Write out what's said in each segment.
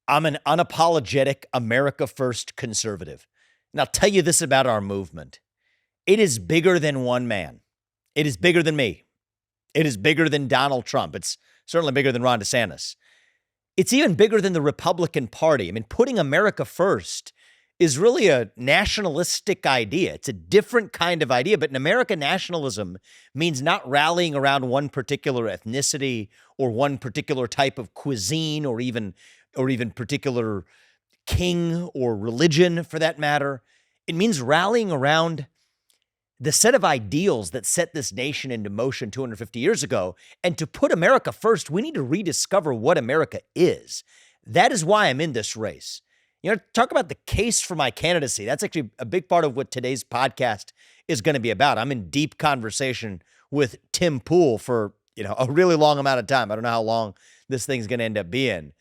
I'm an unapologetic America First conservative. And I'll tell you this about our movement. It is bigger than one man. It is bigger than me. It is bigger than Donald Trump. It's certainly bigger than Ron DeSantis. It's even bigger than the Republican Party. I mean, putting America first is really a nationalistic idea. It's a different kind of idea. But in America, nationalism means not rallying around one particular ethnicity or one particular type of cuisine or even particular king or religion for that matter. It means rallying around the set of ideals that set this nation into motion 250 years ago. And to put America first, we need to rediscover what America is. That is why I'm in this race. You know, talk about the case for my candidacy. That's actually a big part of what today's podcast is going to be about. I'm in deep conversation with Tim Pool for, a really long amount of time. I don't know how long this thing's going to end up being.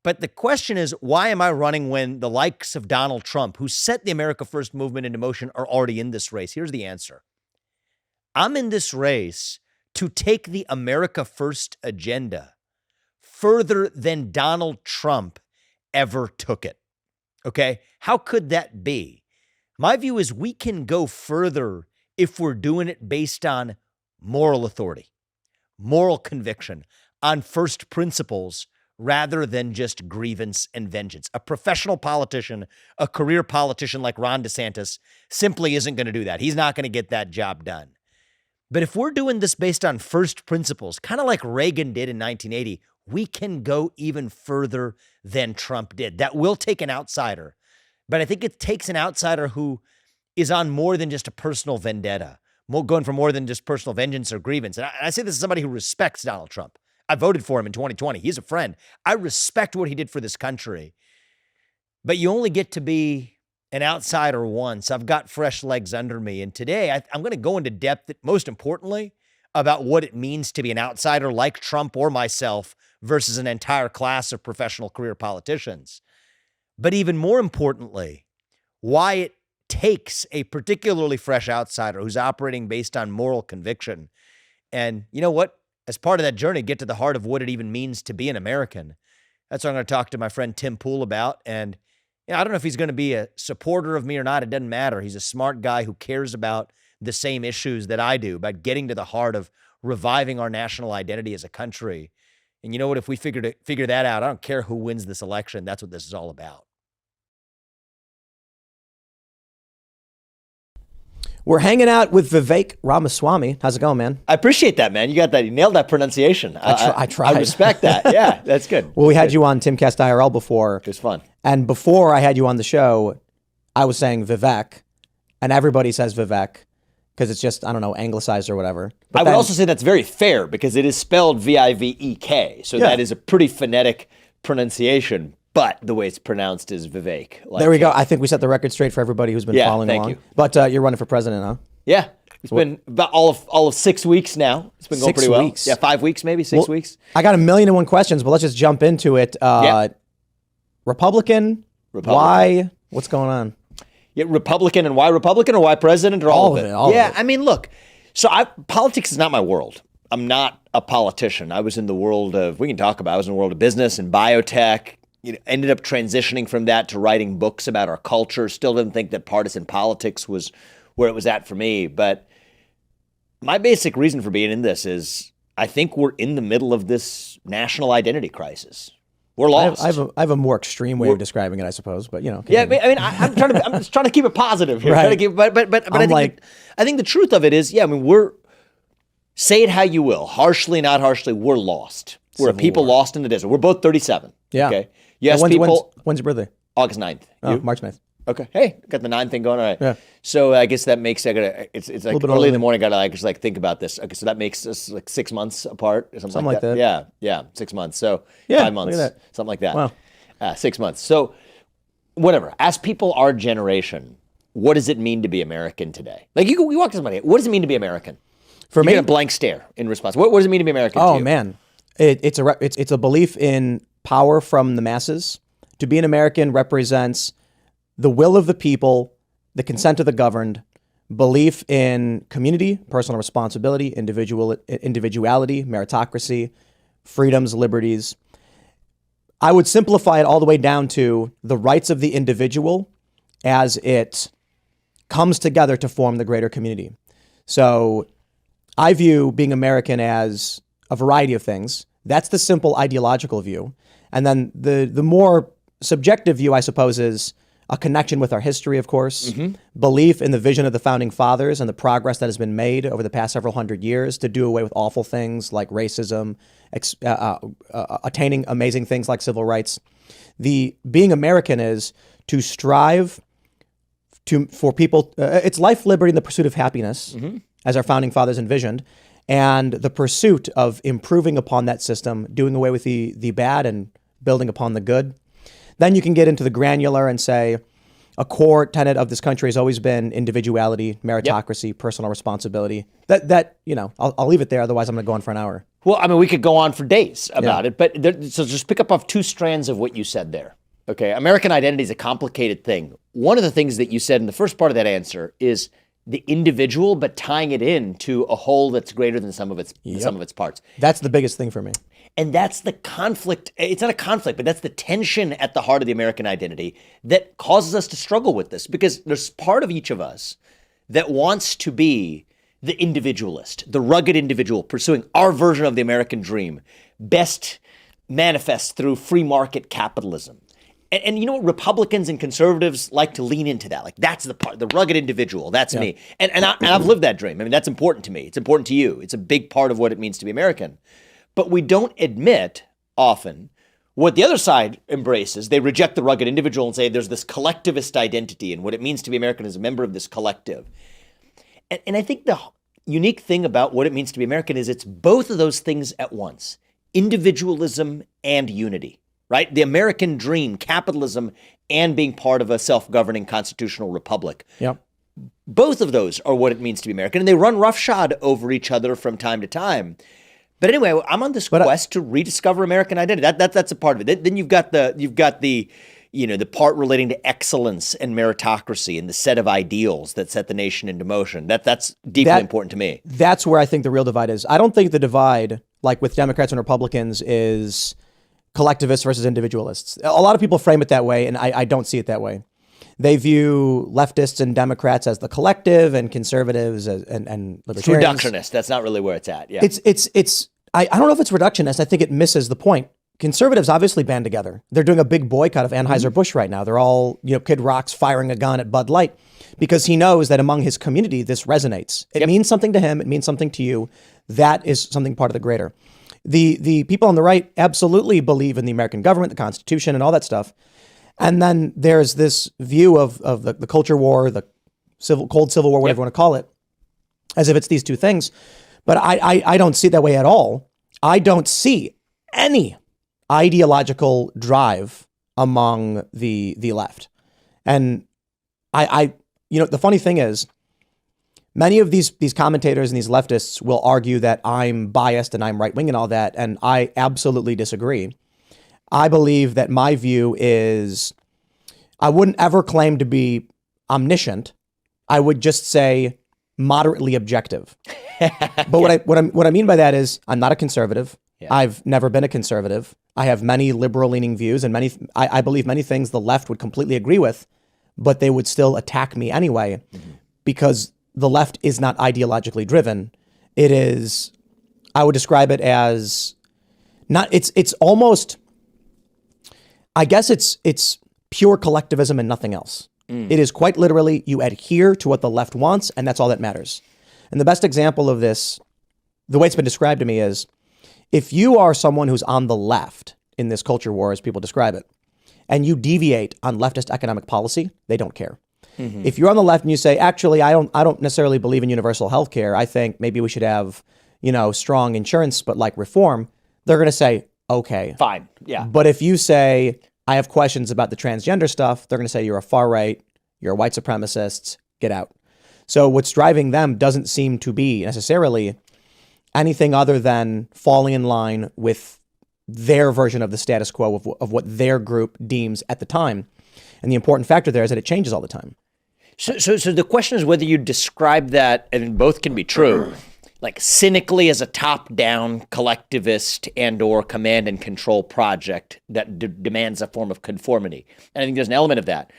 But the question is, why am I running when the likes of Donald Trump, who set the America First movement into motion, are already in this race? Here's the answer. I'm in this race to take the America First agenda further than Donald Trump ever took it. Okay? How could that be? My view is we can go further if we're doing it based on moral authority, moral conviction, on first principles, rather than just grievance and vengeance. A professional politician, a career politician like Ron DeSantis simply isn't going to do that. He's not going to get that job done. But if we're doing this based on first principles, kind of like Reagan did in 1980, we can go even further than Trump did. That will take an outsider. But I think it takes an outsider who is on more than just a personal vendetta, going for more than just personal vengeance or grievance. And I say this as somebody who respects Donald Trump. I voted for him in 2020. He's a friend. I respect what he did for this country. But you only get to be an outsider once. I've got fresh legs under me. And today I'm going to go into depth, most importantly, about what it means to be an outsider like Trump or myself versus an entire class of professional career politicians. But even more importantly, why it takes a particularly fresh outsider who's operating based on moral conviction. And you know what? As part of that journey, get to the heart of what it even means to be an American. That's what I'm going to talk to my friend Tim Pool about. And I don't know if he's going to be a supporter of me or not. It doesn't matter. He's a smart guy who cares about the same issues that I do, about getting to the heart of reviving our national identity as a country. And you know what? If we figure that out, I don't care who wins this election. That's what this is all about. We're hanging out with Vivek Ramaswamy. How's it going, man? I appreciate that, man. You got that. You nailed that pronunciation. I tried. I respect that. Yeah, that's good. Well, we had you on TimCast IRL before. It was fun. And before I had you on the show, I was saying Vivek, and everybody says Vivek because it's just, I don't know, anglicized or whatever. But I would also say that's very fair because it is spelled Vivek. So that is a pretty phonetic pronunciation. But the way it's pronounced is Vivek. There we go. I think we set the record straight for everybody who's been following along. You. But you're running for president, huh? Yeah. It's been about all of 6 weeks now. It's been going pretty well. 6 weeks. Yeah, 5 weeks maybe, 6 weeks. I got 1,000,001 questions, but let's just jump into it. Republican? Why? What's going on? Yeah, Republican, and why Republican or why president or all of it? All of it. I mean, look, so politics is not my world. I'm not a politician. I was in the world of, we can talk about, I was in the world of business and biotech. Ended up transitioning from that to writing books about our culture. Still didn't think that partisan politics was where it was at for me. But my basic reason for being in this is I think we're in the middle of this national identity crisis. We're lost. I have a more extreme way of describing it, I suppose. But yeah, I mean, I'm just trying to keep it positive here. Right. But I think the truth of it is, we're, say it how you will, harshly, not harshly, we're lost. We're a people lost in the desert. We're both 37. Yeah. Okay. Yes, people. When's your birthday? August 9th. Oh, March 9th. Okay. Hey, got the 9 thing going. All right. Yeah. So I guess that makes it's like early in the morning. Gotta just think about this. Okay. So that makes us like 6 months apart or something like that. Yeah. 6 months. So 5 months. Look at that. Something like that. Wow. 6 months. So whatever. Ask people our generation, what does it mean to be American today? Like you walk to somebody. What does it mean to be American? For me, get a blank stare in response. What does it mean to be American? Oh to you? Man, it's a belief in power from the masses. To be an American represents the will of the people, the consent of the governed, belief in community, personal responsibility, individuality, meritocracy, freedoms, liberties. I would simplify it all the way down to the rights of the individual as it comes together to form the greater community. So I view being American as a variety of things. That's the simple ideological view. And then the more subjective view, I suppose, is a connection with our history, of course, belief in the vision of the founding fathers and the progress that has been made over the past several hundred years to do away with awful things like racism, attaining amazing things like civil rights. The being American is to strive for people. It's life, liberty, and the pursuit of happiness, as our founding fathers envisioned, and the pursuit of improving upon that system, doing away with the bad and building upon the good. Then you can get into the granular and say a core tenet of this country has always been individuality, meritocracy, personal responsibility. I'll leave it there. Otherwise, I'm going to go on for an hour. Well, I mean, we could go on for days about it, but so just pick up off two strands of what you said there. Okay, American identity is a complicated thing. One of the things that you said in the first part of that answer is the individual, but tying it in to a whole that's greater than some of its parts. That's the biggest thing for me. And that's the conflict. It's not a conflict, but that's the tension at the heart of the American identity that causes us to struggle with this, because there's part of each of us that wants to be the individualist, the rugged individual pursuing our version of the American dream, best manifest through free market capitalism. And you know what? Republicans and conservatives like to lean into that. Like, that's the part, the rugged individual. That's me. And I've lived that dream. I mean, that's important to me. It's important to you. It's a big part of what it means to be American. But we don't admit often what the other side embraces. They reject the rugged individual and say there's this collectivist identity, and what it means to be American is a member of this collective. And I think the unique thing about what it means to be American is it's both of those things at once: individualism and unity, right? The American dream, capitalism, and being part of a self-governing constitutional republic. Yep. Both of those are what it means to be American, and they run roughshod over each other from time to time. But anyway, I'm on this quest to rediscover American identity. That's a part of it. Then you've got the part relating to excellence and meritocracy and the set of ideals that set the nation into motion. That's deeply important to me. That's where I think the real divide is. I don't think the divide, like with Democrats and Republicans, is collectivists versus individualists. A lot of people frame it that way, and I don't see it that way. They view leftists and Democrats as the collective, and conservatives and libertarians. It's reductionist. That's not really where it's at. Yeah. I don't know if it's reductionist. I think it misses the point. Conservatives obviously band together. They're doing a big boycott of Anheuser-Busch right now. They're all, Kid Rock's firing a gun at Bud Light because he knows that among his community, this resonates. It means something to him. It means something to you. That is something part of the greater. The people on the right absolutely believe in the American government, the Constitution, and all that stuff. And then there's this view of the culture war, the cold civil war, whatever you want to call it, as if it's these two things. But I don't see it that way at all. I don't see any ideological drive among the left. And the funny thing is, many of these commentators and these leftists will argue that I'm biased and I'm right-wing and all that, and I absolutely disagree. I believe that my view is, I wouldn't ever claim to be omniscient. I would just say moderately objective. But what I mean by that is, I'm not a conservative. Yeah. I've never been a conservative. I have many liberal-leaning views, and I believe many things the left would completely agree with, but they would still attack me anyway, because the left is not ideologically driven. It is, I would describe it as not. It's almost, I guess it's pure collectivism and nothing else. It is quite literally, you adhere to what the left wants, and that's all that matters. And the best example of this, the way it's been described to me, is if you are someone who's on the left in this culture war, as people describe it, and you deviate on leftist economic policy, they don't care. If you're on the left and you say, actually, I don't necessarily believe in universal health care. I think maybe we should have, strong insurance, but like reform, they're going to say, okay. Fine. Yeah. But if you say, I have questions about the transgender stuff, they're going to say, you're a far right, you're a white supremacist, get out. So what's driving them doesn't seem to be necessarily anything other than falling in line with their version of the status quo of what their group deems at the time. And the important factor there is that it changes all the time. So the question is whether you describe that, and both can be true, like cynically as a top-down collectivist and or command and control project that demands a form of conformity. And I think there's an element of that.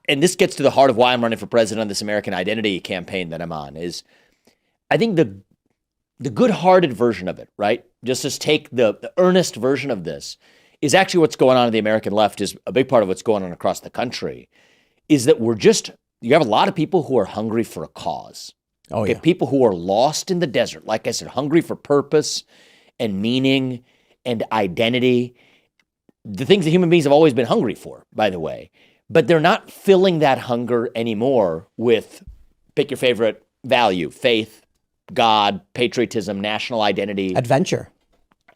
And this gets to the heart of why I'm running for president on this American identity campaign that I'm on, is I think the good-hearted version of it, right? Just as take the earnest version of this is actually what's going on in the American left, is a big part of what's going on across the country, is that you have a lot of people who are hungry for a cause. Oh, yeah. People who are lost in the desert, like I said, hungry for purpose and meaning and identity, the things that human beings have always been hungry for, by the way. But they're not filling that hunger anymore with, pick your favorite value, faith, God, patriotism, national identity. Adventure,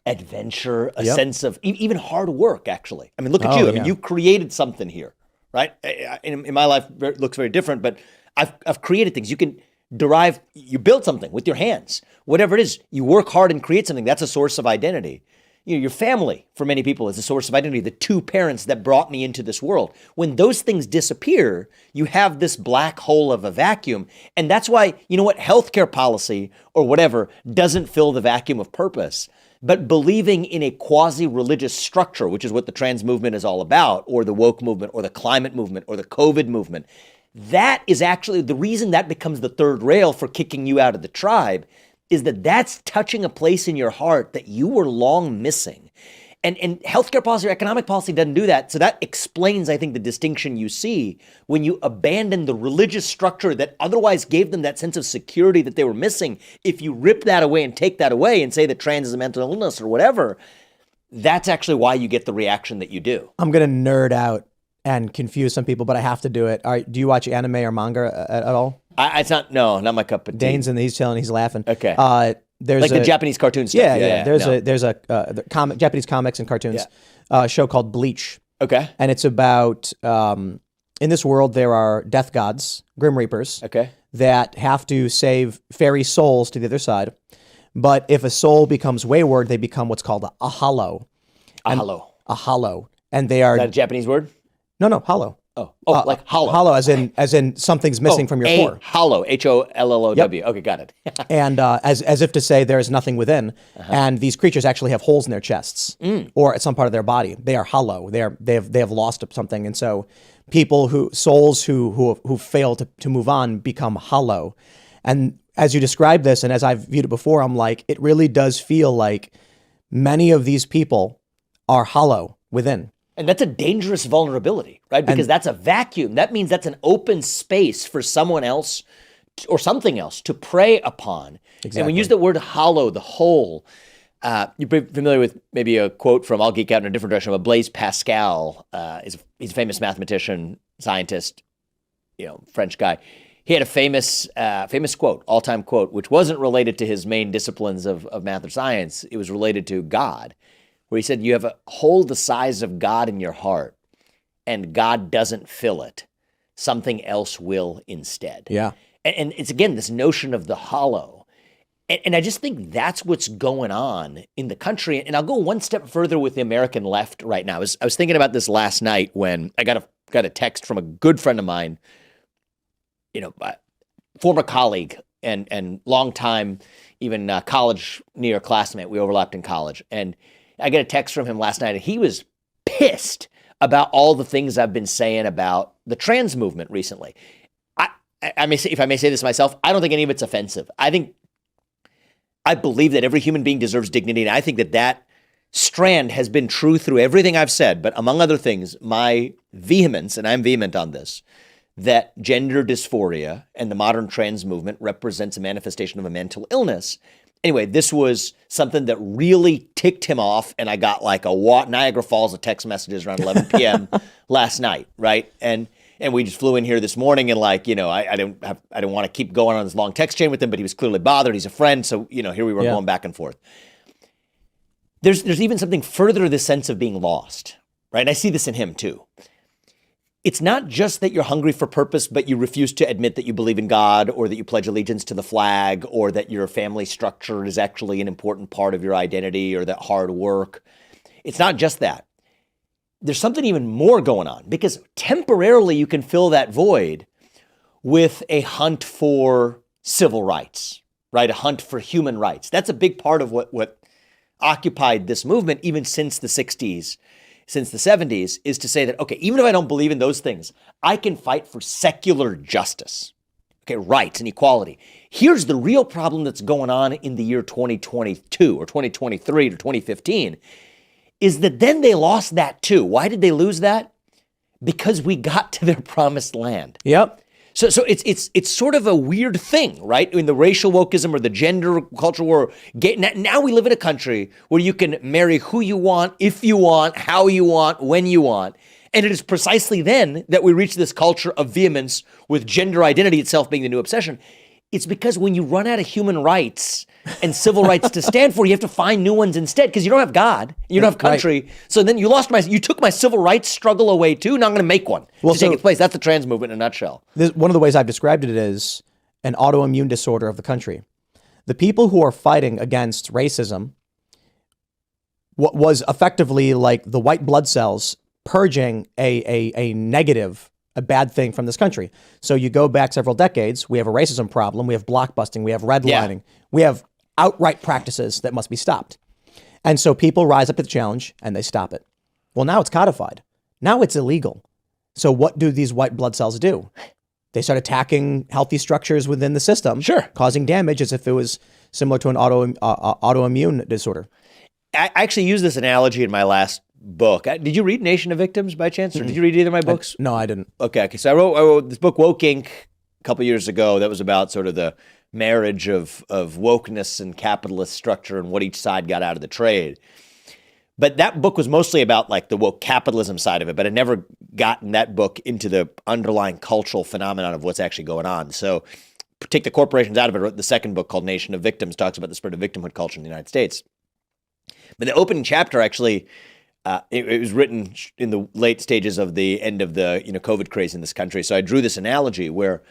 a sense of even hard work, actually. I mean, look at you. I mean, you created something here, right? In my life, it looks very different, but I've created things. You can you build something with your hands. Whatever it is, you work hard and create something. That's a source of identity. Your family, for many people, is a source of identity. The two parents that brought me into this world. When those things disappear, you have this black hole of a vacuum. And that's why, healthcare policy or whatever doesn't fill the vacuum of purpose. But believing in a quasi-religious structure, which is what the trans movement is all about, or the woke movement, or the climate movement, or the COVID movement, that is actually the reason that becomes the third rail for kicking you out of the tribe, is that that's touching a place in your heart that you were long missing. And healthcare policy or economic policy doesn't do that. So that explains, I think, the distinction you see when you abandon the religious structure that otherwise gave them that sense of security that they were missing. If you rip that away and take that away and say that trans is a mental illness or whatever, that's actually why you get the reaction that you do. I'm going to nerd out and confuse some people, but I have to do it. Do you watch anime or manga at all? It's not my cup of tea. Dane's and he's laughing. Okay. There's like the Japanese cartoon stuff. Yeah. There's a Japanese comics and cartoons show called Bleach. Okay. And it's about in this world there are death gods, Grim Reapers. Okay. That have to save fairy souls to the other side. But if a soul becomes wayward, they become what's called a hollow. A hollow. And they are. Is that a Japanese word? No, hollow. Like hollow. Hollow, as in something's missing from your core. Hollow, HOLLOW. Yep. Okay, got it. And as if to say there is nothing within. And these creatures actually have holes in their chests or at some part of their body. They are hollow. They have lost something, and so souls who fail to move on become hollow. And as you describe this, and as I've viewed it before, I'm like, it really does feel like many of these people are hollow within. And that's a dangerous vulnerability, right? Because that's a vacuum. That means that's an open space for someone else or something else to prey upon. Exactly. And when you use the word hollow, the whole, you're familiar with maybe a quote from, I'll geek out in a different direction, but Blaise Pascal. He's a famous mathematician, scientist, French guy. He had a famous quote, all-time quote, which wasn't related to his main disciplines of math or science. It was related to God, where he said, you have a hole the size of God in your heart, and God doesn't fill it. Something else will instead. Yeah. And it's, again, this notion of the hollow. And I just think that's what's going on in the country. And I'll go one step further with the American left right now. I was thinking about this last night when I got a text from a good friend of mine, former colleague and longtime, even college New York classmate. We overlapped in college. And I get a text from him last night, and he was pissed about all the things I've been saying about the trans movement recently. I may say, if I may say this myself, I don't think any of it's offensive. I believe that every human being deserves dignity, and I think that strand has been true through everything I've said. But among other things, my vehemence, and I'm vehement on this, that gender dysphoria and the modern trans movement represents a manifestation of a mental illness. Anyway, this was something that really ticked him off, and I got like Niagara Falls of text messages around 11 p.m. last night, right? And we just flew in here this morning, and I didn't want to keep going on this long text chain with him, but he was clearly bothered. He's a friend, so here we were going back and forth. There's even something further to this sense of being lost, right? And I see this in him too. It's not just that you're hungry for purpose, but you refuse to admit that you believe in God, or that you pledge allegiance to the flag, or that your family structure is actually an important part of your identity, or that hard work. It's not just that. There's something even more going on, because temporarily you can fill that void with a hunt for civil rights, right? A hunt for human rights. That's a big part of what occupied this movement, even since the 60s, since the 70s, is to say that, okay, even if I don't believe in those things, I can fight for secular justice, okay, rights and equality. Here's the real problem that's going on in the year 2022 or 2023 or 2015, is that then they lost that too. Why did they lose that? Because we got to their promised land. Yep. So it's sort of a weird thing, right? In the racial wokeism or the gender culture war, now we live in a country where you can marry who you want, if you want, how you want, when you want. And it is precisely then that we reach this culture of vehemence with gender identity itself being the new obsession. It's because when you run out of human rights and civil rights to stand for, you have to find new ones instead, because you don't have God, you don't have country. Right. So then you took my civil rights struggle away too. Now I'm going to make one to take its place. That's the trans movement in a nutshell. One of the ways I've described it is an autoimmune disorder of the country. The people who are fighting against racism, what was effectively like the white blood cells purging a negative, a bad thing from this country. So you go back several decades, we have a racism problem, we have blockbusting, we have redlining, we have outright practices that must be stopped. And so people rise up to the challenge and they stop it. Well, now it's codified. Now it's illegal. So what do these white blood cells do? They start attacking healthy structures within the system, causing damage as if it was similar to an autoimmune disorder. I actually use this analogy in my last book. Did you read Nation of Victims by chance, or did you read either of my books? No, I didn't. Okay. So I wrote this book, Woke Inc., a couple years ago. That was about sort of the marriage of wokeness and capitalist structure and what each side got out of the trade. But that book was mostly about like the woke capitalism side of it, but I never gotten that book into the underlying cultural phenomenon of what's actually going on. So take the corporations out of it. I wrote the second book called Nation of Victims, talks about the spread of victimhood culture in the United States. But the opening chapter actually, it was written in the late stages of the end of the COVID craze in this country. So I drew this analogy where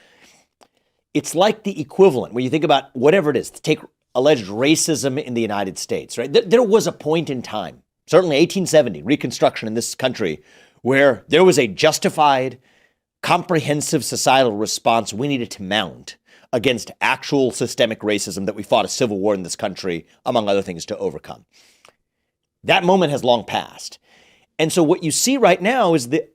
it's like the equivalent, when you think about whatever it is, to take alleged racism in the United States, right? There was a point in time, certainly 1870, Reconstruction in this country, where there was a justified, comprehensive societal response we needed to mount against actual systemic racism that we fought a civil war in this country, among other things, to overcome. That moment has long passed. And so what you see right now is the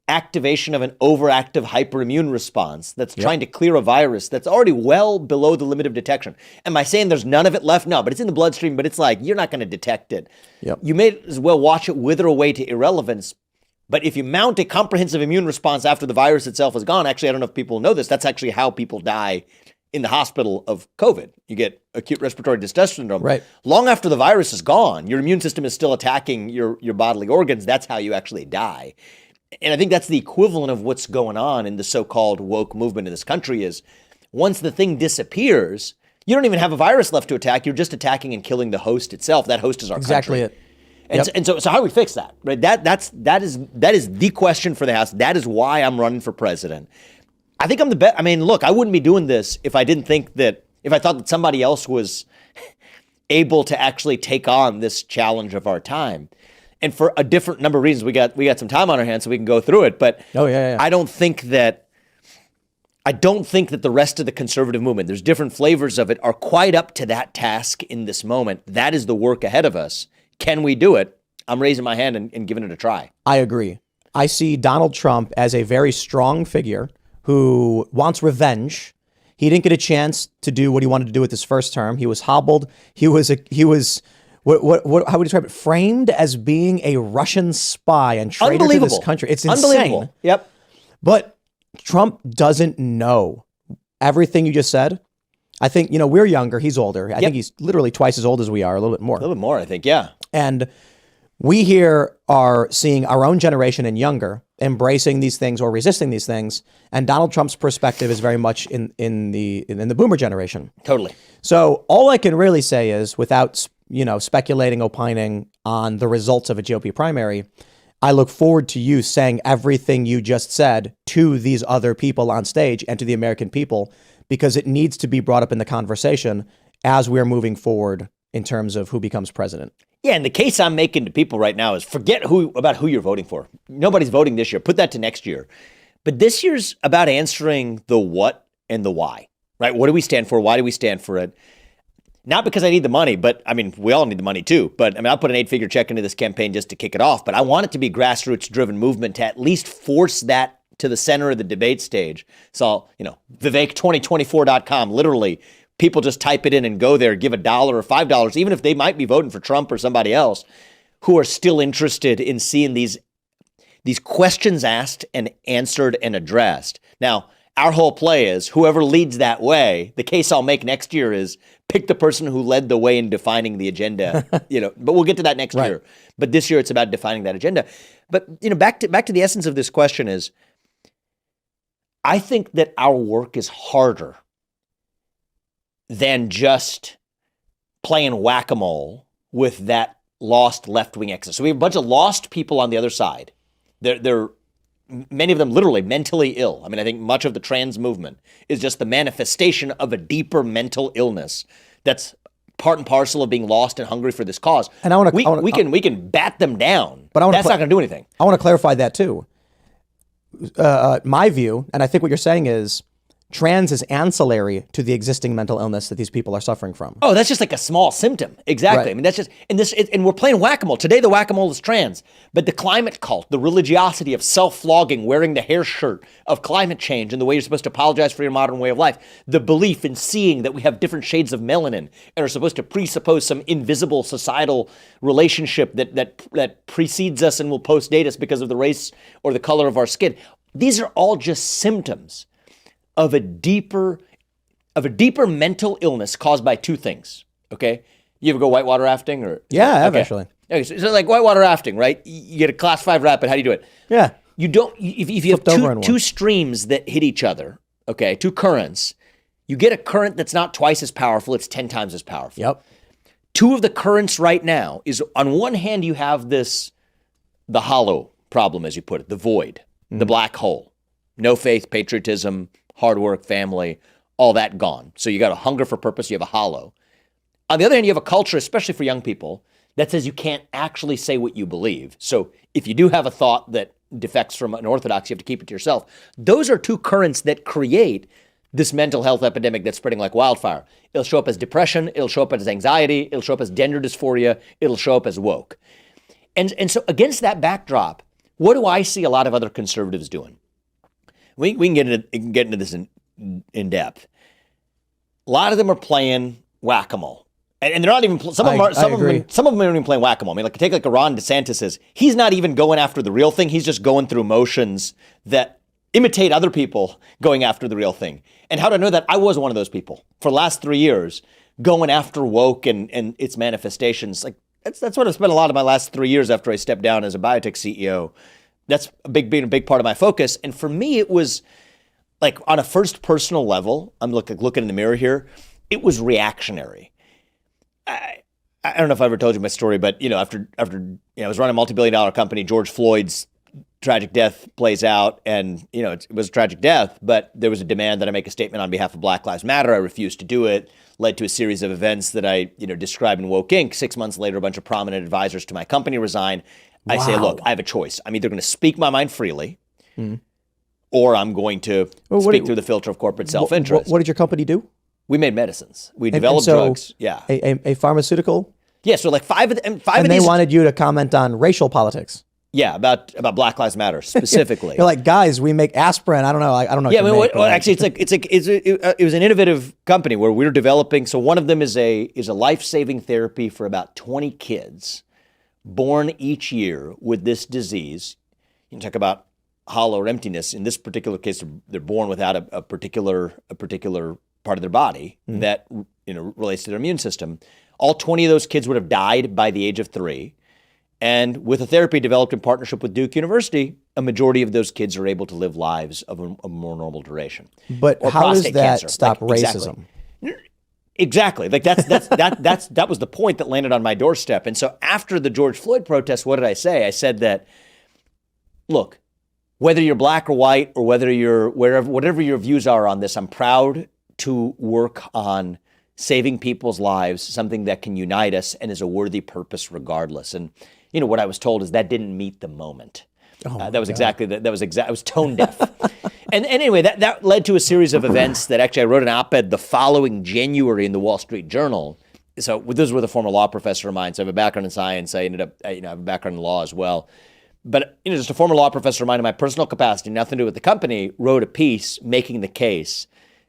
activation of an overactive hyperimmune response that's trying to clear a virus that's already well below the limit of detection. Am I saying there's none of it left? No, but it's in the bloodstream, but it's like, you're not going to detect it. Yep. You may as well watch it wither away to irrelevance. But if you mount a comprehensive immune response after the virus itself is gone, actually, I don't know if people know this, that's actually how people die in the hospital of COVID. You get acute respiratory distress syndrome. Right. Long after the virus is gone, your immune system is still attacking your bodily organs. That's how you actually die. And I think that's the equivalent of what's going on in the so-called woke movement in this country is once the thing disappears, you don't even have a virus left to attack. You're just attacking and killing the host itself. That host is our country. Exactly it. And so how do we fix that? Right? That is the question for the House. That is why I'm running for president. I think I'm the best. I mean, look, I wouldn't be doing this if I thought that somebody else was able to actually take on this challenge of our time. And for a different number of reasons, we got some time on our hands so we can go through it. But I don't think that the rest of the conservative movement, there's different flavors of it, are quite up to that task in this moment. That is the work ahead of us. Can we do it? I'm raising my hand and giving it a try. I agree. I see Donald Trump as a very strong figure who wants revenge. He didn't get a chance to do what he wanted to do with his first term. He was hobbled. He was how would you describe it? Framed as being a Russian spy and traitor to this country. It's insane. Unbelievable. Yep. But Trump doesn't know everything you just said. I think, we're younger. He's older. I think he's literally twice as old as we are, a little bit more. A little bit more, I think, yeah. And we here are seeing our own generation and younger embracing these things or resisting these things. And Donald Trump's perspective is very much in the boomer generation. Totally. So all I can really say is, without speculating, opining on the results of a GOP primary, I look forward to you saying everything you just said to these other people on stage and to the American people, because it needs to be brought up in the conversation as we're moving forward in terms of who becomes president. Yeah, and the case I'm making to people right now is forget about who you're voting for. Nobody's voting this year. Put that to next year. But this year's about answering the what and the why. right? What do we stand for? Why do we stand for it? Not because I need the money, but I mean, we all need the money too. But I mean, I'll put an 8-figure check into this campaign just to kick it off. But I want it to be grassroots driven movement to at least force that to the center of the debate stage. So, Vivek2024.com, literally, people just type it in and go there, give $1 or $5, even if they might be voting for Trump or somebody else, who are still interested in seeing these questions asked and answered and addressed. Now, our whole play is whoever leads that way, the case I'll make next year is pick the person who led the way in defining the agenda, but we'll get to that next year. But this year it's about defining that agenda. But, back to the essence of this question is, I think that our work is harder than just playing whack-a-mole with that lost left-wing excess. So we have a bunch of lost people on the other side. They're many of them literally mentally ill. I mean, I think much of the trans movement is just the manifestation of a deeper mental illness that's part and parcel of being lost and hungry for this cause. And we can bat them down, but that's not going to do anything. I want to clarify that too. My view, and I think what you're saying is, trans is ancillary to the existing mental illness that these people are suffering from. Oh, that's just like a small symptom. Exactly. Right. I mean, that's just, and we're playing whack-a-mole. Today, the whack-a-mole is trans, but the climate cult, the religiosity of self-flogging, wearing the hair shirt of climate change and the way you're supposed to apologize for your modern way of life, the belief in seeing that we have different shades of melanin and are supposed to presuppose some invisible societal relationship that precedes us and will post-date us because of the race or the color of our skin. These are all just symptoms of a deeper mental illness caused by two things. Okay, you ever go whitewater rafting or? Yeah, I have actually. Okay, so like whitewater rafting, right? You get a class 5 rapid. How do you do it? Yeah, you don't. If you have two streams that hit each other, okay, two currents, you get a current that's not twice as powerful. It's 10 times as powerful. Yep. Two of the currents right now is, on one hand, you have the hollow problem, as you put it, the void, the black hole, no faith, patriotism, hard work, family, all that gone. So you got a hunger for purpose, you have a hollow. On the other hand, you have a culture, especially for young people, that says you can't actually say what you believe. So if you do have a thought that defects from an orthodox, you have to keep it to yourself. Those are two currents that create this mental health epidemic that's spreading like wildfire. It'll show up as depression, it'll show up as anxiety, it'll show up as gender dysphoria, it'll show up as woke. And so against that backdrop, what do I see a lot of other conservatives doing? We can get into this in depth. A lot of them are playing whack-a-mole, and they're not even. Some of them aren't even playing whack-a-mole. I mean, take a Ron DeSantis. He's not even going after the real thing. He's just going through motions that imitate other people going after the real thing. And how do I know that? I was one of those people for the last 3 years, going after woke and its manifestations. Like that's what I've spent a lot of my last 3 years after I stepped down as a biotech CEO. That's been a big part of my focus. And for me, it was like on a first personal level, I'm looking in the mirror here, it was reactionary. I don't know if I ever told you my story, but after I was running a multi-billion-dollar company, George Floyd's tragic death plays out, and it was a tragic death, but there was a demand that I make a statement on behalf of Black Lives Matter. I refused to do it. Led to a series of events that I describe in Woke Inc. 6 months later, a bunch of prominent advisors to my company resign. I say, look, I have a choice. I'm either going to speak my mind freely, or I'm going to speak through the filter of corporate self-interest. What did your company do? We made medicines. We developed drugs. Yeah. A pharmaceutical? Yeah, so like five of these. And they wanted you to comment on racial politics. Yeah, about Black Lives Matter specifically. You're like, guys, we make aspirin. I don't know. Yeah, actually, it was an innovative company where we were developing. So one of them is a life-saving therapy for about 20 kids born each year with this disease. You can talk about hollow or emptiness. In this particular case, they're born without a particular part of their body that relates to their immune system. All 20 of those kids would have died by the age of 3. And with a therapy developed in partnership with Duke University, a majority of those kids are able to live lives of a more normal duration. But how does that cancer stop racism? Exactly. Like that was the point that landed on my doorstep. And so after the George Floyd protest, what did I say? I said that, look, whether you're black or white or whatever your views are on this, I'm proud to work on saving people's lives, something that can unite us and is a worthy purpose regardless. And what I was told is that didn't meet the moment. I was tone deaf. And anyway, that led to a series of events that actually I wrote an op-ed the following January in the Wall Street Journal. So this was with a former law professor of mine. So I have a background in science. I ended up, I have a background in law as well. But just a former law professor of mine in my personal capacity, nothing to do with the company, wrote a piece making the case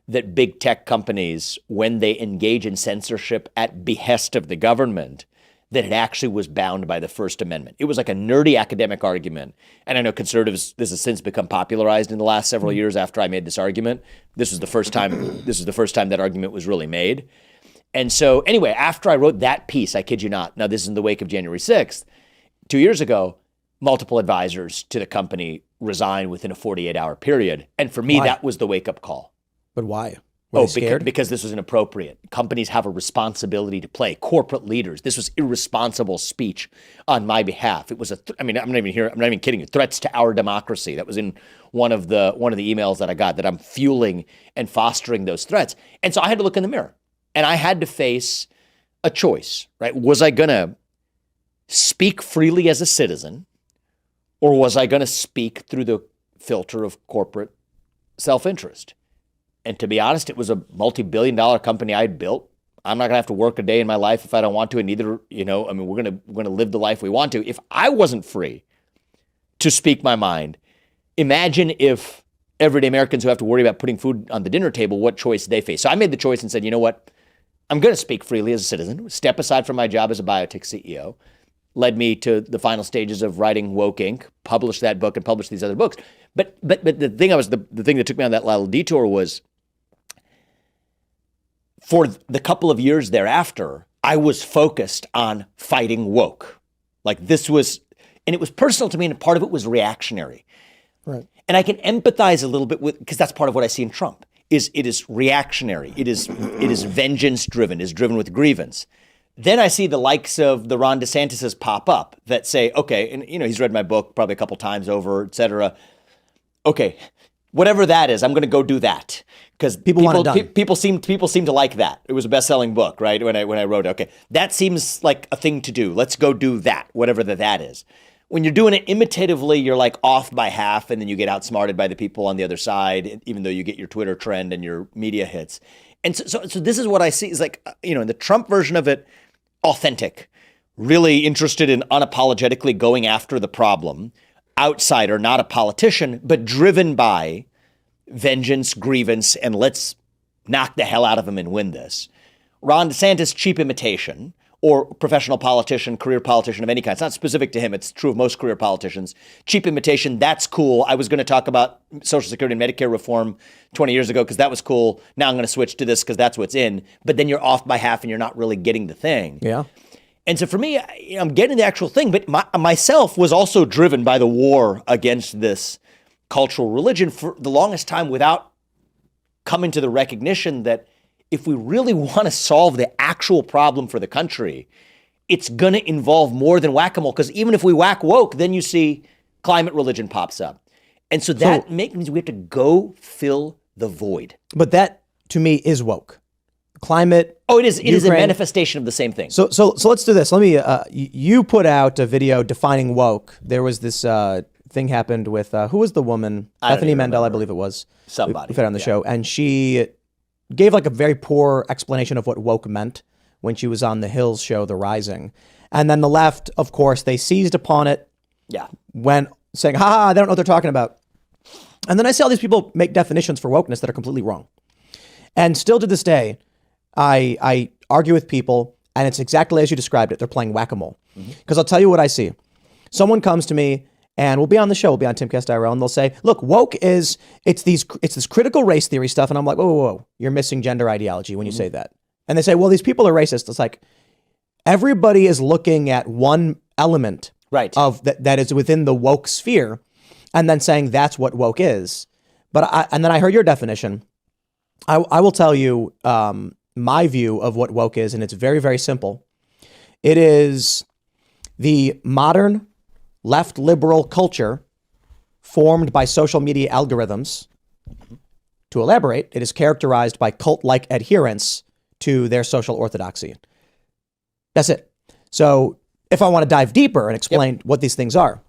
that big tech companies, when they engage in censorship at behest of the government, that it actually was bound by the First Amendment. It was like a nerdy academic argument. And I know conservatives, this has since become popularized in the last several years after I made this argument. This was the first time that argument was really made. And so anyway, after I wrote that piece, I kid you not, now this is in the wake of January 6th, 2 years ago, multiple advisors to the company resigned within a 48-hour period. And for me, that was the wake-up call. But why? Were they scared? Because this was inappropriate. Companies have a responsibility to play. Corporate leaders. This was irresponsible speech on my behalf. It was I'm not even kidding you. Threats to our democracy. That was in one of the emails that I got, that I'm fueling and fostering those threats. And so I had to look in the mirror, and I had to face a choice, right? Was I going to speak freely as a citizen, or was I going to speak through the filter of corporate self-interest? And to be honest, it was a multi-billion-dollar company I'd built. I'm not going to have to work a day in my life if I don't want to, and neither, we're going to live the life we want to. If I wasn't free to speak my mind, imagine if everyday Americans who have to worry about putting food on the dinner table, what choice they face. So I made the choice and said, you know what? I'm going to speak freely as a citizen, step aside from my job as a biotech CEO, led me to the final stages of writing Woke Inc., published that book and published these other books. But the thing the thing that took me on that little detour was, for the couple of years thereafter, I was focused on fighting woke. Like this was, and it was personal to me, and part of it was reactionary. Right. And I can empathize a little bit with, because that's part of what I see in Trump, is it is reactionary. It is vengeance driven, is driven with grievance. Then I see the likes of the Ron DeSantis's pop up that say, okay, and he's read my book probably a couple times over, et cetera. Okay, whatever that is, I'm going to go do that. Because people seem to like that. It was a best-selling book, right? When I wrote it, okay, that seems like a thing to do. Let's go do that, whatever that is. When you're doing it imitatively, you're like off by half, and then you get outsmarted by the people on the other side, even though you get your Twitter trend and your media hits. And so this is what I see is like, in the Trump version of it, authentic, really interested in unapologetically going after the problem, outsider, not a politician, but driven by vengeance, grievance, and let's knock the hell out of him and win this. Ron DeSantis, cheap imitation, or professional politician, career politician of any kind. It's not specific to him. It's true of most career politicians. Cheap imitation, that's cool. I was going to talk about Social Security and Medicare reform 20 years ago because that was cool. Now I'm going to switch to this because that's what's in. But then you're off by half and you're not really getting the thing. Yeah. And so for me, I'm getting the actual thing, but myself was also driven by the war against this cultural religion for the longest time without coming to the recognition that if we really want to solve the actual problem for the country, it's going to involve more than whack-a-mole. Because even if we whack woke, then you see climate religion pops up. And so that means we have to go fill the void. But that, to me, is woke. Climate. Oh, it is. It is a manifestation of the same thing. So let's do this. Let me. You put out a video defining woke. There was this thing happened with who was the woman? Bethany Mandel, I believe it was. Somebody. We put it on the show, and she gave like a very poor explanation of what woke meant when she was on the Hills show, The Rising, and then the left, of course, they seized upon it. Yeah. When saying, "Ha, they don't know what they're talking about," and then I see all these people make definitions for wokeness that are completely wrong, and still to this day. I argue with people, and it's exactly as you described it. They're playing whack-a-mole. Because I'll tell you what I see. Someone comes to me, and we'll be on the show. We'll be on TimCast IRL, and they'll say, "Look, woke is it's this critical race theory stuff." And I'm like, "Whoa! You're missing gender ideology when you say that." And they say, "Well, these people are racist." It's like everybody is looking at one element of that is within the woke sphere, and then saying that's what woke is. But then I heard your definition. I will tell you. My view of what woke is, and it's very, very simple. It is the modern left liberal culture formed by social media algorithms. To elaborate, it is characterized by cult-like adherence to their social orthodoxy. That's it. So if I want to dive deeper and explain what these things are,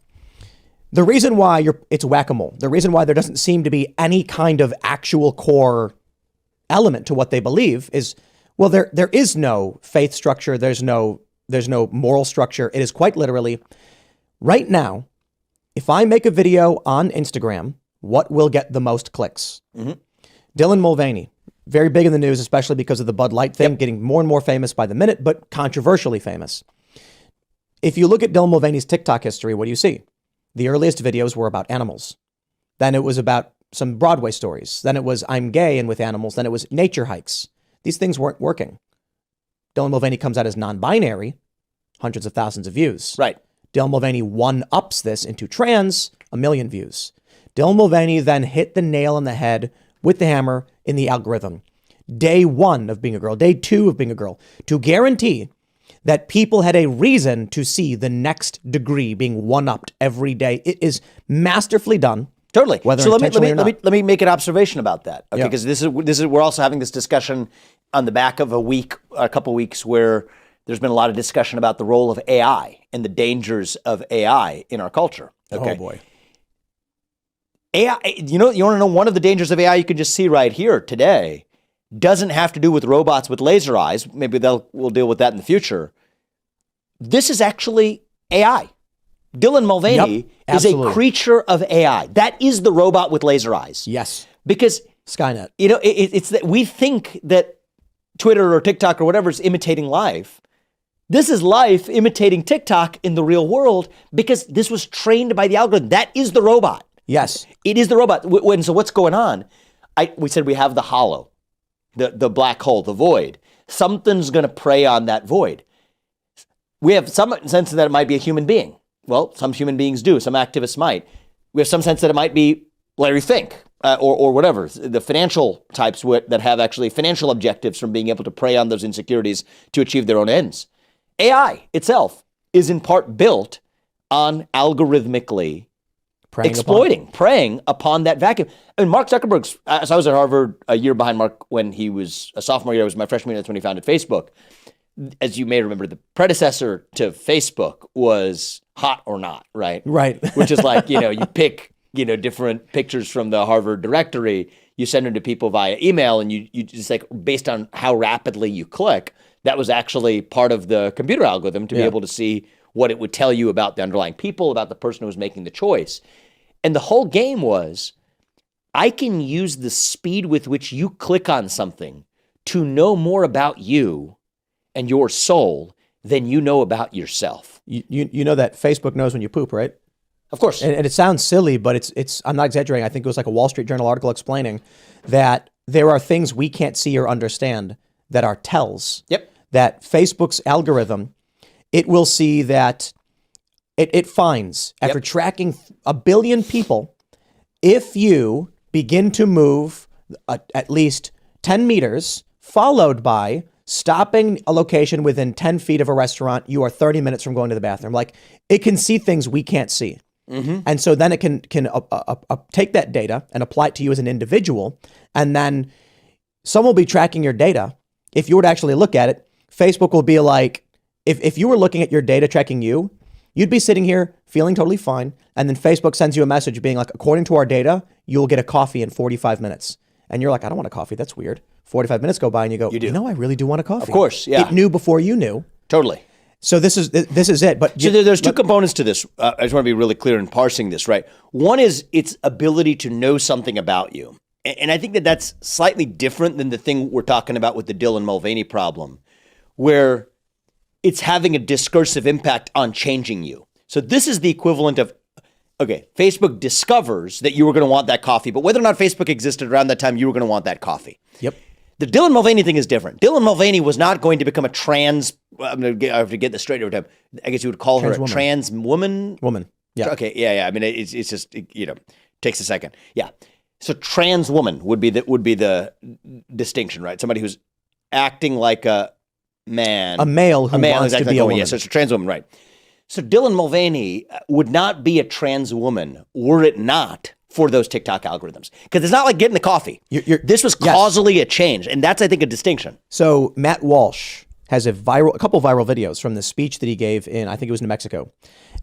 The reason why it's whack-a-mole, the reason why there doesn't seem to be any kind of actual core element to what they believe is, well, there is no faith structure. There's no moral structure. It is quite literally, right now, if I make a video on Instagram, what will get the most clicks? Mm-hmm. Dylan Mulvaney, very big in the news, especially because of the Bud Light thing, getting more and more famous by the minute, but controversially famous. If you look at Dylan Mulvaney's TikTok history, what do you see? The earliest videos were about animals. Then it was about some Broadway stories. Then it was I'm gay and with animals. Then it was nature hikes. These things weren't working. Dylan Mulvaney comes out as non-binary, hundreds of thousands of views. Right. Dylan Mulvaney one-ups this into trans, 1 million views. Dylan Mulvaney then hit the nail on the head with the hammer in the algorithm. Day 1 of being a girl, day 2 of being a girl, to guarantee that people had a reason to see the next degree being one-upped every day. It is masterfully done. Totally. Whether so intentionally or not. let me make an observation about that. Okay, because this is we're also having this discussion on the back of a couple of weeks where there's been a lot of discussion about the role of AI and the dangers of AI in our culture. Okay. Oh boy. AI, you want to know one of the dangers of AI you can just see right here today doesn't have to do with robots with laser eyes. Maybe we'll deal with that in the future. This is actually AI. Dylan Mulvaney is a creature of AI. That is the robot with laser eyes. Yes. Because Skynet. It's that we think that Twitter or TikTok or whatever is imitating life. This is life imitating TikTok in the real world because this was trained by the algorithm. That is the robot. Yes. It is the robot. So what's going on? We said we have the hollow, the black hole, the void. Something's going to prey on that void. We have some sense that it might be a human being. Well, some human beings do. Some activists might. We have some sense that it might be Larry Fink or whatever, the financial types that have actually financial objectives from being able to prey on those insecurities to achieve their own ends. AI itself is in part built on algorithmically preying upon that vacuum. I mean, Mark Zuckerberg's, so I was at Harvard a year behind Mark when he was a sophomore year. It was my freshman year. That's when he founded Facebook. As you may remember, the predecessor to Facebook was Hot or Not, right? Right. Which is like, you pick, different pictures from the Harvard directory, you send them to people via email, and you just like, based on how rapidly you click, that was actually part of the computer algorithm to be able to see what it would tell you about the underlying people, about the person who was making the choice. And the whole game was, I can use the speed with which you click on something to know more about you and your soul than you know about yourself. You know that Facebook knows when you poop, right? Of course. And it sounds silly, but it's I'm not exaggerating. I think it was like a Wall Street Journal article explaining that there are things we can't see or understand that are tells. Yep. That Facebook's algorithm, it will see that it finds, after tracking 1 billion people, if you begin to move at least 10 meters, followed by stopping a location within 10 feet of a restaurant, you are 30 minutes from going to the bathroom. Like, it can see things we can't see. Mm-hmm. And so then it can take that data and apply it to you as an individual. And then someone will be tracking your data. If you were to actually look at it, Facebook will be like, if you were looking at your data tracking you, you'd be sitting here feeling totally fine. And then Facebook sends you a message being like, according to our data, you'll get a coffee in 45 minutes. And you're like, I don't want a coffee. That's weird. 45 minutes go by and you go, I really do want a coffee. Of course, yeah. It knew before you knew. Totally. So this is it. But so there's two components to this. I just want to be really clear in parsing this, right? One is its ability to know something about you. And I think that that's slightly different than the thing we're talking about with the Dylan Mulvaney problem, where it's having a discursive impact on changing you. So this is the equivalent of, okay, Facebook discovers that you were going to want that coffee, but whether or not Facebook existed around that time, you were going to want that coffee. Yep. The Dylan Mulvaney thing is different. Dylan Mulvaney was not going to become a trans, I have to get this straight every time. I guess you would call her a trans woman. Woman. Yeah. Okay. Yeah. I mean, it's just, takes a second. Yeah. So trans woman would be the distinction, right? Somebody who's acting like a man. A male who wants to be a woman. Yeah, so it's a trans woman, right. So Dylan Mulvaney would not be a trans woman were it not for those TikTok algorithms. Because it's not like getting the coffee. This was causally a change. And that's, I think, a distinction. So Matt Walsh has a couple viral videos from the speech that he gave in, I think it was New Mexico.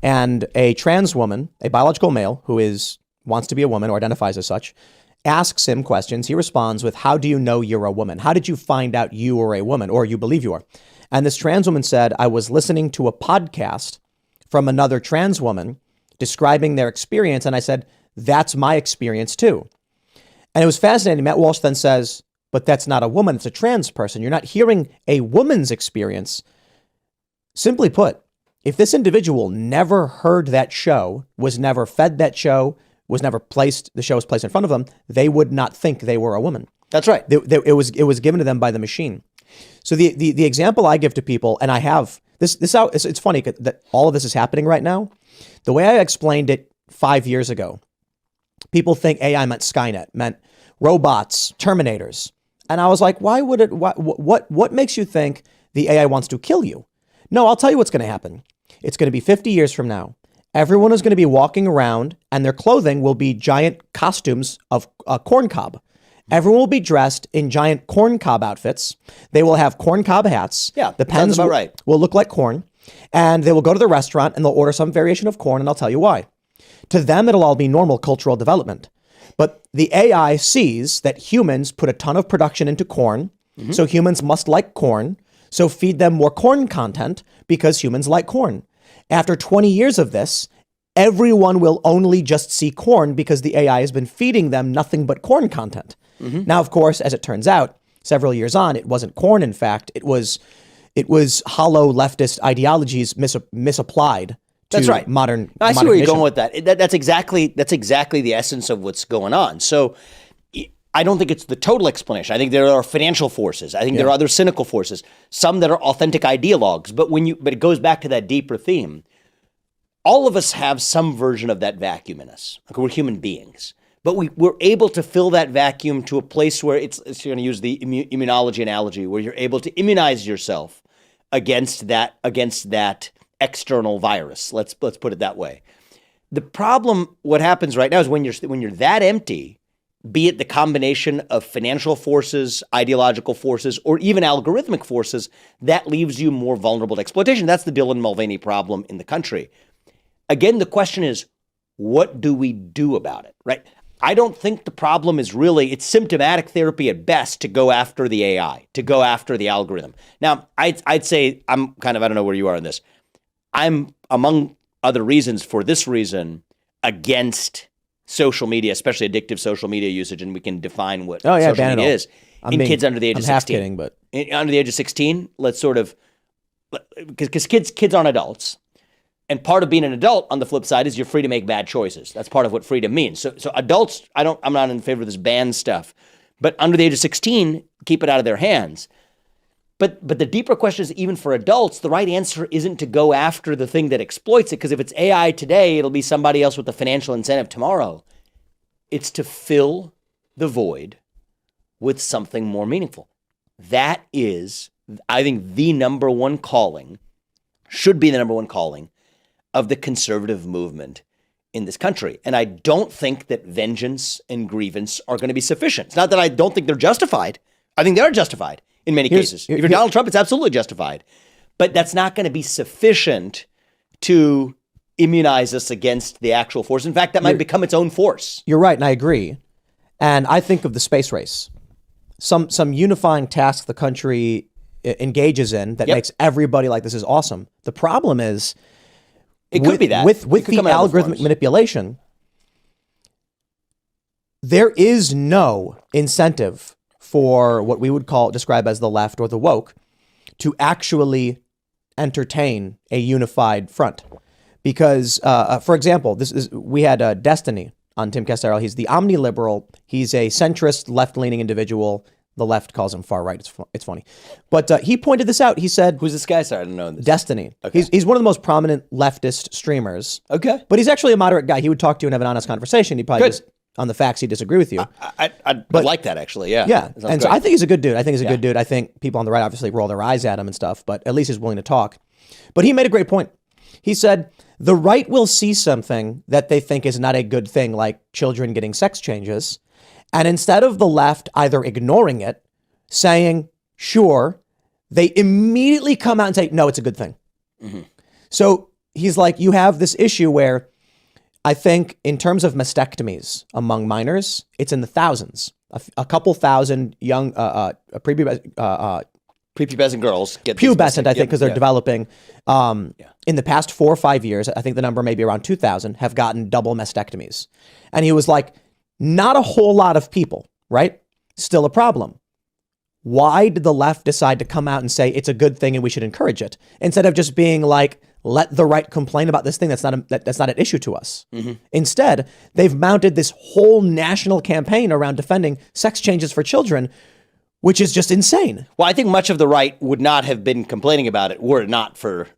and a trans woman, a biological male who wants to be a woman or identifies as such, asks him questions. He responds with, how do you know you're a woman? How did you find out you are a woman or you believe you are? And this trans woman said, I was listening to a podcast from another trans woman describing their experience. And I said, that's my experience too. And it was fascinating. Matt Walsh then says, but that's not a woman, it's a trans person. You're not hearing a woman's experience. Simply put, if this individual never heard that show, was never fed that show, the show was placed in front of them, they would not think they were a woman. That's right. It was given to them by the machine. So the example I give to people, and I have this it's funny that all of this is happening right now. The way I explained it 5 years ago, people think AI meant Skynet, meant robots, Terminators. And I was like, what makes you think the AI wants to kill you? No, I'll tell you what's going to happen. It's going to be 50 years from now. Everyone is going to be walking around and their clothing will be giant costumes of corn cob. Everyone will be dressed in giant corn cob outfits. They will have corn cob hats. Yeah, the pens will look like corn. And they will go to the restaurant and they'll order some variation of corn, and I'll tell you why. To them, it'll all be normal cultural development. But the AI sees that humans put a ton of production into corn, so humans must like corn, so feed them more corn content because humans like corn. After 20 years of this, everyone will only just see corn because the AI has been feeding them nothing but corn content. Now, of course, as it turns out, several years on, it wasn't corn, in fact. It was hollow leftist ideologies misapplied to modern. I see where you're going with that. That's exactly the essence of what's going on. So I don't think it's the total explanation. I think there are financial forces. I think there are other cynical forces, some that are authentic ideologues. But it goes back to that deeper theme. All of us have some version of that vacuum in us. Like, we're human beings. But we're able to fill that vacuum to a place where it's you're going to use the immunology analogy, where you're able to immunize yourself against that external virus. Let's put it that way. The problem, what happens right now, is when you're that empty, be it the combination of financial forces, ideological forces, or even algorithmic forces, that leaves you more vulnerable to exploitation. That's the Dylan Mulvaney problem in the country. Again, the question is, what do we do about it, right? I don't think the problem is it's symptomatic therapy at best to go after the AI, to go after the algorithm. Now, I'd say I don't know where you are on this. I'm, among other reasons, for this reason, against social media, especially addictive social media usage, and we can define what social media is in kids under the age of 16. I'm half kidding, but under the age of 16, let's sort of, because kids aren't adults. And part of being an adult, on the flip side, is you're free to make bad choices. That's part of what freedom means. So adults, I'm not in favor of this ban stuff. But under the age of 16, keep it out of their hands. But the deeper question is, even for adults, the right answer isn't to go after the thing that exploits it, because if it's AI today, it'll be somebody else with the financial incentive tomorrow. It's to fill the void with something more meaningful. That is, I think, the number one calling, should be the number one calling of the conservative movement in this country. And I don't think that vengeance and grievance are going to be sufficient. It's not that I don't think they're justified. I think they are justified in many cases. If you're Donald Trump, it's absolutely justified. But that's not going to be sufficient to immunize us against the actual force. In fact, that might become its own force. You're right, and I agree. And I think of the space race. Some unifying task the country engages in that makes everybody like, this is awesome. The problem is, it could be that. With the algorithmic manipulation, there is no incentive for what we would describe as the left or the woke to actually entertain a unified front. Because, for example, we had Destiny on TimCast. He's the omniliberal. He's a centrist, left-leaning individual. The left calls him far right. It's funny. But he pointed this out. He said... Who's this guy? Sorry, I don't know this. Destiny. Okay. He's one of the most prominent leftist streamers. Okay. But he's actually a moderate guy. He would talk to you and have an honest conversation. He'd probably just, on the facts, he'd disagree with you. I like that, actually. Yeah. Yeah. And so I think he's a good dude. I think people on the right obviously roll their eyes at him and stuff, but at least he's willing to talk. But he made a great point. He said, the right will see something that they think is not a good thing, like children getting sex changes. And instead of the left either ignoring it, saying, sure, they immediately come out and say, no, it's a good thing. Mm-hmm. So he's like, you have this issue where I think in terms of mastectomies among minors, it's in the thousands. A couple thousand young Prepubescent girls get pubescent, I think, because they're developing. In the past 4 or 5 years, I think the number may be around 2,000 have gotten double mastectomies. And he was like, not a whole lot of people, right? Still a problem. Why did the left decide to come out and say it's a good thing and we should encourage it, instead of just being like, let the right complain about this thing that's not an issue to us? Mm-hmm. Instead, they've mounted this whole national campaign around defending sex changes for children, which is just insane. Well, I think much of the right would not have been complaining about it were it not for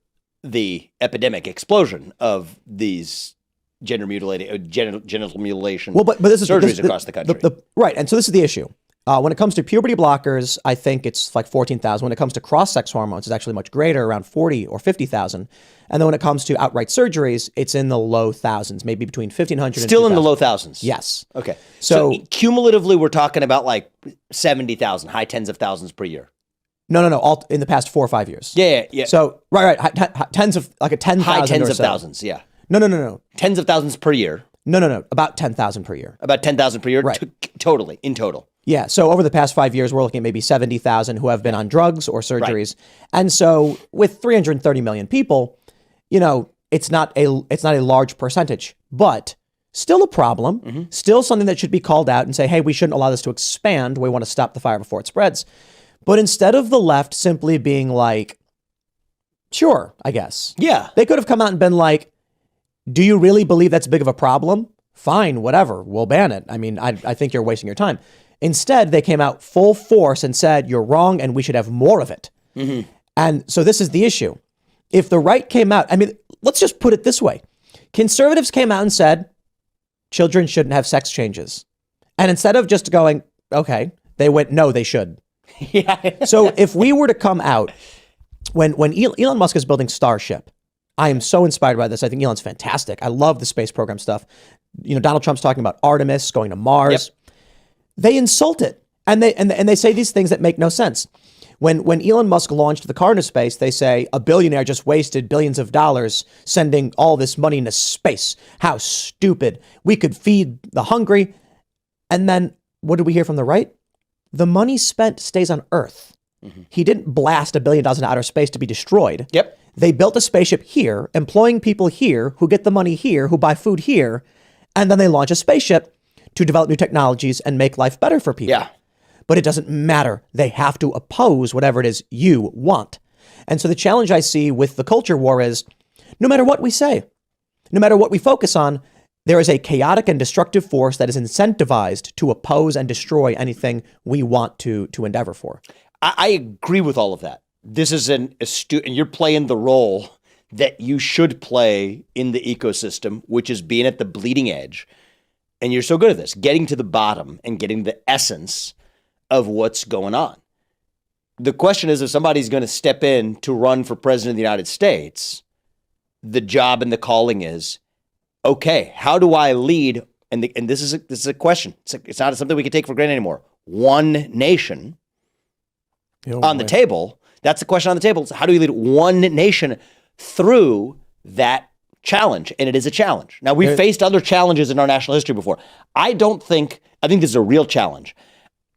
the epidemic explosion of these genital mutilation but this is surgeries across the country. Right, and so this is the issue. When it comes to puberty blockers, I think it's like 14,000. When it comes to cross-sex hormones, it's actually much greater, around 40 or 50,000. And then when it comes to outright surgeries, it's in the low thousands, maybe between 1,500 and 2,000. In the low thousands? Yes. Okay. So cumulatively, we're talking about like 70,000, high tens of thousands per year. No. All in the past 4 or 5 years. Yeah. So, right. Tens of, like a 10,000 high tens or of so. thousands, yeah. No. Tens of thousands per year. No. About 10,000 per year. About 10,000 per year? Right. In total. Yeah. So over the past 5 years, we're looking at maybe 70,000 who have been on drugs or surgeries. Right. And so with 330 million people, it's not a large percentage, but still a problem, still something that should be called out and say, hey, we shouldn't allow this to expand. We want to stop the fire before it spreads. But instead of the left simply being like, sure, I guess. Yeah. They could have come out and been like, do you really believe that's big of a problem? Fine, whatever. We'll ban it. I mean, I think you're wasting your time. Instead, they came out full force and said, you're wrong and we should have more of it. Mm-hmm. And so this is the issue. If the right came out, I mean, let's just put it this way. Conservatives came out and said, children shouldn't have sex changes. And instead of just going, okay, they went, no, they should. Yeah. So if we were to come out, when Elon Musk is building Starship, I am so inspired by this. I think Elon's fantastic. I love the space program stuff. Donald Trump's talking about Artemis, going to Mars. Yep. They insult it. And they say these things that make no sense. When Elon Musk launched the car into space, they say a billionaire just wasted billions of dollars sending all this money into space. How stupid. We could feed the hungry. And then what did we hear from the right? The money spent stays on Earth. Mm-hmm. He didn't blast $1 billion into outer space to be destroyed. Yep. They built a spaceship here, employing people here who get the money here, who buy food here, and then they launch a spaceship to develop new technologies and make life better for people. Yeah. But it doesn't matter. They have to oppose whatever it is you want. And so the challenge I see with the culture war is no matter what we say, no matter what we focus on, there is a chaotic and destructive force that is incentivized to oppose and destroy anything we want to endeavor for. I agree with all of that. This is an astute, and you're playing the role that you should play in the ecosystem, which is being at the bleeding edge. And you're so good at this, getting to the bottom and getting the essence of what's going on. The question is, if somebody's going to step in to run for president of the United States, the job and the calling is, okay, how do I lead? And this is a question. It's not something we can take for granted anymore. One nation on the table. That's the question on the table. So how do we lead one nation through that challenge? And it is a challenge. Now, we've faced other challenges in our national history before. I think this is a real challenge.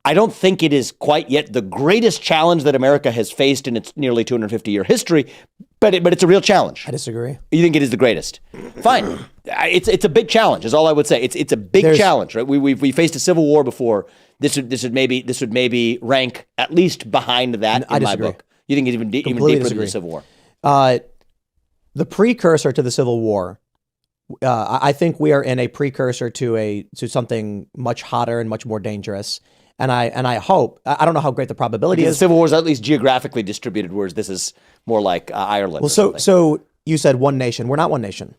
I don't think it is quite yet the greatest challenge that America has faced in its nearly 250-year history, but it's a real challenge. I disagree. You think it is the greatest? Fine. It's a big challenge, is all I would say. It's a big challenge, right? We faced a civil war before. This would maybe rank at least behind that in my book. You think it's even deeper than the Civil War? The precursor to the Civil War, I think we are in a precursor to something much hotter and much more dangerous. And I hope, I don't know how great the probability is. The Civil War is at least geographically distributed, whereas this is more like Ireland. Well, so you said one nation. We're not one nation.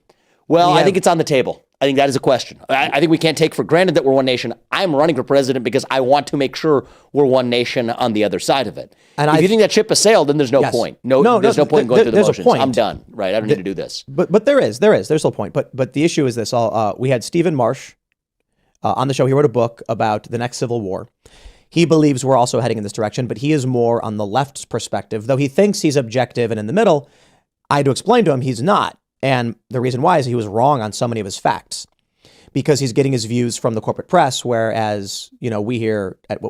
Well, I think it's on the table. I think that is a question. I think we can't take for granted that we're one nation. I'm running for president because I want to make sure we're one nation on the other side of it. And if you think that ship has sailed, then there's no point. There's no point in going through the motions. I'm done. Right? I don't need to do this. But there's still a point. But the issue is this. We had Stephen Marsh on the show. He wrote a book about the next Civil War. He believes we're also heading in this direction, but he is more on the left's perspective, though he thinks he's objective and in the middle. I had to explain to him he's not. And the reason why is he was wrong on so many of his facts, because he's getting his views from the corporate press, whereas, we here at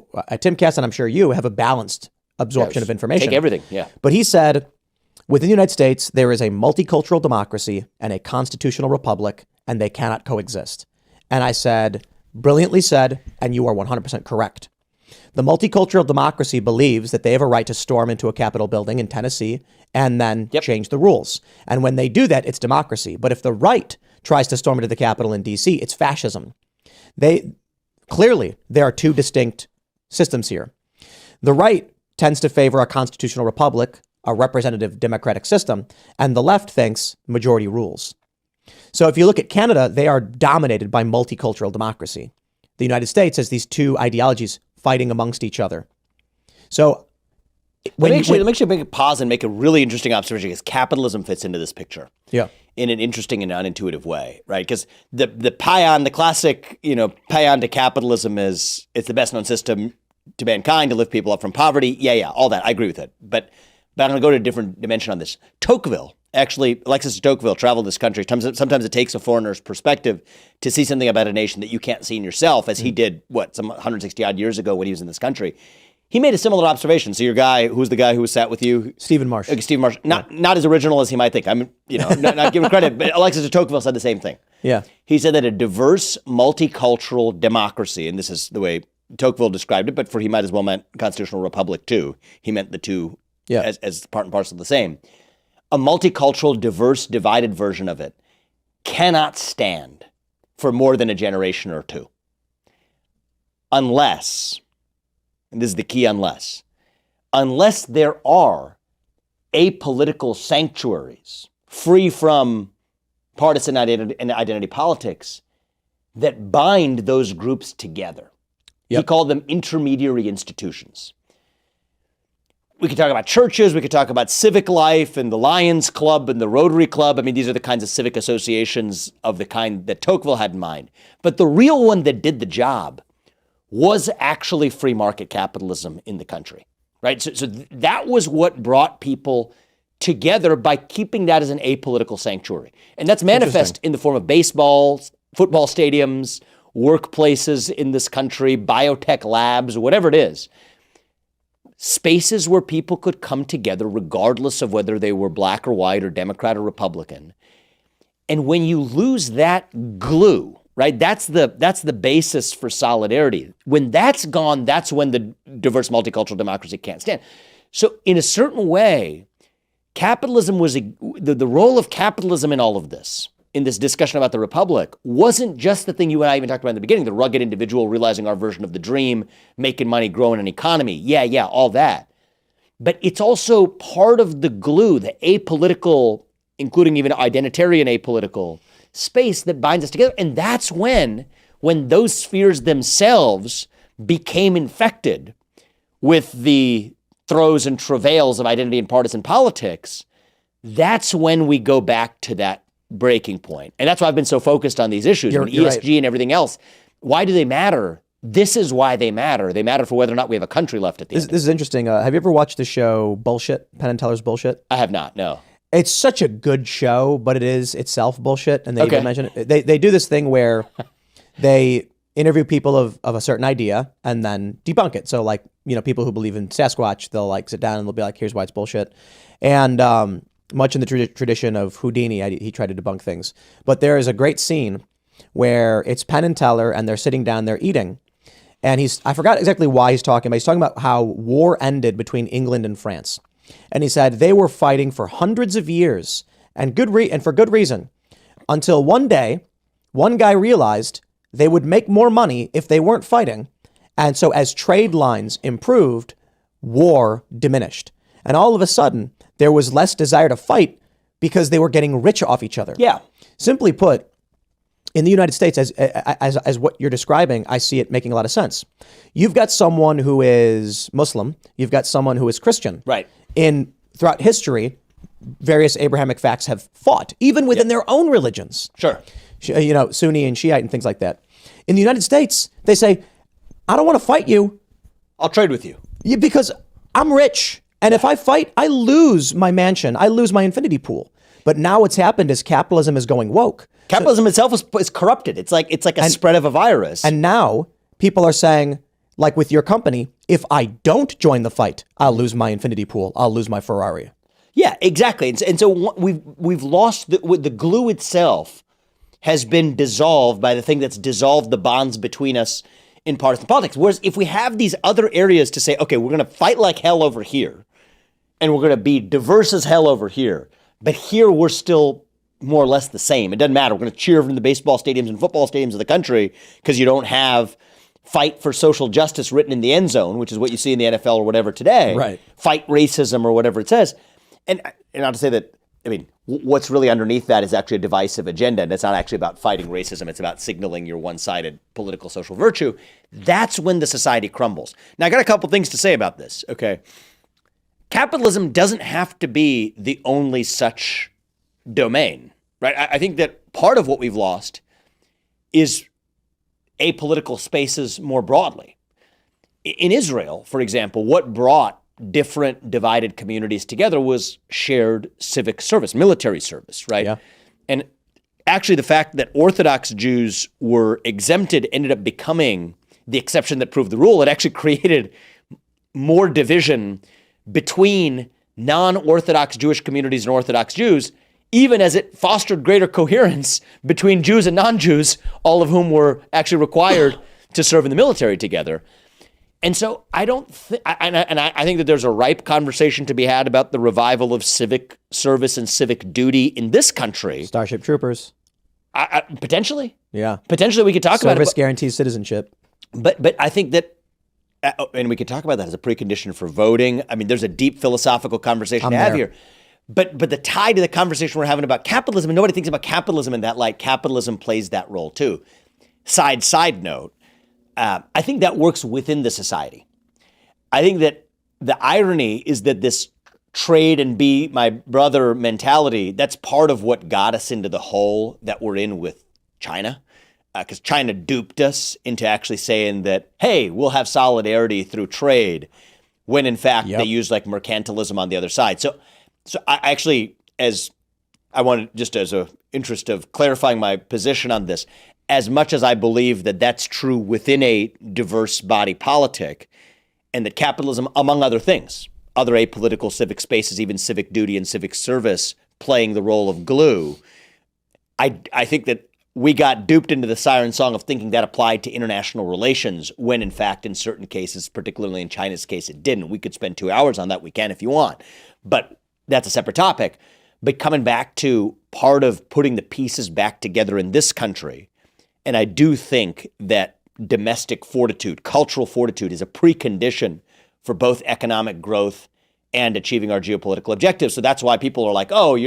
TimCast, and I'm sure you, have a balanced absorption of information. Take everything, yeah. But he said, within the United States, there is a multicultural democracy and a constitutional republic, and they cannot coexist. And I said, brilliantly said, and you are 100% correct. The multicultural democracy believes that they have a right to storm into a Capitol building in Tennessee and then change the rules. And when they do that, it's democracy. But if the right tries to storm into the Capitol in D.C., it's fascism. Clearly, there are two distinct systems here. The right tends to favor a constitutional republic, a representative democratic system, and the left thinks majority rules. So if you look at Canada, they are dominated by multicultural democracy. The United States has these two ideologies fighting amongst each other. So let me actually make a pause and make a really interesting observation, because capitalism fits into this picture. Yeah. In an interesting and unintuitive way, right? Because the classic, paean to capitalism is it's the best known system to mankind to lift people up from poverty. Yeah, all that. I agree with it. But I'm going to go to a different dimension on this. Tocqueville, actually, Alexis de Tocqueville traveled this country. Sometimes it takes a foreigner's perspective to see something about a nation that you can't see in yourself, as he did, some 160 odd years ago when he was in this country. He made a similar observation. So your guy, who's the guy who was sat with you? Stephen Marsh. Stephen Marsh. Not as original as he might think. I'm, not giving credit, but Alexis de Tocqueville said the same thing. Yeah. He said that a diverse, multicultural democracy, and this is the way Tocqueville described it, but he might as well meant constitutional republic too. He meant the two as part and parcel of the same. A multicultural, diverse, divided version of it cannot stand for more than a generation or two. Unless, and this is the key unless there are apolitical sanctuaries free from partisan identity politics that bind those groups together. He called them intermediary institutions. We could talk about churches, we could talk about civic life and the Lions Club and the Rotary Club. I mean, these are the kinds of civic associations of the kind that Tocqueville had in mind. But the real one that did the job was actually free market capitalism in the country, right? So that was what brought people together by keeping that as an apolitical sanctuary. And that's manifest in the form of baseball, football stadiums, workplaces in this country, biotech labs, whatever it is. Spaces where people could come together regardless of whether they were black or white or Democrat or Republican. And when you lose that glue, right, that's the basis for solidarity. When that's gone, that's when the diverse multicultural democracy can't stand. So in a certain way, capitalism was the role of capitalism in all of this, in this discussion about the republic, wasn't just the thing you and I even talked about in the beginning, the rugged individual realizing our version of the dream, making money, growing an economy. Yeah, all that. But it's also part of the glue, the apolitical, including even identitarian apolitical space that binds us together. And that's when those spheres themselves became infected with the throes and travails of identity and partisan politics, that's when we go back to that breaking point. And that's why I've been so focused on these issues. ESG right. And everything else. Why do they matter? This is why they matter. They matter for whether or not we have a country left at the end. This is interesting. Have you ever watched the show Bullshit, Penn and Teller's Bullshit? I have not, no. It's such a good show, but it is itself bullshit. And they even mention it. They do this thing where they interview people of a certain idea and then debunk it. So like, people who believe in Sasquatch, they'll like sit down and they'll be like, here's why it's bullshit. And much in the tradition of Houdini, he tried to debunk things. But there is a great scene where it's Penn and Teller and they're sitting down, they're eating. And I forgot exactly why he's talking, but he's talking about how war ended between England and France. And he said they were fighting for hundreds of years and for good reason, until one day, one guy realized they would make more money if they weren't fighting. And so as trade lines improved, war diminished. And all of a sudden, there was less desire to fight because they were getting rich off each other. Yeah. Simply put, in the United States, as what you're describing, I see it making a lot of sense. You've got someone who is Muslim. You've got someone who is Christian. Right. Throughout history, various Abrahamic facts have fought, even within their own religions. Sure. Sunni and Shiite and things like that. In the United States, they say, I don't want to fight you. I'll trade with you. Because I'm rich. And if I fight, I lose my mansion. I lose my infinity pool. But now what's happened is capitalism is going woke. Capitalism itself is corrupted. It's like a spread of a virus. And now people are saying, like with your company, if I don't join the fight, I'll lose my infinity pool. I'll lose my Ferrari. Yeah, exactly. And so we've lost the glue itself has been dissolved by the thing that's dissolved the bonds between us in partisan politics. Whereas if we have these other areas to say, okay, we're going to fight like hell over here, and we're going to be diverse as hell over here, but here we're still more or less the same. It doesn't matter. We're going to cheer from the baseball stadiums and football stadiums of the country because you don't have fight for social justice written in the end zone, which is what you see in the NFL or whatever today. Right. Fight racism or whatever it says. And not to say that, I mean, what's really underneath that is actually a divisive agenda, and it's not actually about fighting racism. It's about signaling your one-sided political social virtue. That's when the society crumbles. Now, I got a couple things to say about this, okay? Capitalism doesn't have to be the only such domain, right? I think that part of what we've lost is apolitical spaces more broadly. In Israel, for example, what brought different divided communities together was shared civic service, military service, right? Yeah. And actually the fact that Orthodox Jews were exempted ended up becoming the exception that proved the rule. It actually created more division between non-Orthodox Jewish communities and Orthodox Jews, even as it fostered greater coherence between Jews and non-Jews, all of whom were actually required to serve in the military together. And so I don't think, I think that there's a ripe conversation to be had about the revival of civic service and civic duty in this country. Starship Troopers. Potentially. Yeah. Potentially we could talk about it. Service guarantees citizenship. But I think that, and we could talk about that as a precondition for voting. I mean, there's a deep philosophical conversation to have here. But the tie to the conversation we're having about capitalism, and nobody thinks about capitalism in that light, capitalism plays that role too. Side note, I think that works within the society. I think that the irony is that this trade and be my brother mentality, that's part of what got us into the hole that we're in with China. Because China duped us into actually saying that, hey, we'll have solidarity through trade, when in fact they use like mercantilism on the other side. So I actually, as I wanted, just as a interest of clarifying my position on this, as much as I believe that that's true within a diverse body politic, and that capitalism, among other things, other apolitical civic spaces, even civic duty and civic service playing the role of glue, I think that we got duped into the siren song of thinking that applied to international relations, when in fact, in certain cases, particularly in China's case, it didn't. We could spend 2 hours on that. We can if you want. But that's a separate topic. But coming back to part of putting the pieces back together in this country, and I do think that domestic fortitude, cultural fortitude, is a precondition for both economic growth and achieving our geopolitical objectives. So that's why people are like, oh,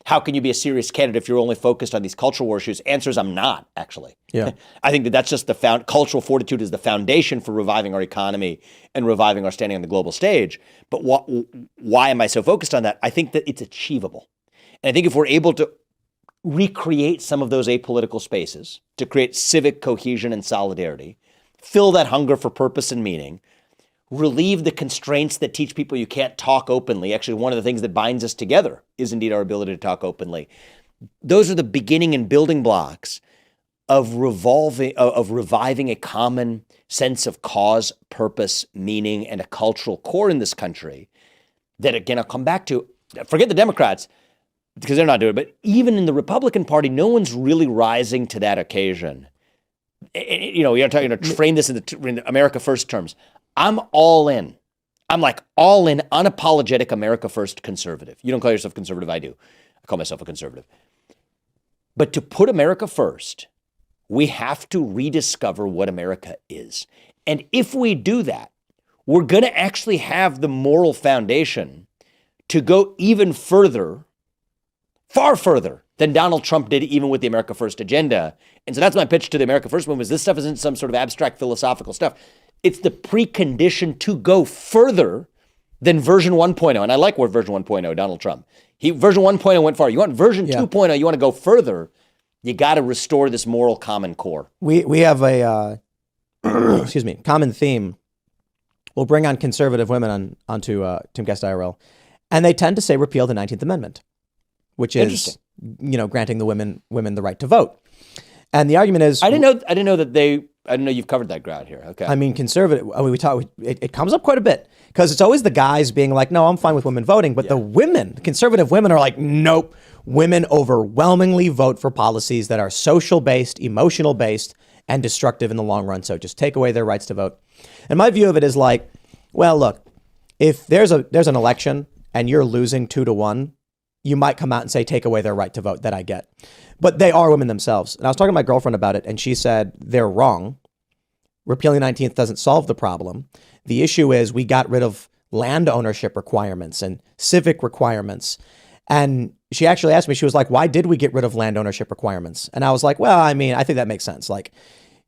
how can you be a serious candidate if you're only focused on these cultural war issues? Answer is I'm not, actually. Yeah. I think that's just cultural fortitude is the foundation for reviving our economy and reviving our standing on the global stage. But why am I so focused on that? I think that it's achievable. And I think if we're able to recreate some of those apolitical spaces to create civic cohesion and solidarity, fill that hunger for purpose and meaning, relieve the constraints that teach people you can't talk openly. Actually, one of the things that binds us together is indeed our ability to talk openly. Those are the beginning and building blocks of reviving a common sense of cause, purpose, meaning, and a cultural core in this country that, again, I'll come back to. Forget the Democrats, because they're not doing it, but even in the Republican Party, no one's really rising to that occasion. You're talking to frame this in the America First terms. I'm all in. I'm like all in, unapologetic America First conservative. You don't call yourself conservative, I do. I call myself a conservative. But to put America first, we have to rediscover what America is. And if we do that, we're going to actually have the moral foundation to go even further, far further than Donald Trump did, even with the America First agenda. And so that's my pitch to the America First movement, is this stuff isn't some sort of abstract philosophical stuff. It's the precondition to go further than version 1.0. And I like where version 1.0, Donald Trump. Version 1.0 went far. You want version 2.0, you want to go further, you got to restore this moral common core. We have a common theme. We'll bring on conservative women onto TimCast IRL, and they tend to say repeal the 19th Amendment. which is, granting the women the right to vote. And the argument is, I didn't know you've covered that ground here. Okay. I mean, conservative. I mean, it comes up quite a bit because it's always the guys being like, "No, I'm fine with women voting," but the women, conservative women, are like, "Nope." Women overwhelmingly vote for policies that are social based, emotional based, and destructive in the long run. So just take away their rights to vote. And my view of it is like, well, look, if there's an election and you're losing 2-1, you might come out and say, take away their right to vote. That I get. But they are women themselves. And I was talking to my girlfriend about it, and she said, they're wrong. Repealing the 19th doesn't solve the problem. The issue is we got rid of land ownership requirements and civic requirements. And she actually asked me, she was like, why did we get rid of land ownership requirements? And I was like, well, I mean, I think that makes sense. Like,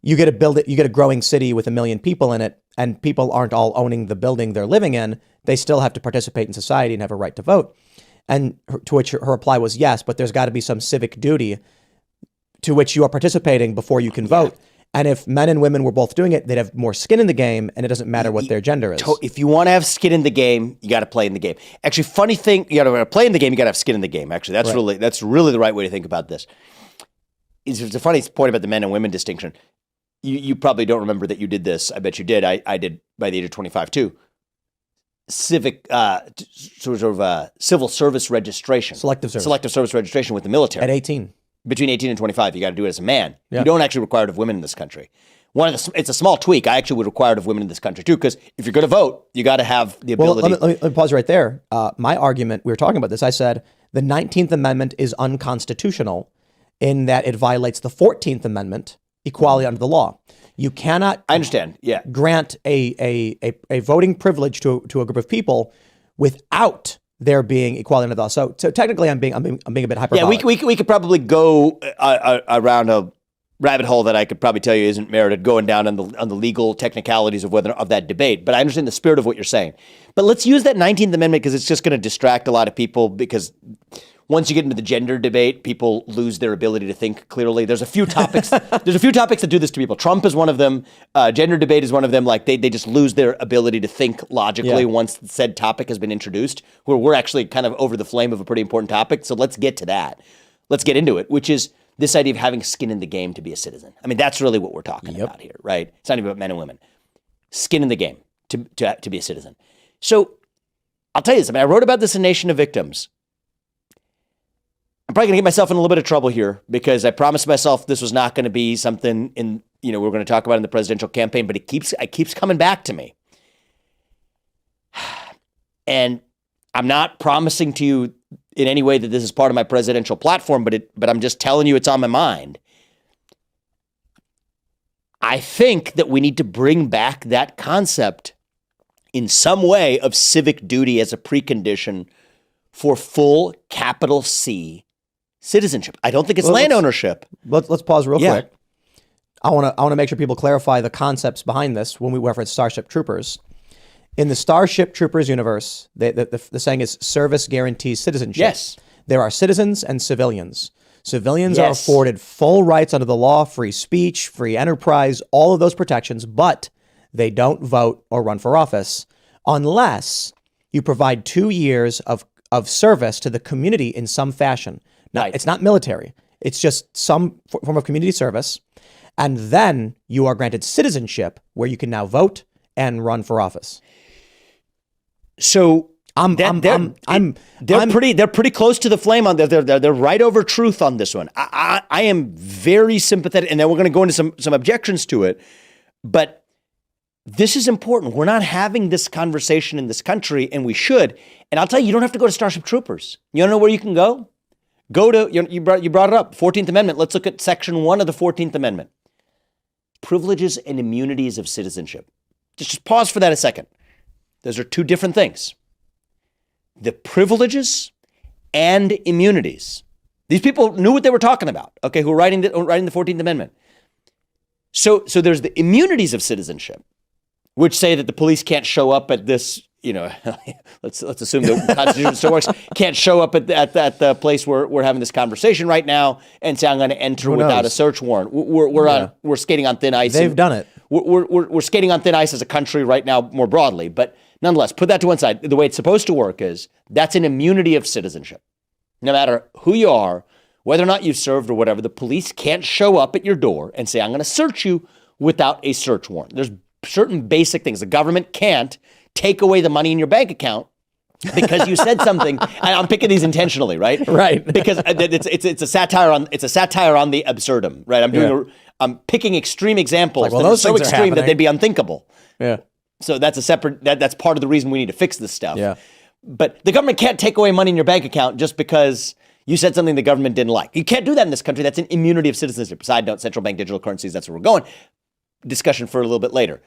you get a growing city with 1 million people in it, and people aren't all owning the building they're living in. They still have to participate in society and have a right to vote. And to which her reply was yes, but there's got to be some civic duty to which you are participating before you can vote. And if men and women were both doing it, they'd have more skin in the game, and it doesn't matter what their gender is. If you want to have skin in the game, you got to play in the game. Actually, funny thing, you got to play in the game, you got to have skin in the game. Actually, that's really the right way to think about this. It's a funny point about the men and women distinction. You probably don't remember that you did this. I bet you did. I did by the age of 25 too. Civic, civil service registration. Selective service registration with the military. At 18. Between 18 and 25, you got to do it as a man. Yeah. You don't actually require it of women in this country. It's a small tweak. I actually would require it of women in this country too, because if you're going to vote, you got to have the ability. Well, let me pause right there. My argument, we were talking about this. I said the 19th Amendment is unconstitutional in that it violates the 14th Amendment, equality under the law. You cannot. I understand. Yeah. Grant a voting privilege to a group of people without there being equality under the law. So technically, I'm being a bit hyperbolic. Yeah, we could probably go around a rabbit hole that I could probably tell you isn't merited, going down on the legal technicalities of that debate. But I understand the spirit of what you're saying. But let's use that 19th Amendment because it's just going to distract a lot of people, because once you get into the gender debate, people lose their ability to think clearly. There's a few topics. That do this to people. Trump is one of them. Gender debate is one of them. Like they just lose their ability to think logically once said topic has been introduced. We're actually kind of over the flame of a pretty important topic. So let's get to that. Let's get into it, which is this idea of having skin in the game to be a citizen. I mean, that's really what we're talking about here, right? It's not even about men and women. Skin in the game to be a citizen. So I'll tell you this. I mean, I wrote about this in Nation of Victims. I'm probably going to get myself in a little bit of trouble here because I promised myself this was not going to be something we're going to talk about in the presidential campaign, but it keeps coming back to me. And I'm not promising to you in any way that this is part of my presidential platform, but I'm just telling you it's on my mind. I think that we need to bring back that concept in some way of civic duty as a precondition for full capital C citizenship. I don't think it's land ownership. Let's pause real quick. I want to make sure people clarify the concepts behind this when we reference Starship Troopers. In the Starship Troopers universe, the saying is service guarantees citizenship. Yes. There are citizens and civilians. Civilians are afforded full rights under the law, free speech, free enterprise, all of those protections, but they don't vote or run for office unless you provide 2 years of service to the community in some fashion. Now, It's not military. It's just some form of community service. And then you are granted citizenship where you can now vote and run for office. So they're pretty close to the flame on they're right over truth on this one. I am very sympathetic, and then we're going to go into some objections to it. But this is important. We're not having this conversation in this country, and we should. And I'll tell you, you don't have to go to Starship Troopers. You want to know where you can go? Go to, you brought it up, 14th Amendment. Let's look at Section 1 of the 14th Amendment. Privileges and immunities of citizenship. Just pause for that a second. Those are two different things. The privileges and immunities. These people knew what they were talking about, okay, who were writing the 14th Amendment. So there's the immunities of citizenship, which say that the police can't show up at this, let's assume the Constitution still works, can't show up at the place where we're having this conversation right now and say I'm going to enter without a search warrant. We're skating on thin ice. They've done it. We're skating on thin ice as a country right now more broadly, but nonetheless, put that to one side. The way it's supposed to work is that's an immunity of citizenship. no matter who you are, whether or not you've served or whatever, the police can't show up at your door and say, I'm going to search you without a search warrant. There's certain basic things. The government can't take away the money in your bank account because you said something. And I'm picking these intentionally, right? Right. Because it's a satire on the absurdum, right? I'm picking extreme examples that are so extreme that they'd be unthinkable. Yeah. So that's a separate. That's part of the reason we need to fix this stuff. Yeah. But the government can't take away money in your bank account just because you said something the government didn't like. You can't do that in this country. That's an immunity of citizenship. Side note: central bank digital currencies. That's where we're going. Discussion for a little bit later.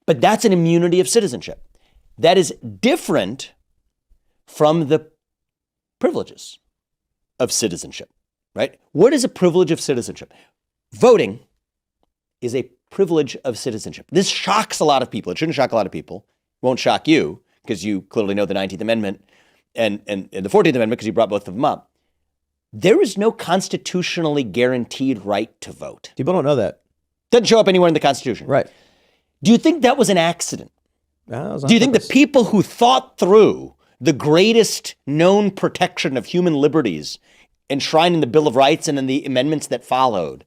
But that's an immunity of citizenship. That is different from the privileges of citizenship, right? What is a privilege of citizenship? Voting is a privilege of citizenship. This shocks a lot of people. It shouldn't shock a lot of people. It won't shock you because you clearly know the 19th Amendment and the 14th Amendment because you brought both of them up. There is no constitutionally guaranteed right to vote. People don't know that. Doesn't show up anywhere in the Constitution. Right. Do you think that was an accident? Do you think the people who thought through the greatest known protection of human liberties enshrined in the Bill of Rights and in the amendments that followed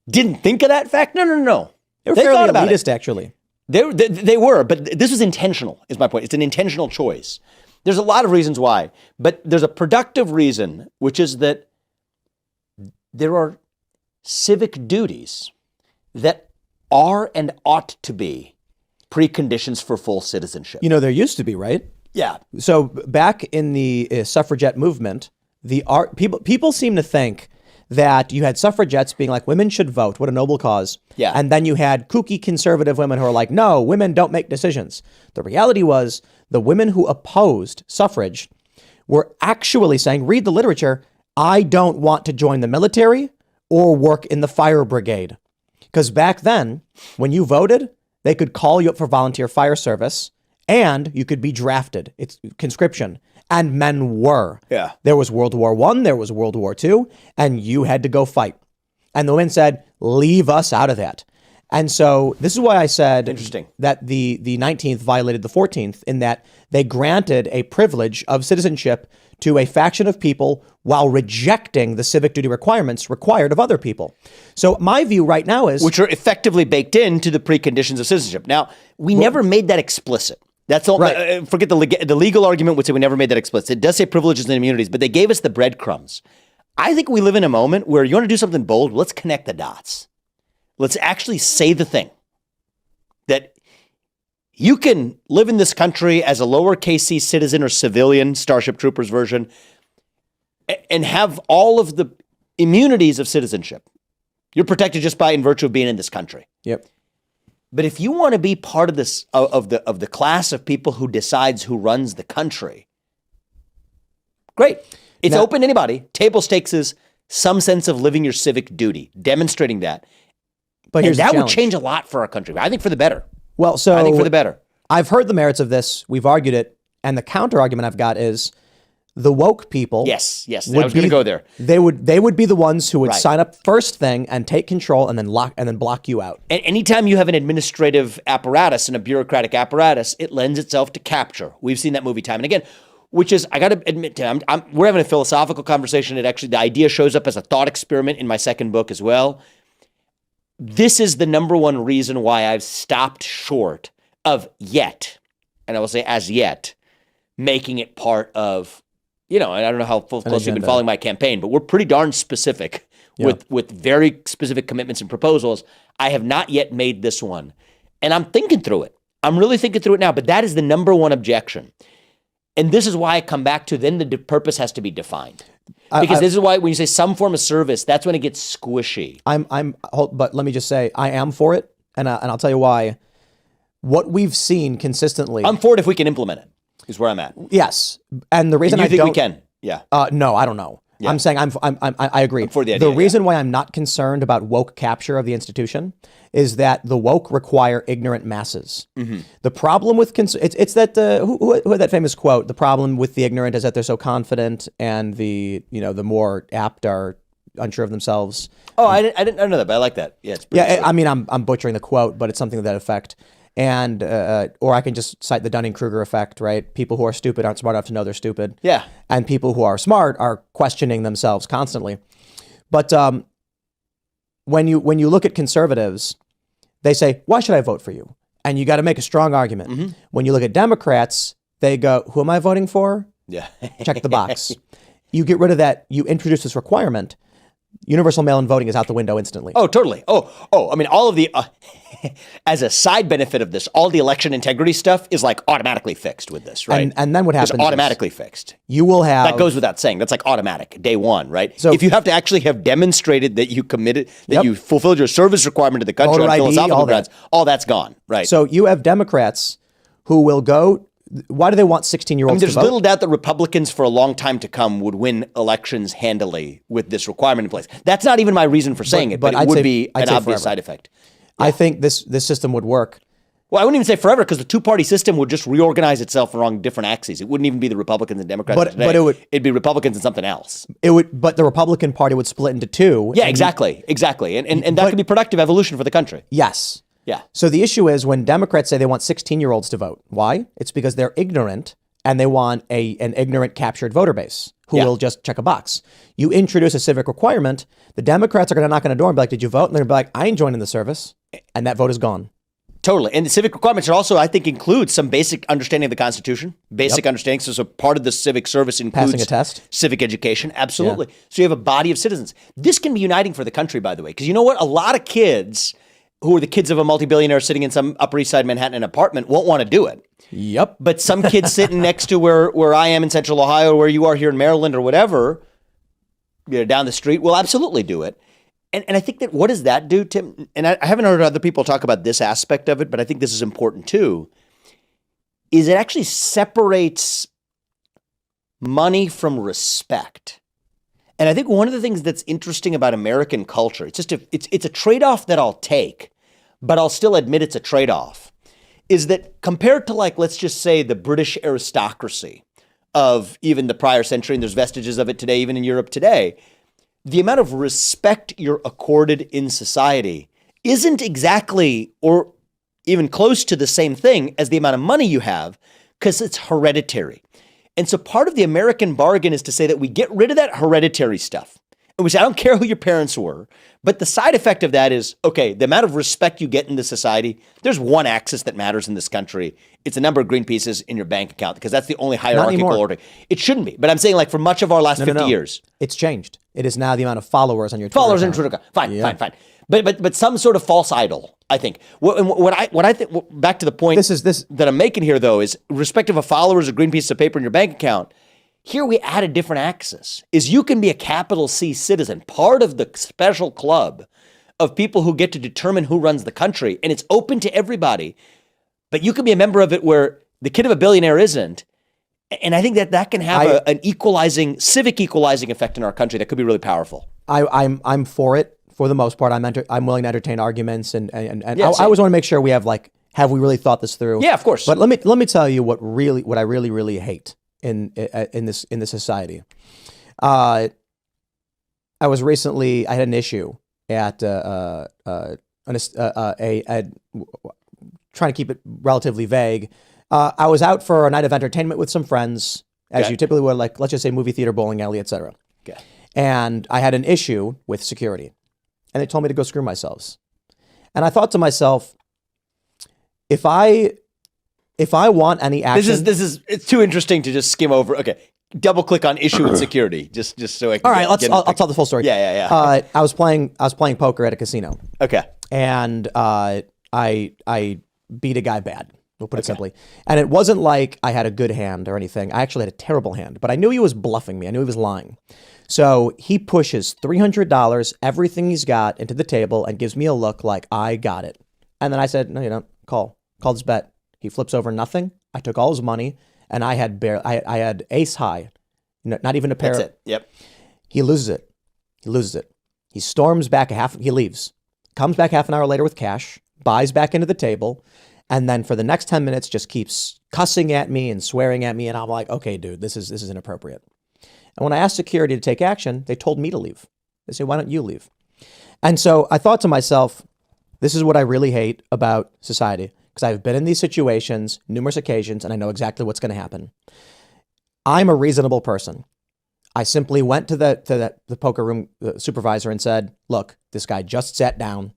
didn't think of that fact? No. They were fairly elitist, actually. They were, but this was intentional, is my point. It's an intentional choice. There's a lot of reasons why, but there's a productive reason, which is that there are civic duties that are and ought to be preconditions for full citizenship. You know, there used to be, right? Yeah. So back in the suffragette movement, people seem to think that you had suffragettes being like, women should vote. What a noble cause. Yeah. And then you had kooky conservative women who are like, no, women don't make decisions. The reality was the women who opposed suffrage were actually saying, read the literature, I don't want to join the military or work in the fire brigade. Because back then, when you voted, they could call you up for volunteer fire service and you could be drafted. It's conscription. And men were. Yeah. There was World War I, there was World War II, and you had to go fight. And the women said, leave us out of that. And so this is why I said that the 19th violated the 14th in that they granted a privilege of citizenship to a faction of people while rejecting the civic duty requirements required of other people. So my view right now is... which are effectively baked into the preconditions of citizenship. Now, we never made that explicit. That's all. Right. Forget the legal argument would say we never made that explicit. It does say privileges and immunities, but they gave us the breadcrumbs. I think we live in a moment where you want to do something bold, let's connect the dots. Let's actually say the thing that you can live in this country as a lowercase c citizen or civilian, Starship Troopers version, and have all of the immunities of citizenship. You're protected just by in virtue of being in this country. Yep. But if you want to be part of this of the class of people who decides who runs the country, great. It's open to anybody. Table stakes is some sense of living your civic duty, demonstrating that. But here's that the would change a lot for our country. I think for the better. Well, I think for the better. I've heard the merits of this. We've argued it, and the counter argument I've got is the woke people. Yes. I was going to go there. They would be the ones who would sign up first thing and take control and then block you out. And anytime you have an administrative apparatus and a bureaucratic apparatus, it lends itself to capture. We've seen that movie time and again, which is, I got to admit, Tim, we're having a philosophical conversation. The idea shows up as a thought experiment in my second book as well. This is the number one reason why I've stopped short of yet, and I will say as yet, making it part of, and I don't know how close you've been following my campaign, but we're pretty darn specific with very specific commitments and proposals. I have not yet made this one. And I'm thinking through it. I'm really thinking through it now, but that is the number one objection. And this is why I come back to then the purpose has to be defined. Because this is why when you say some form of service, that's when it gets squishy. But let me just say, I am for it, and I'll tell you why. What we've seen consistently, I'm for it if we can implement it. Is where I'm at. Yes, and the reason I think we can. Yeah. No, I don't know. Yeah. I'm saying I agree. I'm for the idea. The reason why I'm not concerned about woke capture of the institution is that the woke require ignorant masses. Mm-hmm. The problem with it's that who had that famous quote? The problem with the ignorant is that they're so confident, and the more apt are unsure of themselves. Oh, I didn't know that, but I like that. Yeah, it's yeah. I mean, I'm butchering the quote, but it's something to that effect. And or I can just cite the Dunning-Kruger effect, right? People who are stupid aren't smart enough to know they're stupid. Yeah. And people who are smart are questioning themselves constantly. But when you look at conservatives, they say, why should I vote for you? And you got to make a strong argument. Mm-hmm. When you look at Democrats, they go, who am I voting for? Yeah. Check the box. You get rid of that. You introduce this requirement. Universal mail-in voting is out the window instantly. Oh, totally. Oh, I mean, all of the, as a side benefit of this, all the election integrity stuff is like automatically fixed with this, right? And then what happens? It's automatically fixed. You will have... That goes without saying. That's like automatic, day one, right? So if you have to actually have demonstrated that you committed, that Yep. you fulfilled your service requirement to the country Voter on ID, philosophical all that. grounds, all that's gone, right? So you have Democrats who will go... Why do they want 16-year-olds there's to vote? little doubt that Republicans for a long time to come would win elections handily with this requirement in place. That's not even my reason for saying it, but it I'd would say- be I'd an say obvious forever. side effect. I think this system would work. Well, I wouldn't even say forever because the two-party system would just reorganize itself along different axes. It wouldn't even be the Republicans and Democrats But- today. but It'd be Republicans and something else. But the Republican Party would split into two. Yeah, and exactly. And that could be productive evolution for the country. Yes. Yeah. So the issue is when Democrats say they want 16-year-olds to vote. Why? It's because they're ignorant and they want an ignorant captured voter base who will just check a box. You introduce a civic requirement, the Democrats are going to knock on a door and be like, did you vote? And they're going to be like, I ain't joining the service. And that vote is gone. Totally. And the civic requirements should also, I think, include some basic understanding of the Constitution, basic understanding. So part of the civic service includes Passing a test. Civic education. Absolutely. So you have a body of citizens. This can be uniting for the country, by the way, because you know what? A lot of kids who are the kids of a multi-billionaire sitting in some Upper East Side Manhattan apartment won't want to do it. Yep. But some kids sitting next to where I am in Central Ohio, or where you are here in Maryland or whatever, down the street, will absolutely do it. And I think that what does that do, Tim? And I haven't heard other people talk about this aspect of it, but I think this is important too, is it actually separates money from respect. And I think one of the things that's interesting about American culture, it's a trade-off that I'll take, but I'll still admit it's a trade-off, is that compared to, like, let's just say the British aristocracy of even the prior century, and there's vestiges of it today, even in Europe today, the amount of respect you're accorded in society isn't exactly or even close to the same thing as the amount of money you have, because it's hereditary. And so part of the American bargain is to say that we get rid of that hereditary stuff. And we say, I don't care who your parents were, but the side effect of that is, okay, the amount of respect you get in the society, there's one axis that matters in this country. It's the number of green pieces in your bank account, because that's the only hierarchical order. It shouldn't be. But I'm saying, like, for much of our last 50 years. It's changed. It is now the amount of followers on your Twitter Followers on account. Twitter account. Fine. But some sort of false idol, I think. What I think, back to the point that I'm making here, though, is respective of followers or green pieces of paper in your bank account, here we add a different axis, is you can be a capital C citizen, part of the special club of people who get to determine who runs the country, and it's open to everybody. But you can be a member of it where the kid of a billionaire isn't. And I think that can have an civic equalizing effect in our country that could be really powerful. I'm for it for the most part. I'm willing to entertain arguments and Yeah, I always want to make sure we have we really thought this through? Yeah, of course. But let me tell you what I really hate in this society. I had an issue at trying to keep it relatively vague. I was out for a night of entertainment with some friends, as you typically would, like, let's just say movie theater, bowling alley, etc. Okay. And I had an issue with security, and they told me to go screw myself. And I thought to myself, if I want any action, it's too interesting to just skim over. Okay, double click on issue with security, just so I can. All right, I'll tell the full story. Yeah. I was playing poker at a casino. Okay. And I beat a guy bad. We'll put it simply. And it wasn't like I had a good hand or anything. I actually had a terrible hand, but I knew he was bluffing me. I knew he was lying. So he pushes $300, everything he's got, into the table and gives me a look like I got it. And then I said, no, you don't. Call this bet. He flips over nothing. I took all his money, and I had ace high, not even a pair. That's it. Yep. He loses it. He storms back he leaves, comes back half an hour later with cash, buys back into the table, and then for the next 10 minutes just keeps cussing at me and swearing at me. And I'm like, okay, dude, this is inappropriate. And when I asked security to take action, they told me to leave. They say, why don't you leave? And so I thought to myself, this is what I really hate about society. because I've been in these situations numerous occasions and I know exactly what's going to happen. I'm a reasonable person. I simply went to the poker room supervisor and said, look, this guy just sat down.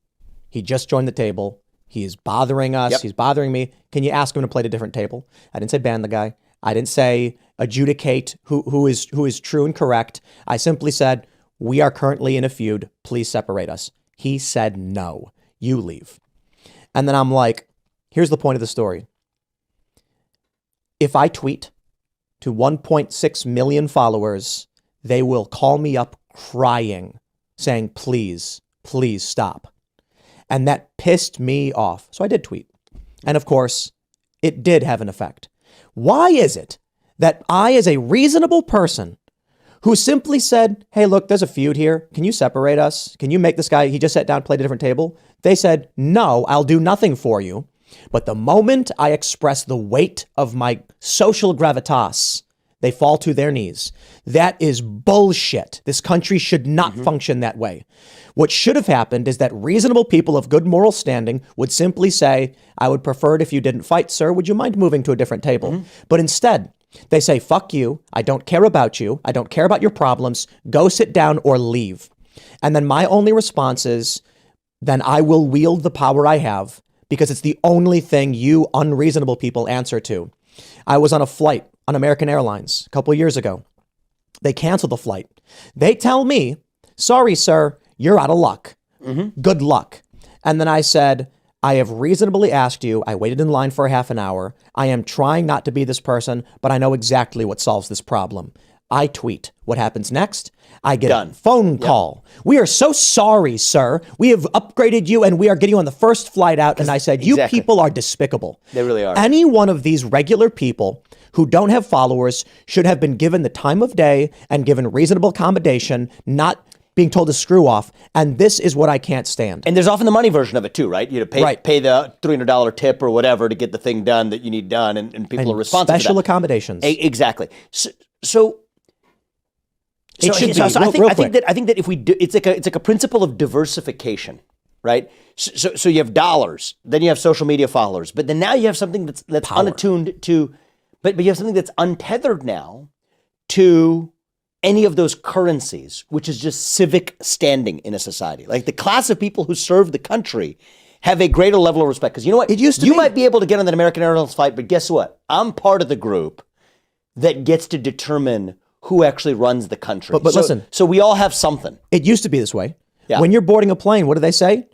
He just joined the table. He is bothering us. Yep. He's bothering me. Can you ask him to play at a different table? I didn't say ban the guy. I didn't say adjudicate who is true and correct. I simply said, we are currently in a feud. Please separate us. He said, no, you leave. And then I'm like, here's the point of the story. If I tweet to 1.6 million followers, they will call me up crying, saying, please, please stop. And that pissed me off. So I did tweet. And of course, it did have an effect. Why is it that I, as a reasonable person who simply said, hey, look, there's a feud here. Can you separate us? Can you make this guy, he just sat down, played a different table? They said, no, I'll do nothing for you. But the moment I express the weight of my social gravitas, they fall to their knees. That is bullshit. This country should not function that way. What should have happened is that reasonable people of good moral standing would simply say, I would prefer it if you didn't fight, sir. Would you mind moving to a different table? But instead, they say, fuck you. I don't care about you. I don't care about your problems. Go sit down or leave. And then my only response is, then I will wield the power I have because it's the only thing you unreasonable people answer to. I was on a flight on American Airlines a couple of years ago. They canceled the flight. They tell me, sorry, sir, you're out of luck. Good luck. And then I said, I have reasonably asked you. I waited in line for a half an hour. I am trying not to be this person, but I know exactly what solves this problem. I tweet. What happens next? I get a phone call. We are so sorry, sir. We have upgraded you and we are getting you on the first flight out. And I said, you people are despicable. They really are. Any one of these regular people who don't have followers should have been given the time of day and given reasonable accommodation, not being told to screw off. And this is what I can't stand. And there's often the money version of it too, right? You pay the $300 tip or whatever to get the thing done that you need done, and people are responsive to that. Special accommodations. Exactly. So it should be. I think that if we do, it's like a principle of diversification, right? So you have dollars, then you have social media followers, but then now you have something that's unattuned to, but you have something that's untethered now to any of those currencies, which is just civic standing in a society. Like the class of people who serve the country have a greater level of respect. Because you know what? You might be able to get on that American Airlines flight, but guess what? I'm part of the group that gets to determine who actually runs the country. But listen. So we all have something. It used to be this way. Yeah. When you're boarding a plane, what do they say?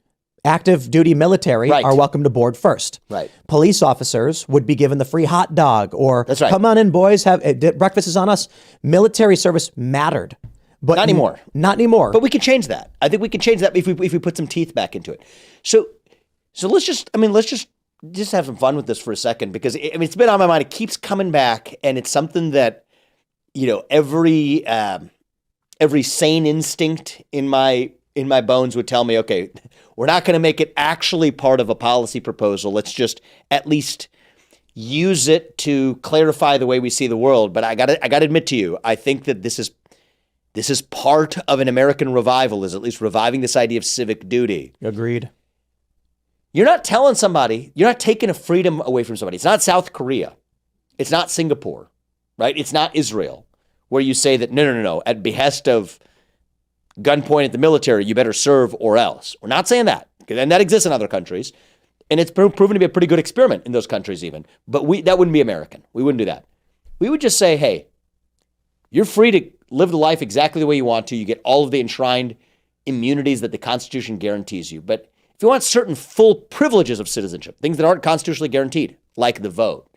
Active duty military are welcome to board first. Right. Police officers would be given the free hot dog or That's right. come on in, boys, have breakfast is on us. Military service mattered. But Not anymore. Not anymore. But we can change that. I think we can change that if we put some teeth back into it. So let's just have some fun with this for a second, because it's been on my mind. It keeps coming back, and it's something that, every sane instinct in my bones would tell me, okay, we're not going to make it actually part of a policy proposal. Let's just at least use it to clarify the way we see the world. But I got to admit to you, I think that this is part of an American revival, is at least reviving this idea of civic duty. Agreed. You're not telling somebody, you're not taking a freedom away from somebody. It's not South Korea. It's not Singapore, right? It's not Israel, where you say that, no, at behest of gunpoint at the military, you better serve or else. We're not saying that, and that exists in other countries, and it's proven to be a pretty good experiment in those countries even. But that wouldn't be American. We wouldn't do that. We would just say, hey, you're free to live the life exactly the way you want to. You get all of the enshrined immunities that the Constitution guarantees you. But if you want certain full privileges of citizenship, things that aren't constitutionally guaranteed, like the vote,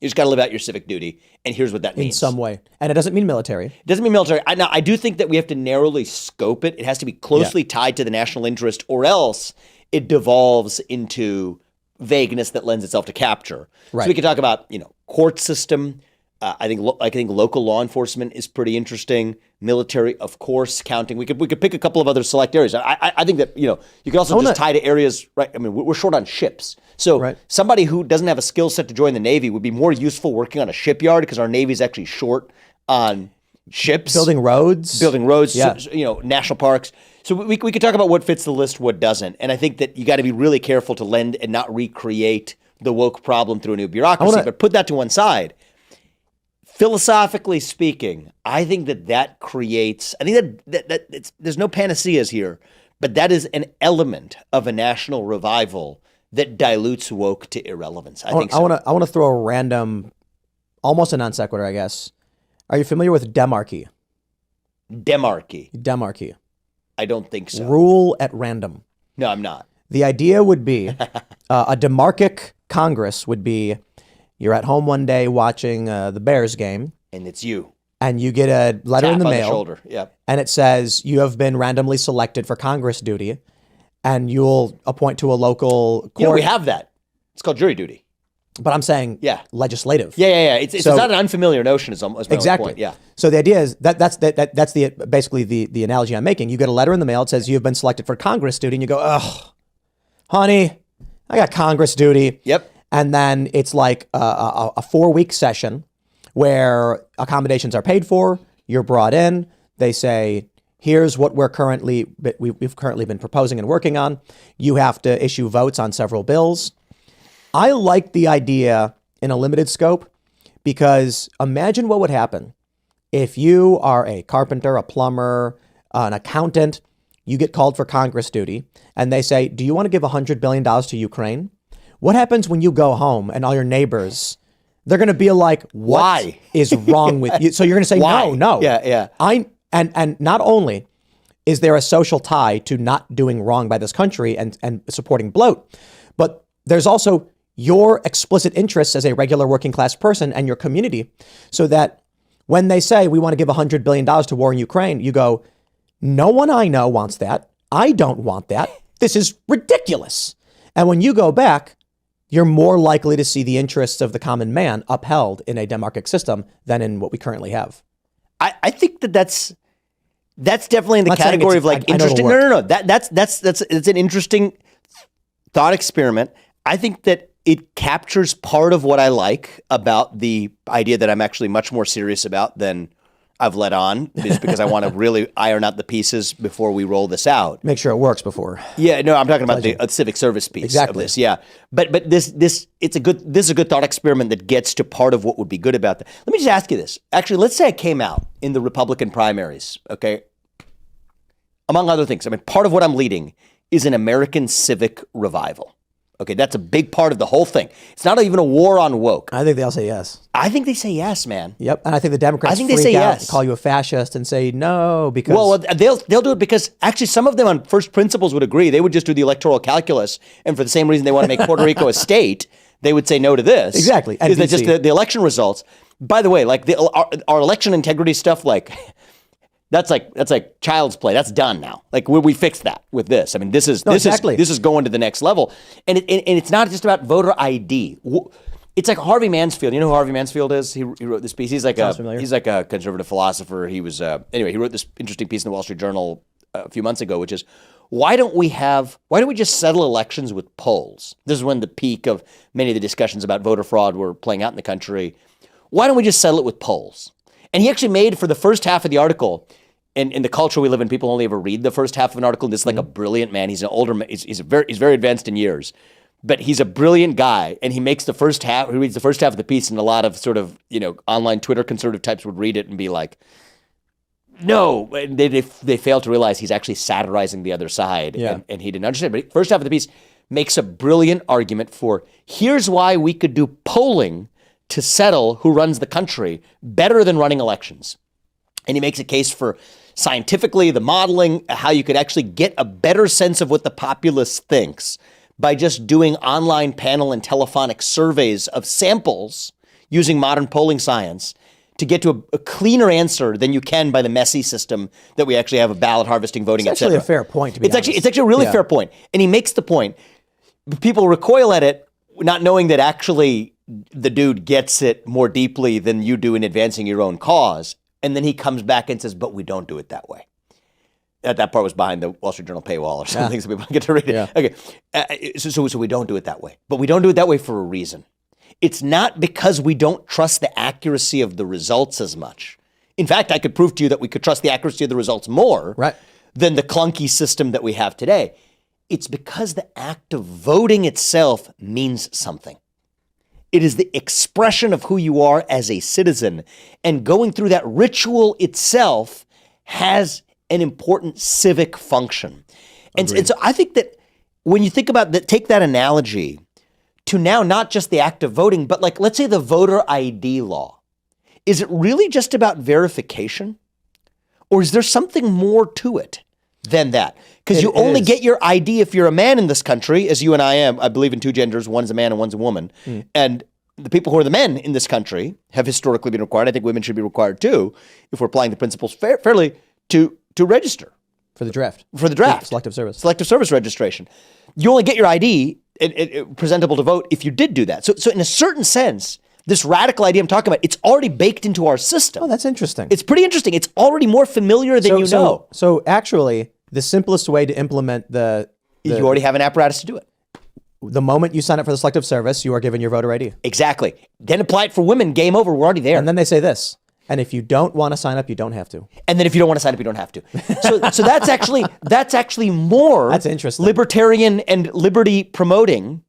you just got to live out your civic duty, and here's what that means. In some way. And it doesn't mean military. It doesn't mean military. I do think that we have to narrowly scope it. It has to be closely tied to the national interest, or else it devolves into vagueness that lends itself to capture. Right. So we can talk about, court system. I think local law enforcement is pretty interesting. Military, of course, counting. We could pick a couple of other select areas. I think that you could also just tie to areas. Right. I mean, we're short on ships, so somebody who doesn't have a skill set to join the Navy would be more useful working on a shipyard, because our Navy is actually short on ships, building roads. Yeah. So, national parks. So we could talk about what fits the list, what doesn't. And I think that you got to be really careful to lend and not recreate the woke problem through a new bureaucracy. But put that to one side. Philosophically speaking, I think that creates, I think that there's no panaceas here, but that is an element of a national revival that dilutes woke to irrelevance. I think so. I want to throw a random, almost a non sequitur, I guess. Are you familiar with demarchy? Demarchy. I don't think so. Rule at random. No, I'm not. The idea would be a demarchic Congress would be you're at home one day watching the Bears game. And it's you. And you get a letter in the mail. Shoulder. Yep. And it says you have been randomly selected for Congress duty and you'll appoint to a local court. You know, we have that. It's called jury duty. But I'm saying legislative. Yeah. It's not an unfamiliar notion. Is my exactly. Point. Yeah. So the idea is that's basically the analogy I'm making. You get a letter in the mail. It says you have been selected for Congress duty, and you go, "Oh, honey, I got Congress duty." Yep. And then it's like a 4-week session where accommodations are paid for. You're brought in. They say, "Here's what we've currently been proposing and working on. You have to issue votes on several bills." I like the idea in a limited scope because imagine what would happen if you are a carpenter, a plumber, an accountant, you get called for Congress duty and they say, "Do you want to give $100 billion to Ukraine?" What happens when you go home and all your neighbors, they're going to be like, "What is wrong with you?" So you're going to say, no. Yeah. And not only is there a social tie to not doing wrong by this country and supporting bloat, but there's also your explicit interests as a regular working class person and your community, so that when they say we want to give $100 billion to war in Ukraine, you go, "No one I know wants that. I don't want that. This is ridiculous." And when you go back, you're more likely to see the interests of the common man upheld in a demarchic system than in what we currently have. I think that's definitely in the category of like interesting. No. That's an interesting thought experiment. I think that it captures part of what I like about the idea that I'm actually much more serious about than I've let on, is because I want to really iron out the pieces before we roll this out. Make sure it works before. Yeah, no, I'm talking about the civic service piece of this. Yeah, but this is a good thought experiment that gets to part of what would be good about that. Let me just ask you this. Actually, let's say I came out in the Republican primaries. Okay, among other things, I mean, part of what I'm leading is an American civic revival. Okay, that's a big part of the whole thing. It's not even a war on woke. I think they'll say yes. I think they say yes, man. Yep, and I think the Democrats freak out and call you a fascist and say no because... Well, they'll do it because actually some of them on first principles would agree. They would just do the electoral calculus, and for the same reason they want to make Puerto Rico a state, they would say no to this. Exactly. Is that just the election results? By the way, like our election integrity stuff, like... That's like child's play. That's done now. Like we fixed that with this. I mean, this is going to the next level, and it's not just about voter ID. It's like Harvey Mansfield. You know who Harvey Mansfield is? He wrote this piece. He's like a conservative philosopher. He was anyway. He wrote this interesting piece in the Wall Street Journal a few months ago, which is why don't we just settle elections with polls? This is when the peak of many of the discussions about voter fraud were playing out in the country. Why don't we just settle it with polls? And he actually made, for the first half of the article, and in the culture we live in, people only ever read the first half of an article. This is like a brilliant man. He's an older man. He's very advanced in years, but he's a brilliant guy. And he makes the first half. He reads the first half of the piece, and a lot of sort of online Twitter conservative types would read it and be like, "No," and they fail to realize he's actually satirizing the other side, and he didn't understand. But first half of the piece makes a brilliant argument for here's why we could do polling to settle who runs the country better than running elections. And he makes a case for scientifically the modeling, how you could actually get a better sense of what the populace thinks by just doing online panel and telephonic surveys of samples using modern polling science to get to a cleaner answer than you can by the messy system that we actually have of ballot harvesting, voting, etc. It's actually a fair point, to be honest. It's actually a really fair point. And he makes the point. People recoil at it, not knowing that actually the dude gets it more deeply than you do in advancing your own cause. And then he comes back and says, but we don't do it that way. That part was behind the Wall Street Journal paywall or something, so people get to read it. Yeah. Okay, so we don't do it that way. But we don't do it that way for a reason. It's not because we don't trust the accuracy of the results as much. In fact, I could prove to you that we could trust the accuracy of the results more. Right. than the clunky system that we have today. It's because the act of voting itself means something. It is the expression of who you are as a citizen. And going through that ritual itself has an important civic function. And so I think that when you think about that, take that analogy to now not just the act of voting, but like, let's say the voter ID law. Is it really just about verification? Or is there something more to it than that? Because you only get your ID if you're a man in this country, as you and I am. I believe in two genders, one's a man and one's a woman. And the people who are the men in this country have historically been required. I think women should be required too, if we're applying the principles fairly, to register. For the draft. For the draft. Selective service. Selective service registration. You only get your ID presentable to vote if you did do that. So in a certain sense, this radical idea I'm talking about, it's already baked into our system. Oh, that's interesting. It's pretty interesting. It's already more familiar than you know. So actually, the simplest way to implement you already have an apparatus to do it. The moment you sign up for the selective service, you are given your voter ID. Exactly. Then apply it for women. Game over. We're already there. And then they say this. And if you don't want to sign up, you don't have to. And then if you don't want to sign up, you don't have to. So that's actually more That's interesting. libertarian and liberty promoting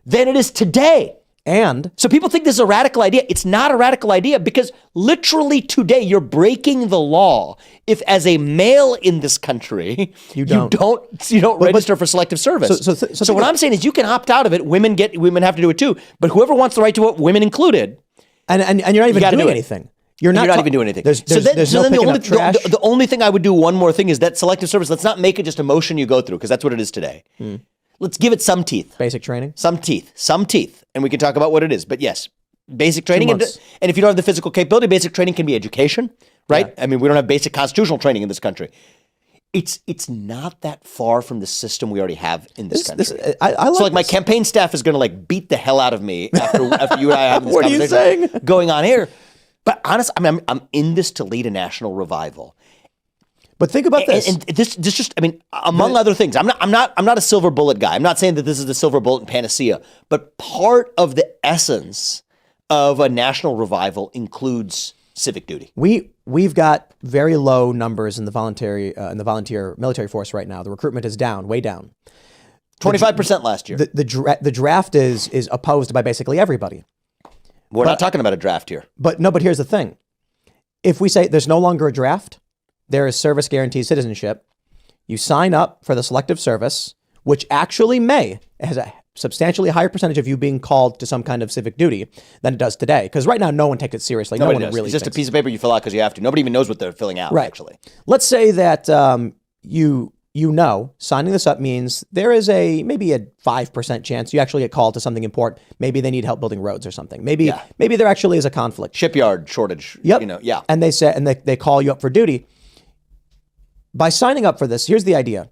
than it is today. And so people think this is a radical idea. It's not a radical idea because literally today you're breaking the law if, as a male in this country, you don't register for selective service. So what I'm saying is you can opt out of it. Women have to do it too. But whoever wants the right to vote, women included, and you're not even doing anything. You're not even doing anything. There's no picking up trash. The only thing I would do one more thing is that selective service. Let's not make it just a motion you go through because that's what it is today. Let's give it some teeth. Basic training? Some teeth. And we can talk about what it is. But yes, basic training. And if you don't have the physical capability, basic training can be education, right? Yeah. I mean, we don't have basic constitutional training in this country. It's not that far from the system we already have in this country. So my campaign staff is going to beat the hell out of me after you and I have this what conversation are you saying? Going on here. But honestly, I'm in this to lead a national revival. But think about this. And this just, among other things, I'm not a silver bullet guy. I'm not saying that this is the silver bullet and panacea, but part of the essence of a national revival includes civic duty. We've got very low numbers in the volunteer military force right now. The recruitment is down, way down. 25% last year. The draft is opposed by basically everybody. We're not talking about a draft here. But here's the thing. If we say there's no longer a draft, there is service guaranteed citizenship. You sign up for the selective service, which actually has a substantially higher percentage of you being called to some kind of civic duty than it does today. Because right now, no one takes it seriously. No one really It's just a piece of paper you fill out because you have to. Nobody even knows what they're filling out, actually. Let's say that signing this up means there is maybe a 5% chance you actually get called to something important. Maybe they need help building roads or something. Maybe there actually is a conflict. Shipyard shortage. Yep. Yeah. And they call you up for duty. By signing up for this, here's the idea.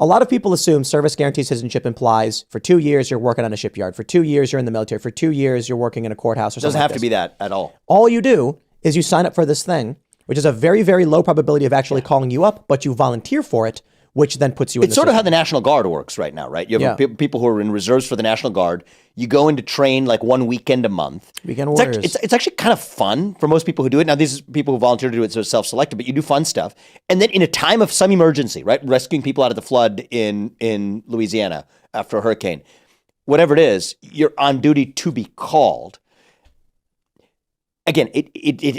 A lot of people assume service guaranteed citizenship implies for 2 years you're working on a shipyard, for 2 years you're in the military, for 2 years you're working in a courthouse or something. Doesn't have to be that at all. All you do is you sign up for this thing, which is a very, very low probability of actually calling you up, but you volunteer for it, which then puts you in the system. It's sort of how the National Guard works right now, right? You have people who are in reserves for the National Guard. You go in to train like one weekend a month. Weekend warriors. It's actually kind of fun for most people who do it. Now, these people who volunteer to do it, so it's self-selected, but you do fun stuff. And then in a time of some emergency, right? Rescuing people out of the flood in Louisiana after a hurricane, whatever it is, you're on duty to be called. Again,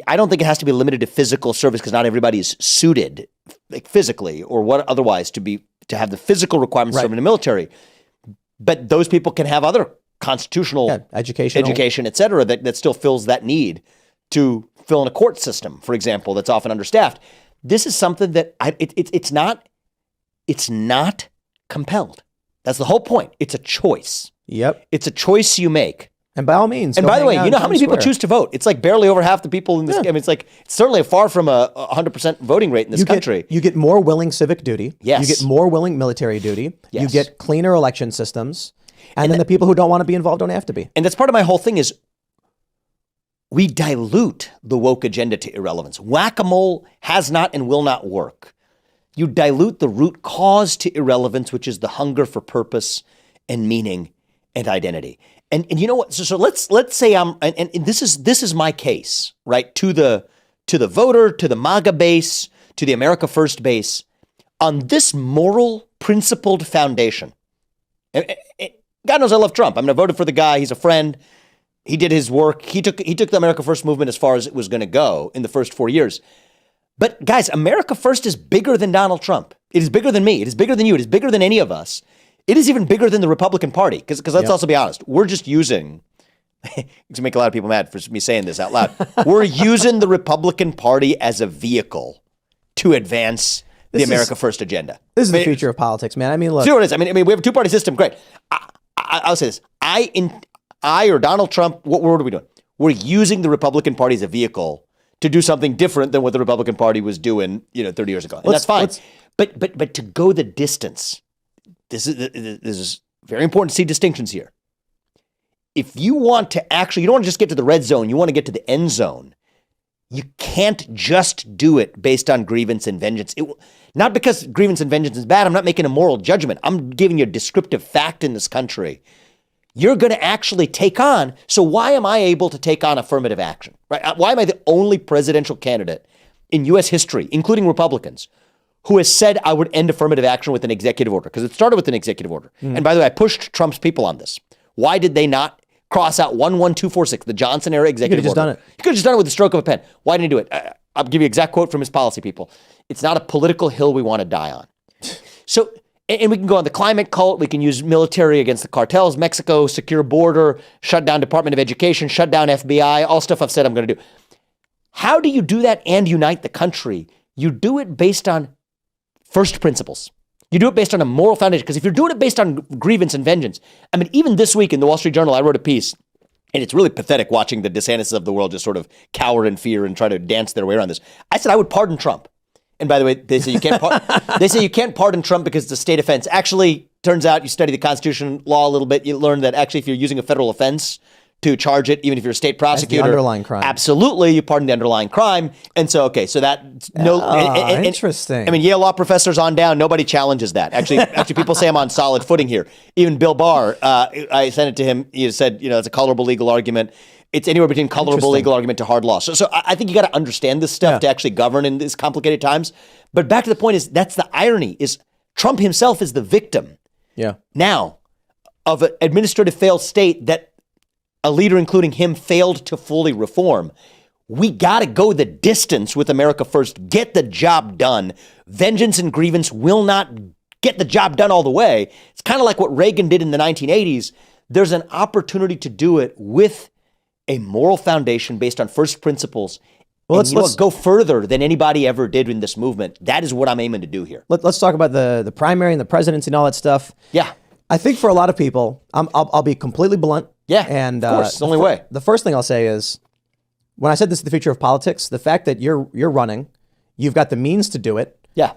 I don't think it has to be limited to physical service because not everybody is suited physically or otherwise to have the physical requirements to serve in the military. But those people can have other constitutional education, et cetera, that still fills that need to fill in a court system, for example, that's often understaffed. This is something that it's not compelled. That's the whole point. It's a choice. Yep. It's a choice you make. And by all means. And by the way, you know how many people choose to vote? It's like barely over half the people in this. Yeah. It's certainly far from a 100% voting rate in this country. You get more willing civic duty. Yes. You get more willing military duty. Yes. You get cleaner election systems. And then the people who don't want to be involved don't have to be. And that's part of my whole thing is we dilute the woke agenda to irrelevance. Whack-a-mole has not and will not work. You dilute the root cause to irrelevance, which is the hunger for purpose and meaning and identity. And you know what? So let's say and this is my case, right? To the voter, to the MAGA base, to the America First base. on this moral, principled foundation. God knows I love Trump. I mean, I voted for the guy. He's a friend. He did his work. He took the America First movement as far as it was going to go in the first 4 years. But guys, America First is bigger than Donald Trump. It is bigger than me. It is bigger than you. It is bigger than any of us. It is even bigger than the Republican Party. Because let's also be honest, we're just using, to make a lot of people mad for me saying this out loud, we're using the Republican Party as a vehicle to advance the America First agenda. This is the future of politics, man. I mean, look. See what it is. I mean, we have a two-party system. Great. I'll say this. I or Donald Trump, what are we doing? We're using the Republican Party as a vehicle to do something different than what the Republican Party was doing, 30 years ago. And that's fine. But to go the distance, this is very important to see distinctions here. If you want to actually, you don't want to just get to the red zone, you want to get to the end zone. You can't just do it based on grievance and vengeance. Not because grievance and vengeance is bad. I'm not making a moral judgment. I'm giving you a descriptive fact in this country. You're going to actually take on. So why am I able to take on affirmative action? Right? Why am I the only presidential candidate in U.S. history, including Republicans, who has said I would end affirmative action with an executive order? Because it started with an executive order. And by the way, I pushed Trump's people on this. Why did they not cross out 11246, the Johnson era executive order? You could have just done it. You could have just done it with the stroke of a pen. Why didn't he do it? I'll give you an exact quote from his policy people. It's not a political hill we want to die on. So, and we can go on the climate cult. We can use military against the cartels, Mexico, secure border, shut down Department of Education, shut down FBI, all stuff I've said I'm going to do. How do you do that and unite the country? You do it based on first principles. You do it based on a moral foundation. Because if you're doing it based on grievance and vengeance, I mean, even this week in the Wall Street Journal, I wrote a piece, and it's really pathetic watching the DeSantis of the world just sort of cower in fear and try to dance their way around this. I said I would pardon Trump. And by the way, they say you can't you can't pardon Trump because it's a state offense. Actually, turns out you study the Constitution law a little bit, you learn that actually if you're using a federal offense to charge it, even if you're a state prosecutor, the underlying crime. Absolutely, you pardon the underlying crime. And so, okay, so that interesting. I mean, Yale law professors on down, nobody challenges that. Actually, people say I'm on solid footing here. Even Bill Barr, I sent it to him. He said, it's a colorable legal argument. It's anywhere between colorable legal argument to hard law. So I think you got to understand this stuff to actually govern in these complicated times. But back to the point is, that's the irony, is Trump himself is the victim now of an administrative failed state that a leader, including him, failed to fully reform. We got to go the distance with America First. Get the job done. Vengeance and grievance will not get the job done all the way. It's kind of like what Reagan did in the 1980s. There's an opportunity to do it with a moral foundation based on first principles. Well, let's go further than anybody ever did in this movement. That is what I'm aiming to do here. Let's talk about the primary and the presidency and all that stuff. Yeah. I think for a lot of people, I'll be completely blunt. Yeah, and of course, it's the only way. The first thing I'll say is, when I said this is the future of politics, the fact that you're running, you've got the means to do it. Yeah.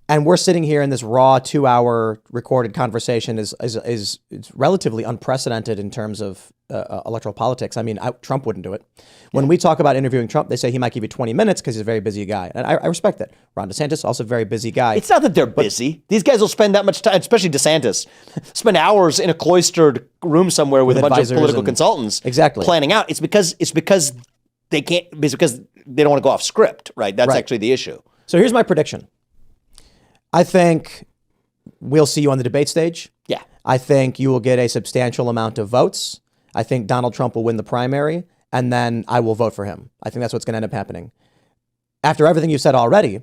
And we're sitting here in this raw 2-hour recorded conversation is relatively unprecedented in terms of electoral politics. I mean, Trump wouldn't do it. When we talk about interviewing Trump, they say he might give you 20 minutes because he's a very busy guy. And I respect that. Ron DeSantis, also a very busy guy. It's not that they're busy. These guys will spend that much time, especially DeSantis, spend hours in a cloistered room somewhere with a bunch of political consultants planning out. It's because they can't, because they don't want to go off script, right? That's actually the issue. So here's my prediction. I think we'll see you on the debate stage. Yeah. I think you will get a substantial amount of votes. I think Donald Trump will win the primary, and then I will vote for him. I think that's what's going to end up happening. After everything you've said already,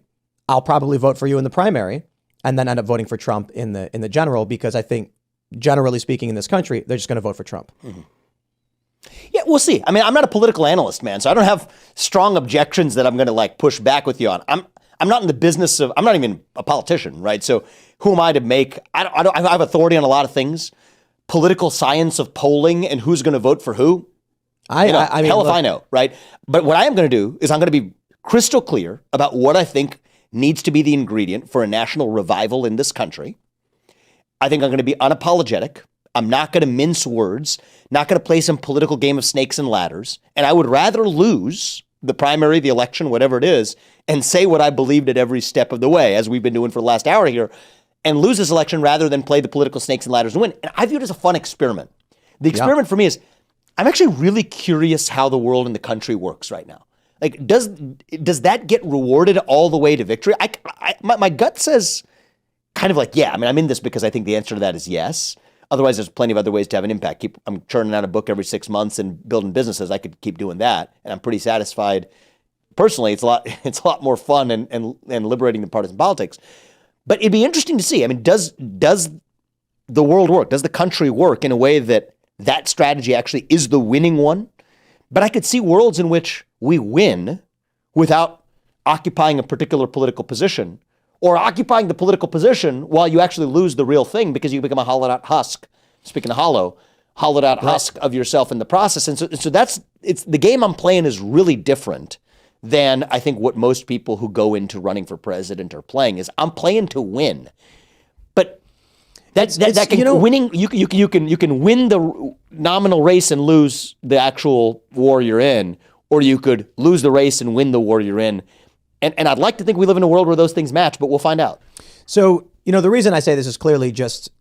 I'll probably vote for you in the primary and then end up voting for Trump in the general, because I think, generally speaking, in this country, they're just going to vote for Trump. Mm-hmm. Yeah, we'll see. I mean, I'm not a political analyst, man, so I don't have strong objections that I'm going to push back with you on. I'm not in the business of, I'm not even a politician, right? So who am I to make, I have authority on a lot of things. Political science of polling and who's going to vote for who. I mean, hell if I know, right? But what I am going to do is I'm going to be crystal clear about what I think needs to be the ingredient for a national revival in this country. I think I'm going to be unapologetic. I'm not going to mince words, not going to play some political game of snakes and ladders. And I would rather lose the primary, the election, whatever it is, and say what I believed at every step of the way, as we've been doing for the last hour here, and lose this election rather than play the political snakes and ladders and win. And I view it as a fun experiment. The experiment for me is, I'm actually really curious how the world and the country works right now. Like, does that get rewarded all the way to victory? My gut says kind of like, yeah. I mean, I'm in this because I think the answer to that is yes. Otherwise, there's plenty of other ways to have an impact. I'm churning out a book every 6 months and building businesses. I could keep doing that, and I'm pretty satisfied. Personally, it's a lot more fun and liberating than partisan politics. But it'd be interesting to see. I mean, does the world work? Does the country work in a way that strategy actually is the winning one? But I could see worlds in which we win without occupying a particular political position, or occupying the political position while you actually lose the real thing because you become a hollowed out husk. Speaking of hollowed out husk of yourself in the process. And so it's the game I'm playing is really different than I think what most people who go into running for president are playing. Is I'm playing to win. But winning, you can win the nominal race and lose the actual war you're in, or you could lose the race and win the war you're in. And I'd like to think we live in a world where those things match, but we'll find out. So, the reason I say this is clearly just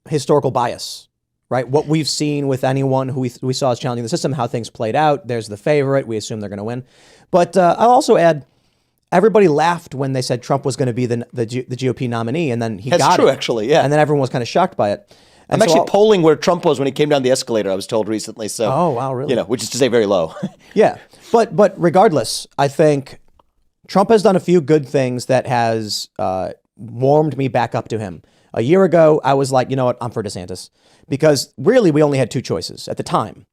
historical bias, right? What we've seen with anyone who we saw as challenging the system, how things played out. There's the favorite. We assume they're going to win. But I'll also add, everybody laughed when they said Trump was going to be the GOP nominee, and then he got it. That's true, actually, yeah. And then everyone was kind of shocked by it. And I'm actually polling where Trump was when he came down the escalator, I was told recently. So, oh, wow, really? Which is to say very low. Yeah. But regardless, I think Trump has done a few good things that has warmed me back up to him. A year ago, I was like, you know what, I'm for DeSantis. Because really, we only had two choices at the time.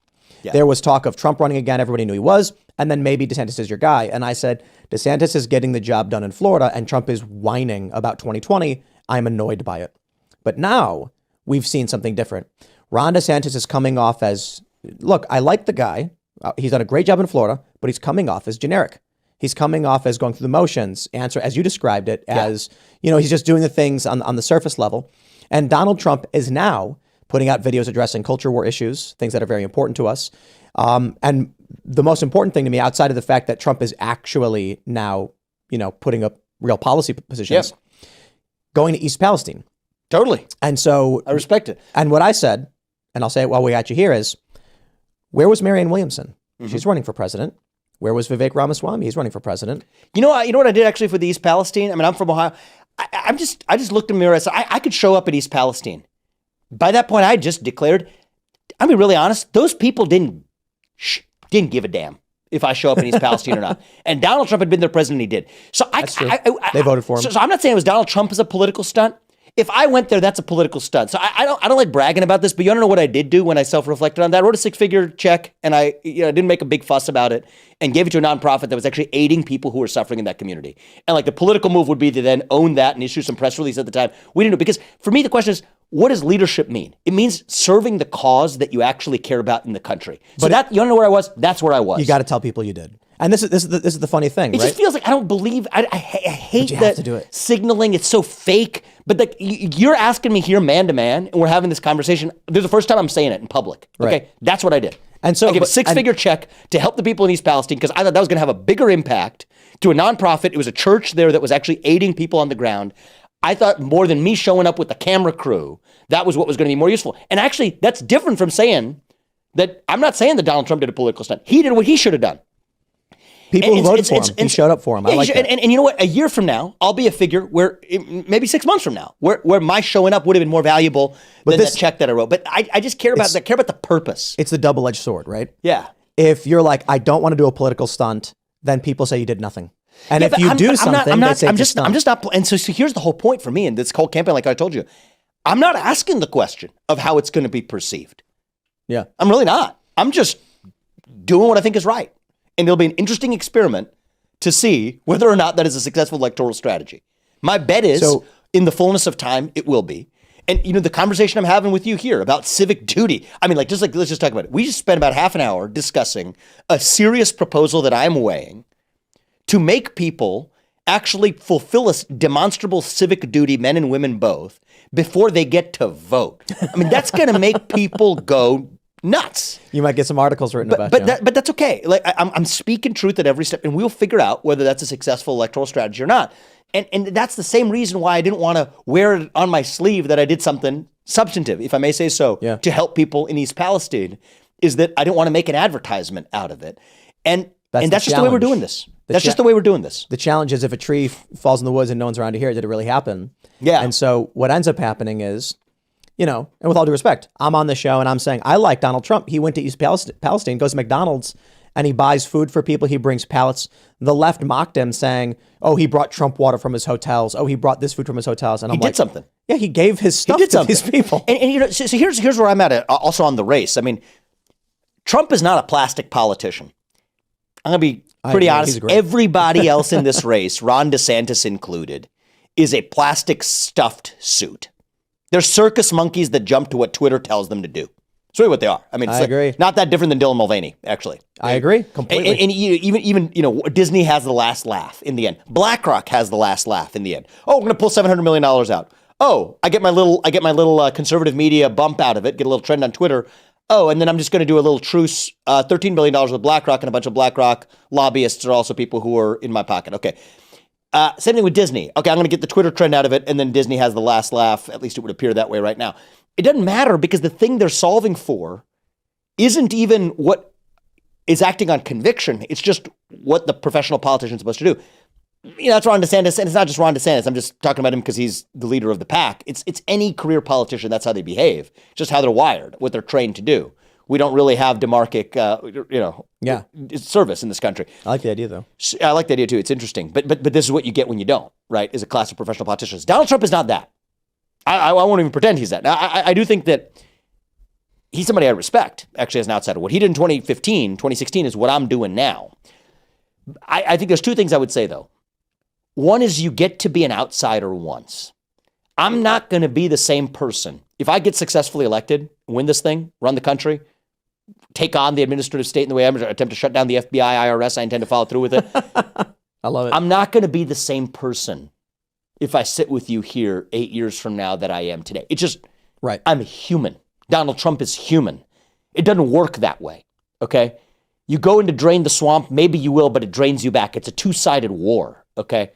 Yeah. There was talk of Trump running again. Everybody knew he was. And then maybe DeSantis is your guy. And I said, DeSantis is getting the job done in Florida, and Trump is whining about 2020. I'm annoyed by it. But now we've seen something different. Ron DeSantis is coming off as, look, I like the guy. He's done a great job in Florida, but he's coming off as generic. He's coming off as going through the motions, answer as you described it, as, he's just doing the things on the surface level. And Donald Trump is now putting out videos addressing culture war issues, things that are very important to us. And the most important thing to me, outside of the fact that Trump is actually now, putting up real policy positions, going to East Palestine. Totally. And so I respect it. And what I said, and I'll say it while we got you here, is where was Marianne Williamson? Mm-hmm. She's running for president. Where was Vivek Ramaswamy? He's running for president. You know what I did actually for the East Palestine? I mean, I'm from Ohio. I just looked in the mirror. I said, I could show up at East Palestine. By that point, I just declared, I'll be really honest, those people didn't give a damn if I show up in East Palestine or not. And Donald Trump had been their president, he did. So they voted for him. So I'm not saying it was Donald Trump as a political stunt. If I went there, that's a political stunt. So I don't like bragging about this, but you want to know what I did do when I self-reflected on that? I wrote a 6-figure check, and I didn't make a big fuss about it, and gave it to a nonprofit that was actually aiding people who were suffering in that community. And like the political move would be to then own that and issue some press release at the time. We didn't do it because for me the question is, what does leadership mean? It means serving the cause that you actually care about in the country. So you want to know where I was? That's where I was. You got to tell people you did. And this is the funny thing, right? It just feels like I don't believe. I hate that have to do it. Signaling. It's so fake. But you're asking me here, man to man, and we're having this conversation. This is the first time I'm saying it in public. Okay, right. That's what I did. And so I gave a 6-figure check to help the people in East Palestine because I thought that was going to have a bigger impact to a nonprofit. It was a church there that was actually aiding people on the ground. I thought more than me showing up with the camera crew, that was what was going to be more useful. And actually, that's different from saying that. I'm not saying that Donald Trump did a political stunt. He did what he should have done. People who voted for him. He showed up for him. I like that. And you know what? A year from now, I'll be a figure where, maybe 6 months from now, where my showing up would have been more valuable than that check that I wrote. But I just care about that. Care about the purpose. It's the double-edged sword, right? Yeah. If you're like, I don't want to do a political stunt, then people say you did nothing. And if you do something, they say it's a stunt. I'm just not. And so here's the whole point for me in this whole campaign. Like I told you, I'm not asking the question of how it's going to be perceived. Yeah. I'm really not. I'm just doing what I think is right. And it'll be an interesting experiment to see whether or not that is a successful electoral strategy. My bet is, in the fullness of time, it will be. And the conversation I'm having with you here about civic duty. I mean, let's just talk about it. We just spent about half an hour discussing a serious proposal that I'm weighing to make people actually fulfill a demonstrable civic duty, men and women both, before they get to vote. I mean, that's going to make people go nuts. You might get some articles written about you. But that's okay. Like I'm speaking truth at every step, and we'll figure out whether that's a successful electoral strategy or not. And that's the same reason why I didn't want to wear it on my sleeve that I did something substantive, if I may say so, to help people in East Palestine, is that I didn't want to make an advertisement out of it. And And that's just the way we're doing this. That's just the way we're doing this. The challenge is if a tree falls in the woods and no one's around to hear it, did it really happen? Yeah. And so what ends up happening is, and with all due respect, I'm on the show and I'm saying, I like Donald Trump. He went to East Palestine, goes to McDonald's, and he buys food for people. He brings pallets. The left mocked him saying, oh, he brought Trump water from his hotels. Oh, he brought this food from his hotels. And I'm like, did something. Yeah, he gave his stuff to these people. And so here's where I'm at also on the race. I mean, Trump is not a plastic politician. I'm going to be pretty honest. Everybody else in this race, Ron DeSantis included, is a plastic stuffed suit. They're circus monkeys that jump to what Twitter tells them to do. That's really what they are. I mean, it's agree. Not that different than Dylan Mulvaney, actually. I agree completely. And even Disney has the last laugh in the end. BlackRock has the last laugh in the end. Oh, we're going to pull $700 million out. Oh, I get my little conservative media bump out of it, get a little trend on Twitter. Oh, and then I'm just going to do a little truce, $13 billion with BlackRock, and a bunch of BlackRock lobbyists are also people who are in my pocket. Okay. Same thing with Disney. Okay, I'm going to get the Twitter trend out of it, and then Disney has the last laugh. At least it would appear that way right now. It doesn't matter because the thing they're solving for isn't even what is acting on conviction. It's just what the professional politician is supposed to do. That's Ron DeSantis, and it's not just Ron DeSantis. I'm just talking about him because he's the leader of the pack. It's any career politician. That's how they behave. Just how they're wired, what they're trained to do. We don't really have demarchic, service in this country. I like the idea, though. I like the idea, too. It's interesting. But this is what you get when you don't, right, is a class of professional politicians. Donald Trump is not that. I won't even pretend he's that. Now, I do think that he's somebody I respect, actually, as an outsider. What he did in 2016 is what I'm doing now. I think there's two things I would say, though. One is you get to be an outsider once. I'm not going to be the same person. If I get successfully elected, win this thing, run the country, take on the administrative state in the way I'm attempt to shut down the FBI, IRS, I intend to follow through with it. I love it. I'm not going to be the same person if I sit with you here 8 years from now that I am today. It's just, right. I'm human. Donald Trump is human. It doesn't work that way, okay? You go in to drain the swamp, maybe you will, but it drains you back. It's a two-sided war, okay?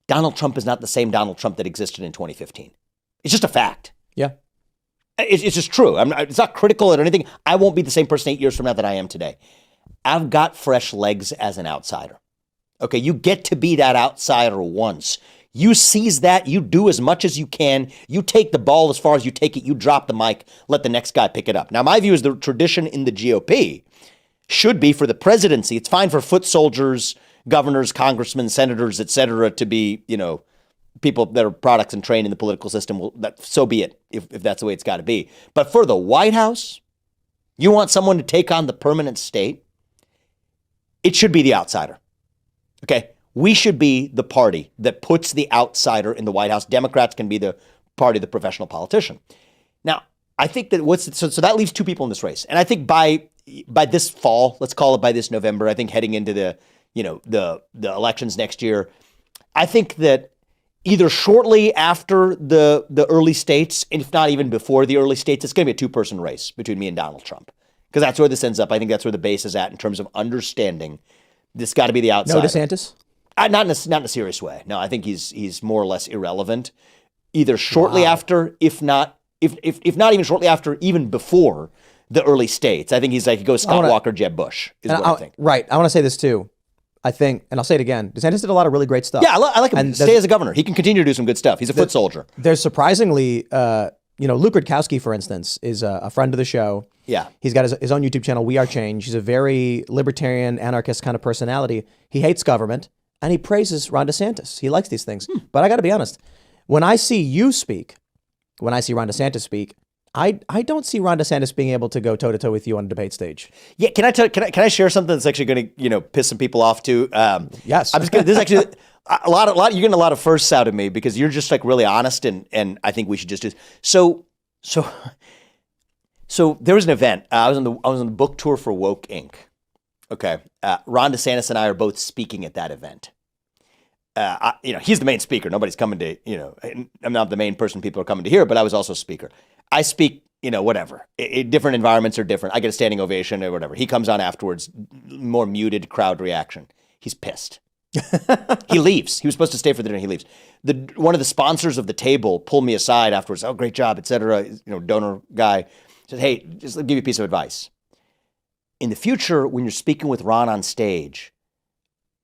Donald Trump is not the same Donald Trump that existed in 2015. It's just a fact. Yeah. It's just true. It's not critical or anything. I won't be the same person 8 years from now that I am today. I've got fresh legs as an outsider. Okay, you get to be that outsider once. You seize that. You do as much as you can. You take the ball as far as you take it. You drop the mic. Let the next guy pick it up. Now, my view is the tradition in the GOP should be for the presidency. It's fine for foot soldiers, governors, congressmen, senators, et cetera, to be, people that are products and trained in the political system. So be it, if that's the way it's got to be. But for the White House, you want someone to take on the permanent state, it should be the outsider. Okay? We should be the party that puts the outsider in the White House. Democrats can be the party of the professional politician. Now, I think that so that leaves two people in this race. And I think by this fall, let's call it by this November, I think heading into the elections next year, I think that either shortly after the early states, and if not even before the early states, it's going to be a two-person race between me and Donald Trump. Because that's where this ends up. I think that's where the base is at in terms of understanding this got to be the outsider. No DeSantis? Not in a serious way. No, I think he's more or less irrelevant. Either shortly after, if not even shortly after, even before the early states. I think he goes Scott Walker, Jeb Bush, is what I think. Right. I want to say this too. I think, and I'll say it again, DeSantis did a lot of really great stuff. Yeah, I like him. And stay as a governor. He can continue to do some good stuff. He's a foot soldier. There's surprisingly, Luke Rudkowski, for instance, is a friend of the show. Yeah. He's got his own YouTube channel, We Are Change. He's a very libertarian, anarchist kind of personality. He hates government, and he praises Ron DeSantis. He likes these things. But I got to be honest, when I see you speak, when I see Ron DeSantis speak, I don't see Ron DeSantis being able to go toe-to-toe with you on a debate stage. Yeah, can I share something that's actually going to piss some people off too? Yes. I'm just gonna, this is actually a lot. You're getting a lot of firsts out of me because you're just like really honest, and I think we should just do so. There was an event. I was on the book tour for Woke Inc. Okay, Ron DeSantis and I are both speaking at that event. He's the main speaker. Nobody's coming to, I'm not the main person people are coming to hear, but I was also a speaker. I speak, whatever. Different environments are different. I get a standing ovation or whatever. He comes on afterwards, more muted crowd reaction. He's pissed. He leaves. He was supposed to stay for the dinner. He leaves. One of the sponsors of the table pulled me aside afterwards. Oh, great job, et cetera. Donor guy said, hey, just give you a piece of advice. in the future, when you're speaking with Ron on stage,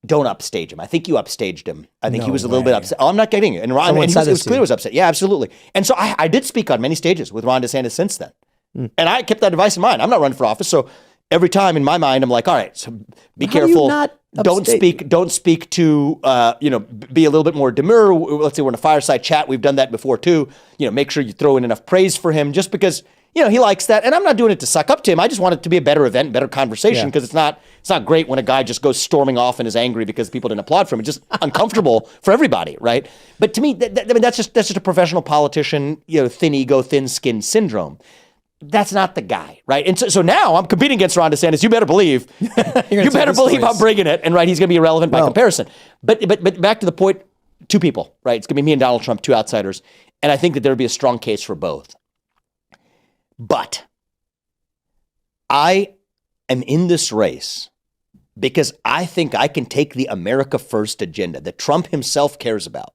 don't upstage him. I think you upstaged him. I think he was a little bit upset. Oh, I'm not kidding you. And Ron, and it was clear he was upset. Yeah, absolutely. And so I did speak on many stages with Ron DeSantis since then. And I kept that advice in mind. I'm not running for office. So every time in my mind, I'm like, all right, so be careful. Don't speak to, be a little bit more demure. Let's say we're in a fireside chat. We've done that before too. Make sure you throw in enough praise for him just because, he likes that. And I'm not doing it to suck up to him. I just want it to be a better event, better conversation, because it's not great when a guy just goes storming off and is angry because people didn't applaud for him. It's just uncomfortable for everybody, right? But to me, that's just a professional politician, thin ego, thin skin syndrome. That's not the guy, right? And so now I'm competing against Ron DeSantis. You better believe, I'm bringing it, and right, he's going to be irrelevant by comparison. But back to the point, two people, right? It's going to be me and Donald Trump, two outsiders, and I think that there would be a strong case for both. But I am in this race because I think I can take the America First agenda that Trump himself cares about.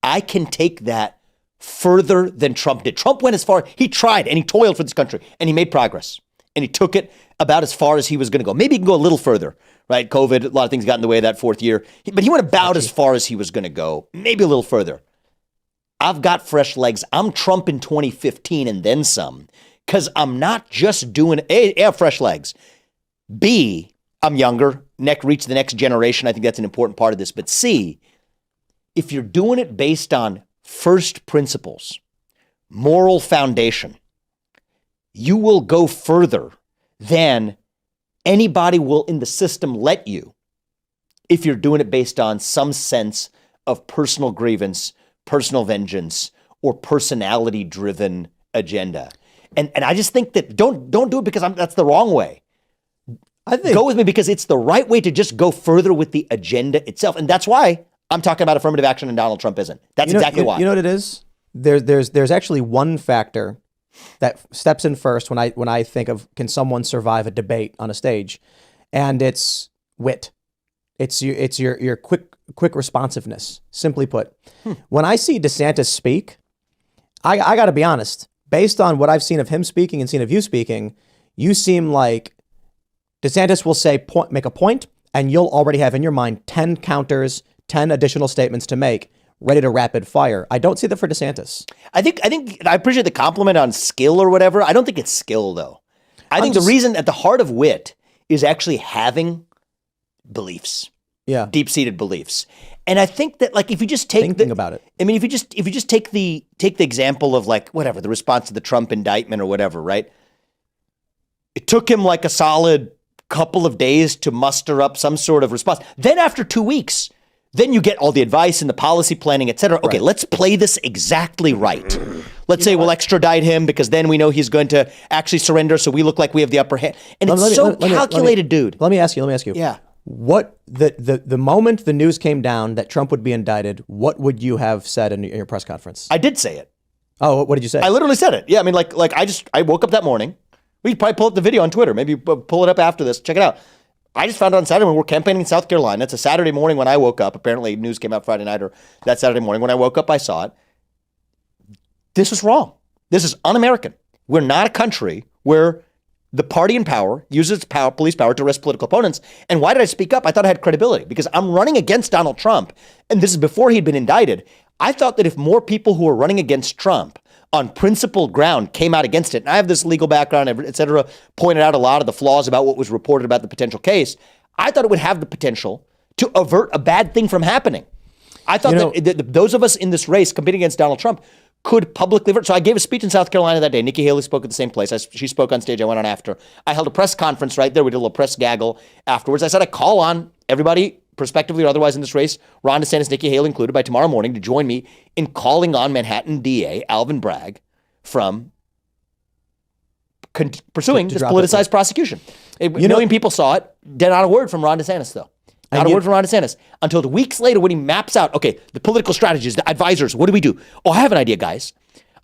I can take that further than Trump did. Trump went as far, he tried and he toiled for this country and he made progress and he took it about as far as he was going to go. Maybe he can go a little further, right? COVID, a lot of things got in the way of that fourth year, but he went about as far as he was going to go, maybe a little further. I've got fresh legs. I'm Trump in 2015 and then some, because I'm not just doing, A, I have fresh legs. B, I'm younger, reach the next generation. I think that's an important part of this. But C, if you're doing it based on first principles, moral foundation, you will go further than anybody will in the system let you if you're doing it based on some sense of personal grievance, personal vengeance, or personality-driven agenda. And I just think that don't do it because that's the wrong way. I think go with me because it's the right way to just go further with the agenda itself. And that's why I'm talking about affirmative action and Donald Trump isn't. That's exactly why. You know what it is? There's actually one factor that steps in first when I think of can someone survive a debate on a stage, and it's wit. It's your quick responsiveness. Simply put, when I see DeSantis speak, I got to be honest. Based on what I've seen of him speaking and seen of you speaking, you seem like DeSantis will make a point, and you'll already have in your mind 10 counters, 10 additional statements to make, ready to rapid fire. I don't see that for DeSantis. I think I appreciate the compliment on skill or whatever. I don't think it's skill though. I think the reason at the heart of wit is actually having beliefs, deep-seated beliefs. And I think that if you just take thinking about it, I mean, if you just take the example of the response to the Trump indictment or whatever, right? It took him a solid couple of days to muster up some sort of response. Then after 2 weeks, then you get all the advice and the policy planning, et cetera. Okay, let's play this exactly right. Let's say we'll extradite him because then we know he's going to actually surrender, so we look like we have the upper hand. And it's so calculated, dude. Let me ask you. Yeah. What the moment the news came down that Trump would be indicted, what would you have said in your press conference? I did say it. Oh, what did you say? I literally said it. Yeah, I mean, I woke up that morning. We could probably pull up the video on Twitter. Maybe pull it up after this. Check it out. I just found it on Saturday when we're campaigning in South Carolina. It's a Saturday morning when I woke up. Apparently, news came out Friday night or that Saturday morning. When I woke up, I saw it. This is wrong. This is un-American. We're not a country where the party in power uses its police power to arrest political opponents. And why did I speak up? I thought I had credibility because I'm running against Donald Trump. And this is before he'd been indicted. I thought that if more people who are running against Trump on principled ground came out against it, and I have this legal background, et cetera, pointed out a lot of the flaws about what was reported about the potential case, I thought it would have the potential to avert a bad thing from happening. I thought that those of us in this race competing against Donald Trump could publicly avert. So I gave a speech in South Carolina that day. Nikki Haley spoke at the same place. She spoke on stage. I went on after. I held a press conference right there. We did a little press gaggle afterwards. I said I call on everybody, prospectively or otherwise in this race, Ron DeSantis, Nikki Haley included, by tomorrow morning to join me in calling on Manhattan DA Alvin Bragg from pursuing this politicized prosecution. A million people saw it. Not a word from Ron DeSantis, though. Not a word from Ron DeSantis. Until the weeks later when he maps out, okay, the political strategies, the advisors, what do we do? Oh, I have an idea, guys.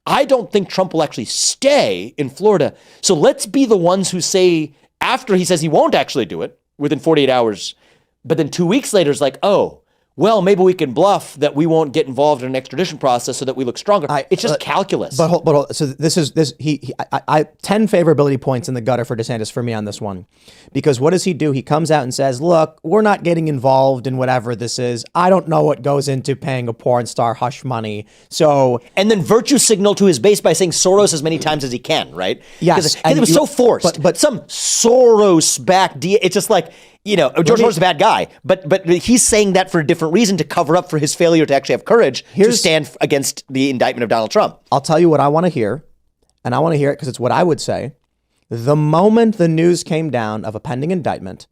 I don't think Trump will actually stay in Florida. So let's be the ones who say, after he says he won't actually do it, within 48 hours, but then 2 weeks later, it's like, oh, well, maybe we can bluff that we won't get involved in an extradition process so that we look stronger. It's just calculus. But hold, so I 10 favorability points in the gutter for DeSantis for me on this one, because what does he do? He comes out and says, look, we're not getting involved in whatever this is. I don't know what goes into paying a porn star hush money. So, and then virtue signal to his base by saying Soros as many times as he can, right? Yes. And it was so forced. But some Soros-backed deal. It's just like, George Soros's a bad guy, but he's saying that for a different reason, to cover up for his failure to actually have courage to stand against the indictment of Donald Trump. I'll tell you what I want to hear, and I want to hear it because it's what I would say. The moment the news came down of a pending indictment,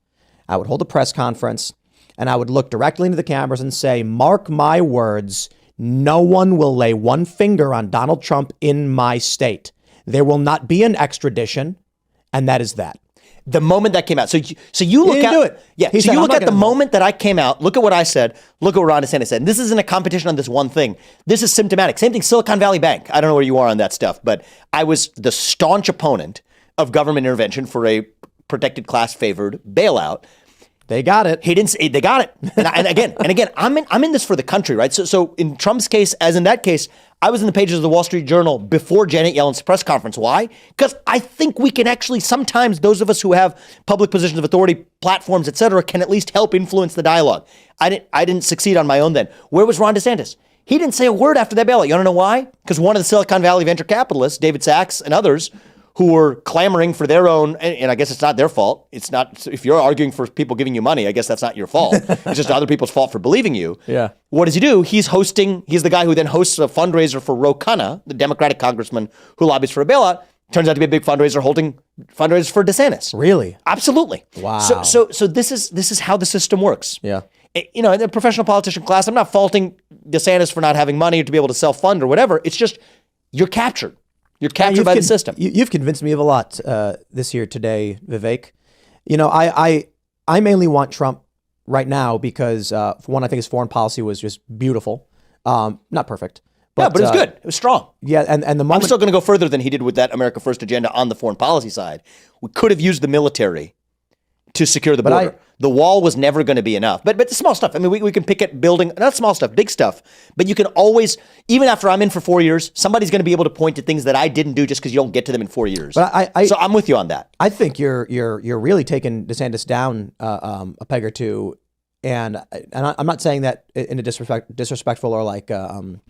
I would hold a press conference and I would look directly into the cameras and say, mark my words, no one will lay one finger on Donald Trump in my state. There will not be an extradition, and that is that. The moment that came out. So you look at it. Yeah. So you look at the moment that I came out, look at what I said, look at what Ron DeSantis said. And this isn't a competition on this one thing. This is symptomatic. Same thing, Silicon Valley Bank. I don't know where you are on that stuff, but I was the staunch opponent of government intervention for a protected class favored bailout. They got it. He didn't say they got it. And again, I'm in this for the country, right? So in Trump's case, as in that case, I was in the pages of the Wall Street Journal before Janet Yellen's press conference. Why? Because I think we can actually, sometimes those of us who have public positions of authority, platforms, et cetera, can at least help influence the dialogue. I didn't succeed on my own then. Where was Ron DeSantis? He didn't say a word after that bailout. You want to know why? Because one of the Silicon Valley venture capitalists, David Sachs and others, who were clamoring for their own, and I guess it's not their fault. It's not, if you're arguing for people giving you money, I guess that's not your fault. It's just other people's fault for believing you. Yeah. What does he do? He's the guy who then hosts a fundraiser for Ro Khanna, the Democratic congressman who lobbies for a bailout. Turns out to be a big fundraiser holding fundraisers for DeSantis. Really? Absolutely. Wow. So this is how the system works. Yeah. In the professional politician class, I'm not faulting DeSantis for not having money to be able to self-fund or whatever. It's just, you're captured. You're captured by the system. You've convinced me of a lot this year today, Vivek. I mainly want Trump right now because, for one, I think his foreign policy was just beautiful. Not perfect. But it was good. It was strong. Yeah, and the moment... I'm still going to go further than he did with that America First agenda on the foreign policy side. We could have used the military to secure the border. The wall was never going to be enough. But the small stuff. I mean, we can pick at building, not small stuff, big stuff. But you can always, even after I'm in for 4 years, somebody's going to be able to point to things that I didn't do just because you don't get to them in 4 years. But so I'm with you on that. I think you're really taking DeSantis down a peg or two. And I'm not saying that in a disrespectful or like, I'm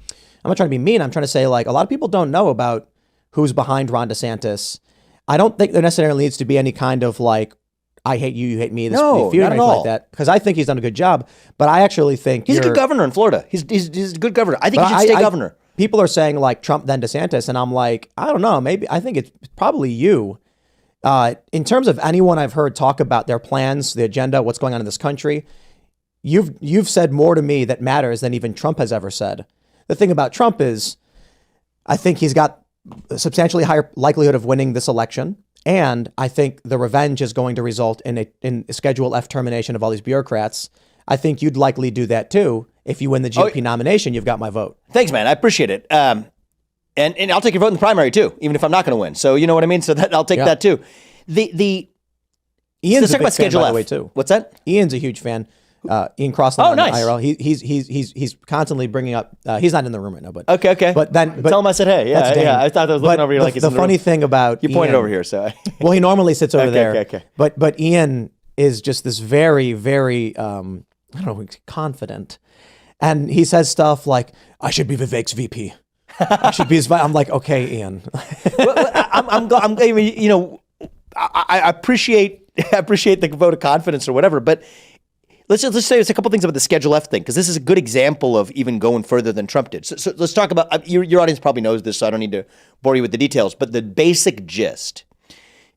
not trying to be mean. I'm trying to say, like, a lot of people don't know about who's behind Ron DeSantis. I don't think there necessarily needs to be any kind of like, I hate you, you hate me, this feud or anything like that. Because I think he's done a good job. But I actually think he's a good governor in Florida. He's a good governor. I think he should stay governor. People are saying like Trump then DeSantis, and I'm like, I don't know. Maybe I think it's probably you. In terms of anyone I've heard talk about their plans, the agenda, what's going on in this country, you've said more to me that matters than even Trump has ever said. The thing about Trump is, I think he's got a substantially higher likelihood of winning this election. And I think the revenge is going to result in a Schedule F termination of all these bureaucrats. I think you'd likely do that too. If you win the GOP nomination, you've got my vote. Thanks, man. I appreciate it. And I'll take your vote in the primary too, even if I'm not going to win. So you know what I mean? So I'll take that too. Ian's a big fan, by the way, too. What's that? Ian's a huge fan. Ian Crossland. Oh, nice. IRL. He's constantly bringing up. He's not in the room right now, but okay. But tell him I said hey. Yeah. I thought I was looking over here like he's the in the funny room. thing about you pointed over here, so well, he normally sits over there. Okay. But Ian is just this very, very I don't know, confident, and he says stuff like, "I should be Vivek's VP. I should be his." I'm like, okay, Ian. I appreciate the vote of confidence or whatever, but. Let's say there's a couple things about the Schedule F thing, because this is a good example of even going further than Trump did. So let's talk about, your audience probably knows this, so I don't need to bore you with the details, but the basic gist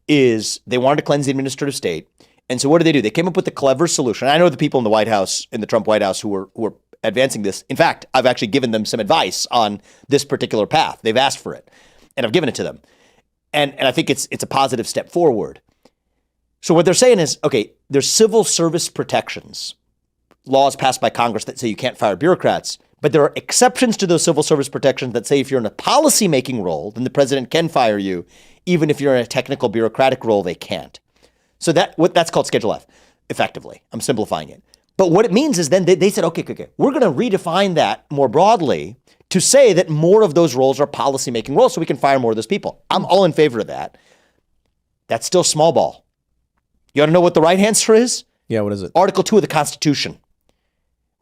is they wanted to cleanse the administrative state. And so what do? They came up with a clever solution. I know the people in the White House, in the Trump White House, who were advancing this. In fact, I've actually given them some advice on this particular path. They've asked for it, and I've given it to them. And I think it's a positive step forward. So what they're saying is, okay, there's civil service protections, laws passed by Congress that say you can't fire bureaucrats, but there are exceptions to those civil service protections that say if you're in a policy-making role, then the president can fire you. Even if you're in a technical bureaucratic role, they can't. So that's called Schedule F, effectively. I'm simplifying it. But what it means is then they said, okay, we're going to redefine that more broadly to say that more of those roles are policymaking roles so we can fire more of those people. I'm all in favor of that. That's still small ball. You want to know what the right answer is? Yeah, what is it? Article 2 of the Constitution.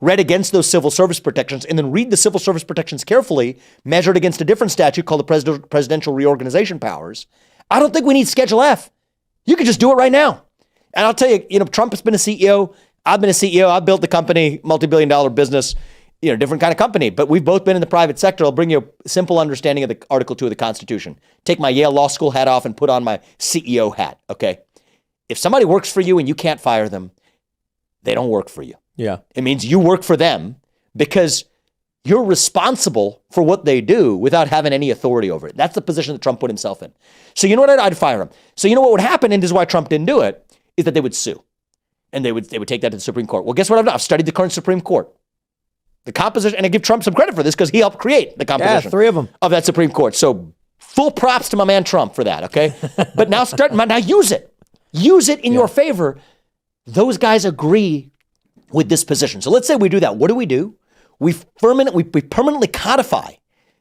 Read against those civil service protections, and then read the civil service protections carefully, measured against a different statute called the Presidential Reorganization Powers. I don't think we need Schedule F. You could just do it right now. And I'll tell you, Trump has been a CEO. I've been a CEO. I've built the company, multi-billion-dollar business, different kind of company. But we've both been in the private sector. I'll bring you a simple understanding of the Article 2 of the Constitution. Take my Yale Law School hat off and put on my CEO hat, okay? If somebody works for you and you can't fire them, they don't work for you. Yeah. It means you work for them because you're responsible for what they do without having any authority over it. That's the position that Trump put himself in. So you know what? I'd fire him. So you know what would happen, and this is why Trump didn't do it, is that they would sue. And they would take that to the Supreme Court. Well, guess what I've done? I've studied the current Supreme Court. The composition, and I give Trump some credit for this because he helped create the composition. Yeah, 3 of them. Of that Supreme Court. So full props to my man Trump for that, okay? But now use it. Use it in your favor. Those guys agree with this position. So let's say we do that. What do? We permanently codify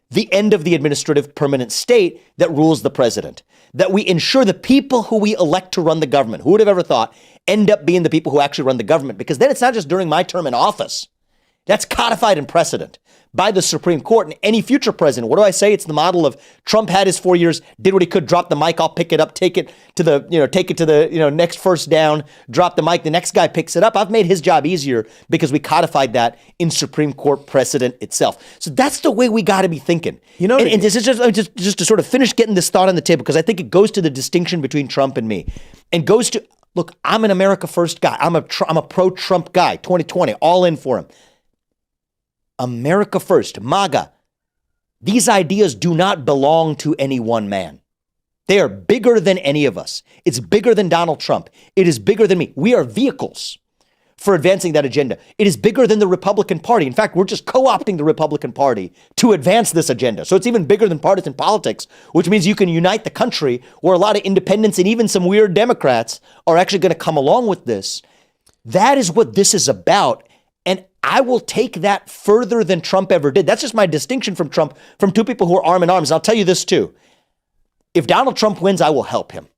the end of the administrative permanent state that rules the president. That we ensure the people who we elect to run the government, who would have ever thought, end up being the people who actually run the government. Because then it's not just during my term in office. That's codified in precedent by the Supreme Court and any future president. What do I say? It's the model of Trump had his 4 years, did what he could, drop the mic, I'll pick it up, take it to the next first down, drop the mic, the next guy picks it up. I've made his job easier because we codified that in Supreme Court precedent itself. So that's the way we got to be thinking. And this is just to sort of finish getting this thought on the table, because I think it goes to the distinction between Trump and me, and goes to, look, I'm an America First guy. I'm a pro-Trump guy, 2020, all in for him. America First, MAGA. These ideas do not belong to any one man. They are bigger than any of us. It's bigger than Donald Trump. It is bigger than me. We are vehicles for advancing that agenda. It is bigger than the Republican Party. In fact, we're just co-opting the Republican Party to advance this agenda. So it's even bigger than partisan politics, which means you can unite the country, where a lot of independents and even some weird Democrats are actually going to come along with this. That is what this is about. And I will take that further than Trump ever did. That's just my distinction from Trump, from two people who are arm in arms. And I'll tell you this too. If Donald Trump wins, I will help him.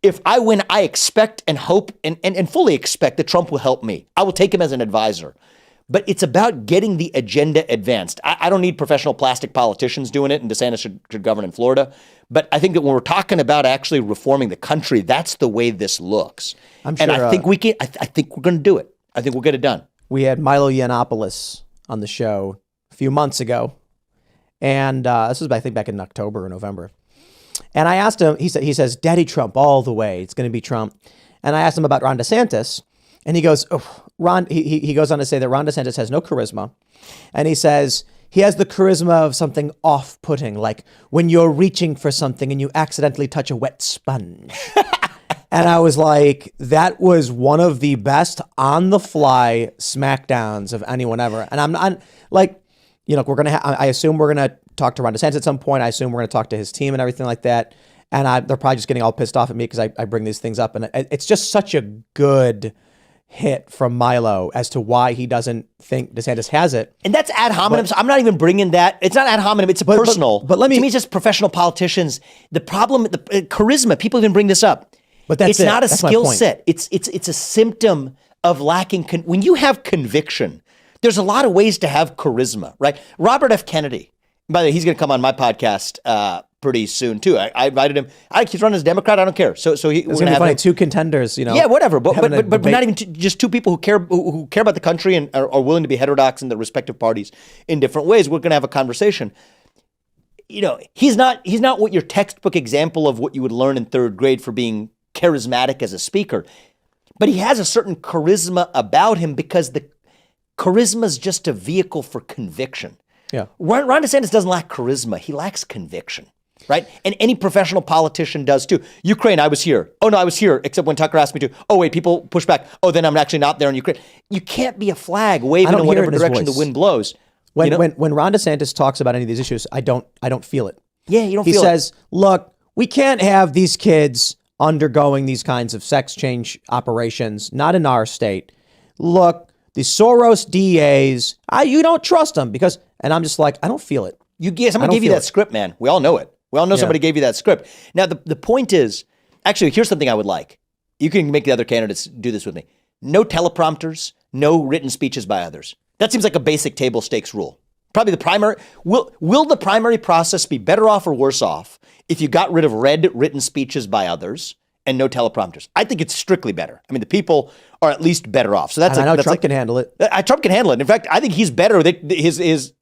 If I win, I expect and hope and fully expect that Trump will help me. I will take him as an advisor. But it's about getting the agenda advanced. I don't need professional plastic politicians doing it, and DeSantis should govern in Florida. But I think that when we're talking about actually reforming the country, that's the way this looks. I'm sure, and I think we can. I think we're going to do it. I think we'll get it done. We had Milo Yiannopoulos on the show a few months ago, and this was, I think, back in October or November. And I asked him, he says, Daddy Trump all the way. It's going to be Trump. And I asked him about Ron DeSantis, and he goes, he goes on to say that Ron DeSantis has no charisma. And he says he has the charisma of something off-putting, like when you're reaching for something and you accidentally touch a wet sponge. And I was like, that was one of the best on-the-fly smackdowns of anyone ever. And I'm like, we're going to I assume we're going to talk to Ron DeSantis at some point. I assume we're going to talk to his team and everything like that. And they're probably just getting all pissed off at me because I bring these things up. And it's just such a good hit from Milo as to why he doesn't think DeSantis has it. And that's ad hominem. So I'm not even bringing that. It's not ad hominem. It's personal. But let me. To me, it's just professional politicians. The problem, the charisma, people even bring this up. But that's not a skill set. It's a symptom of lacking. When you have conviction, there's a lot of ways to have charisma, right? Robert F. Kennedy, by the way, he's going to come on my podcast pretty soon too. I invited him. He's running as a Democrat. I don't care. So we're going to have funny, two contenders. Yeah, whatever. But not even just two people who care about the country and are willing to be heterodox in their respective parties in different ways. We're going to have a conversation. He's not what your textbook example of what you would learn in third grade for being charismatic as a speaker, but he has a certain charisma about him because the charisma is just a vehicle for conviction. Yeah. Ron DeSantis doesn't lack charisma. He lacks conviction, right? And any professional politician does too. Ukraine, I was here. Oh no, I was here, except when Tucker asked me to. Oh wait, people push back. Oh, then I'm actually not there in Ukraine. You can't be a flag waving in whatever direction the wind blows. When Ron DeSantis talks about any of these issues, I don't feel it. Yeah, you don't feel it. He says, look, we can't have these kids undergoing these kinds of sex change operations, not in our state. Look, these Soros DAs, you don't trust them because, and I'm just like, I don't feel it. Somebody gave you that script, man. We all know it. We all know somebody gave you that script. Now, the point is, actually, here's something I would like. You can make the other candidates do this with me. No teleprompters, no written speeches by others. That seems like a basic table stakes rule. Probably the primary, will the primary process be better off or worse off if you got rid of written speeches by others and no teleprompters? I think it's strictly better. I mean, the people are at least better off. So I know Trump can handle it. Trump can handle it. In fact, I think he's better. His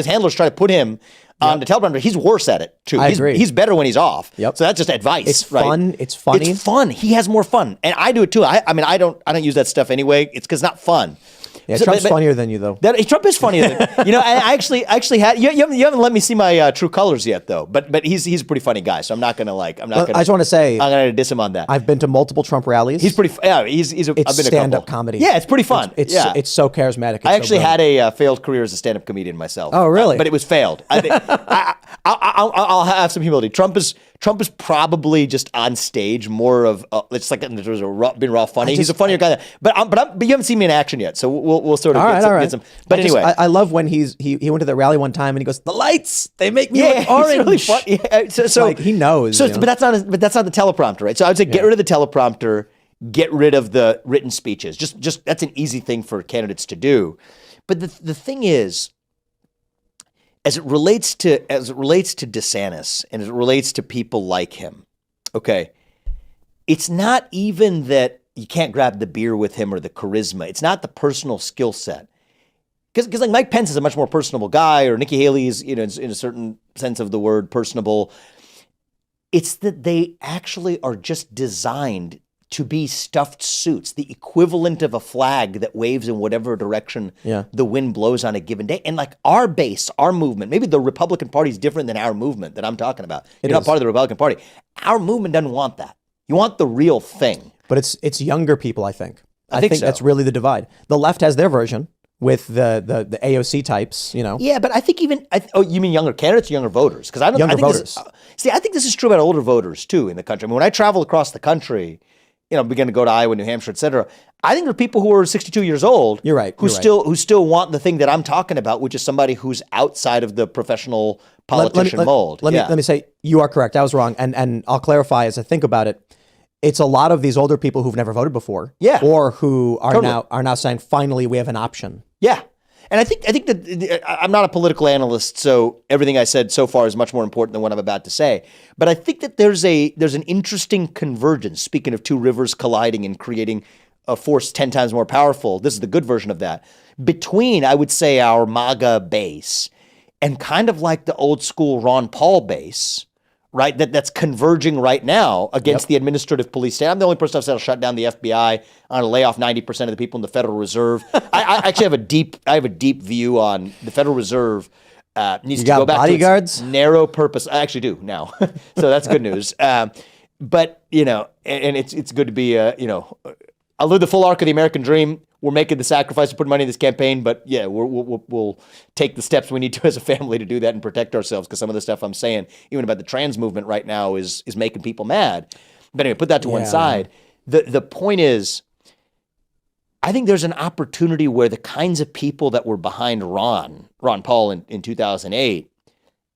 handlers try to put him on the teleprompter. He's worse at it too. I agree. He's better when he's off. Yep. So that's just advice. It's right? fun. It's funny. It's fun. He has more fun, and I do it too. I mean, I don't use that stuff anyway. It's because it's not fun. Yeah, Trump's funnier than you, though. Trump is funnier than and I actually had you haven't let me see my true colors yet, though. But he's a pretty funny guy, so I'm not gonna I just want to say I'm gonna diss him on that. I've been to multiple Trump rallies. He's pretty. Yeah, he's. I've been to stand-up comedy. Yeah, it's pretty fun. It's so charismatic. I actually had a failed career as a stand-up comedian myself. Oh, really? But it was failed. I think I'll have some humility. Trump is probably just on stage more of it's like there's been raw funny. He's a funnier guy, but you haven't seen me in action yet, so we'll sort of get some. But anyway, I love when he went to the rally one time and he goes, "The lights, they make me look orange." It's really fun. Yeah, so like he knows. But that's not the teleprompter, right? So I would say get rid of the teleprompter, get rid of the written speeches. Just that's an easy thing for candidates to do. But the thing is, as it relates to DeSantis and as it relates to people like him, okay, it's not even that you can't grab the beer with him or the charisma. It's not the personal skill set. Because like Mike Pence is a much more personable guy, or Nikki Haley is, in a certain sense of the word, personable. It's that they actually are just designed to be stuffed suits, the equivalent of a flag that waves in whatever direction the wind blows on a given day. And like our base, our movement, maybe the Republican Party is different than our movement that I'm talking about. You're not part of the Republican Party. Our movement doesn't want that. You want the real thing. But it's younger people, I think. I think so. That's really the divide. The left has their version with the AOC types, Yeah, but I think you mean younger candidates or younger voters? Because I think voters. I think this is true about older voters too in the country. I mean, when I travel across the country, begin to go to Iowa, New Hampshire, et cetera, I think there are people who are 62 years old. You're right. Who still want the thing that I'm talking about, which is somebody who's outside of the professional politician mold. Let me say you are correct. I was wrong, and I'll clarify as I think about it. It's a lot of these older people who've never voted before, or who are now saying, finally, we have an option. Yeah, and I think that I'm not a political analyst, so everything I said so far is much more important than what I'm about to say. But I think that there's an interesting convergence. Speaking of two rivers colliding and creating a force 10 times more powerful, this is the good version of that. Between, I would say, our MAGA base and kind of like the old school Ron Paul base. Right, that's converging right now against the administrative police state. I'm the only person I've said will shut down the FBI. I'm going to lay off 90% of the people in the Federal Reserve. I actually have a deep view on the Federal Reserve. Needs to go back bodyguards? to its narrow purpose. I actually do now, so that's good news. But and it's good to be I live the full arc of the American dream. We're making the sacrifice to put money in this campaign, but we'll take the steps we need to as a family to do that and protect ourselves, because some of the stuff I'm saying, even about the trans movement right now, is making people mad. But anyway, put that to one side. The point is, I think there's an opportunity where the kinds of people that were behind Ron Paul in 2008,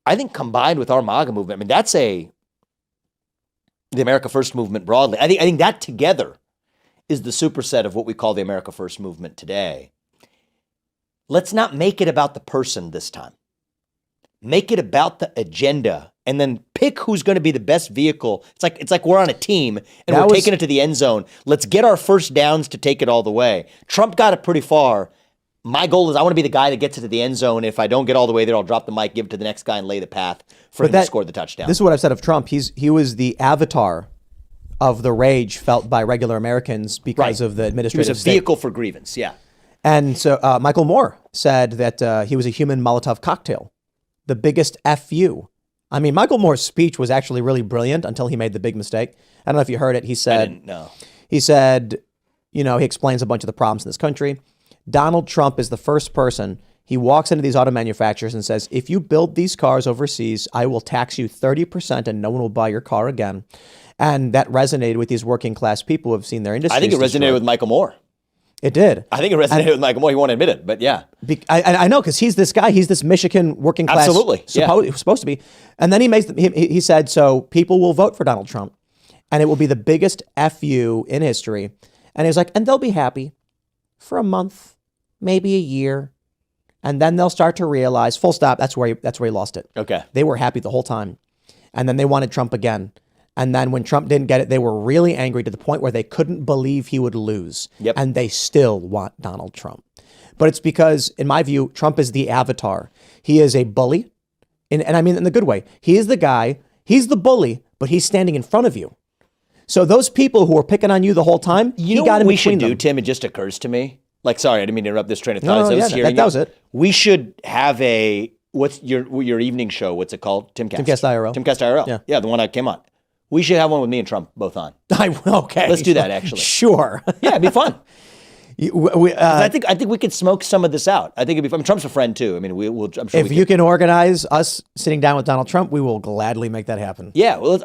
I think combined with our MAGA movement, I mean, that's the America First movement broadly. I think that together is the superset of what we call the America First movement today. Let's not make it about the person this time. Make it about the agenda, and then pick who's going to be the best vehicle. It's like we're on a team and we're taking it to the end zone. Let's get our first downs to take it all the way. Trump got it pretty far. My goal is I want to be the guy that gets it to the end zone. If I don't get all the way there, I'll drop the mic, give it to the next guy, and lay the path for him to score the touchdown. This is what I've said of Trump. He was the avatar of the rage felt by regular Americans because of the administrative He was a vehicle for grievance, And so Michael Moore said that he was a human Molotov cocktail, the biggest FU. I mean, Michael Moore's speech was actually really brilliant until he made the big mistake. I don't know if you heard it. He said, I didn't know. He said, he explains a bunch of the problems in this country. Donald Trump is the first person. He walks into these auto manufacturers and says, if you build these cars overseas, I will tax you 30% and no one will buy your car again. And that resonated with these working class people who have seen their industry. I think it resonated with Michael Moore. It did. I think it resonated with Michael more. He won't admit it, but yeah. I know, because he's this guy. He's this Michigan working class. Absolutely. Supposed to be. And then he said, so people will vote for Donald Trump, and it will be the biggest FU in history. And he was like, and they'll be happy for a month, maybe a year. And then they'll start to realize, full stop, that's where he lost it. Okay. They were happy the whole time. And then they wanted Trump again. And then when Trump didn't get it, they were really angry to the point where they couldn't believe he would lose. Yep. And they still want Donald Trump. But it's because, in my view, Trump is the avatar. He is a bully. And I mean in the good way. He is the guy, he's the bully, but he's standing in front of you. So those people who were picking on you the whole time, you know what we should do, Tim? It just occurs to me. Like, sorry, I didn't mean to interrupt this train of thought. That was it. We should have what's your evening show? What's it called? TimCast. TimCast IRL. TimCast IRL. Yeah, the one I came on. We should have one with me and Trump both on. Okay. Let's do that, actually. Sure. Yeah, it'd be fun. I think we could smoke some of this out. I think it'd be fun. Trump's a friend too. I mean, I'm sure if you can organize us sitting down with Donald Trump, we will gladly make that happen. Yeah, well,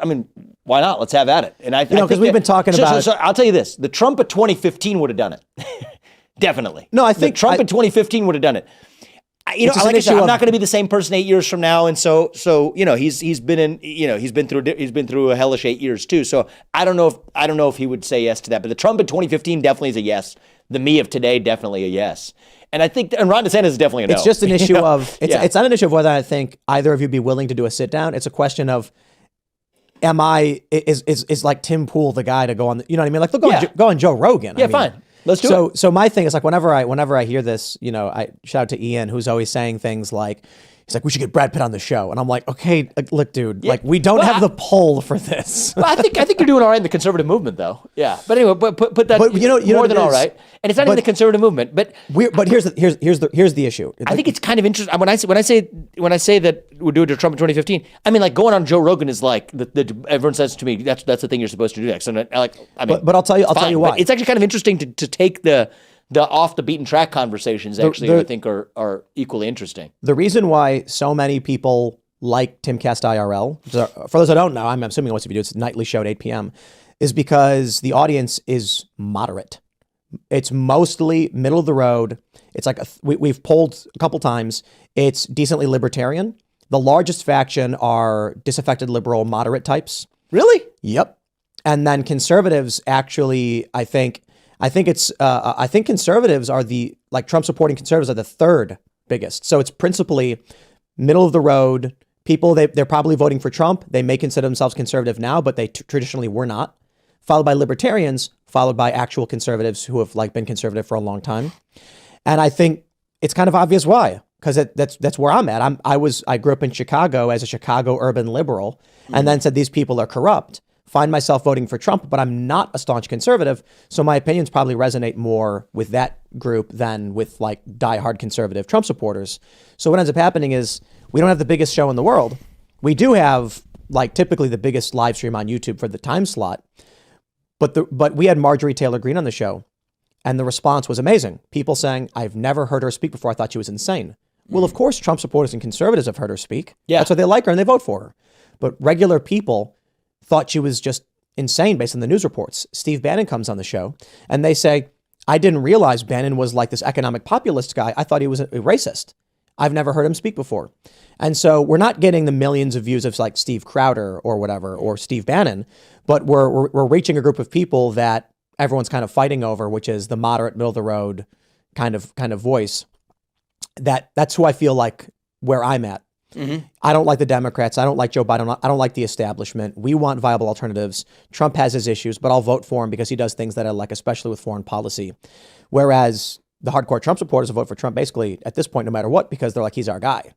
why not? Let's have at it. And because we've been talking about. So I'll tell you this: the Trump of 2015 would have done it. Definitely. No, I think the Trump in 2015 would have done it. Like I said, I'm not going to be the same person 8 years from now, and so he's been through a hellish 8 years too. So I don't know if he would say yes to that, but the Trump in 2015 definitely is a yes. The me of today definitely a yes, and I think Ron DeSantis is definitely a no. It's just an issue of it's not an issue of whether I think either of you be willing to do a sit down. It's a question of is like Tim Pool the guy to go on? You know what I mean? Like go on Joe Rogan. Yeah, fine. Let's do it. So my thing is like whenever I hear this, I shout out to Ian, who's always saying things like, he's like, we should get Brad Pitt on the show. And I'm like, okay, look, dude, like we don't have the pull for this. Well, I think you're doing all right in the conservative movement, though. Yeah, but anyway, put that more than all right. And it's not in the conservative movement, but here's the issue. I think it's kind of interesting. When I say that we'll do it to Trump in 2015, I mean, like going on Joe Rogan is like everyone says to me that's the thing you're supposed to do next. And but I'll tell you why. But it's actually kind of interesting to take the off the beaten track conversations. Actually, I think are equally interesting. The reason why so many people like TimCast IRL, for those who don't know, I'm assuming most of you do. It's a nightly show at 8 p.m. is because the audience is moderate. It's mostly middle of the road. It's like we've polled a couple times. It's decently libertarian. The largest faction are disaffected liberal moderate types. Really? Yep. And then conservatives actually, I think conservatives are Trump supporting conservatives are the third biggest. So it's principally middle of the road people. They're probably voting for Trump. They may consider themselves conservative now, but they traditionally were not. Followed by libertarians, followed by actual conservatives who have been conservative for a long time. And I think it's kind of obvious why, because that's where I'm at. I grew up in Chicago as a Chicago urban liberal, and then said these people are corrupt. Find myself voting for Trump, but I'm not a staunch conservative. So my opinions probably resonate more with that group than with like diehard conservative Trump supporters. So what ends up happening is we don't have the biggest show in the world. We do have like typically the biggest live stream on YouTube for the time slot. But we had Marjorie Taylor Greene on the show, and the response was amazing. People saying, I've never heard her speak before. I thought she was insane. Well, of course, Trump supporters and conservatives have heard her speak. Yeah. That's why they like her and they vote for her. But regular people thought she was just insane based on the news reports. Steve Bannon comes on the show, and they say, I didn't realize Bannon was like this economic populist guy. I thought he was a racist. I've never heard him speak before. And so we're not getting the millions of views of like Steve Crowder or whatever, or Steve Bannon, but we're reaching a group of people that everyone's kind of fighting over, which is the moderate, middle of the road kind of voice. That's who I feel like where I'm at. Mm-hmm. I don't like the Democrats. I don't like Joe Biden. I don't like the establishment. We want viable alternatives. Trump has his issues, but I'll vote for him because he does things that I like, especially with foreign policy. Whereas the hardcore Trump supporters will vote for Trump basically at this point, no matter what, because they're like, he's our guy.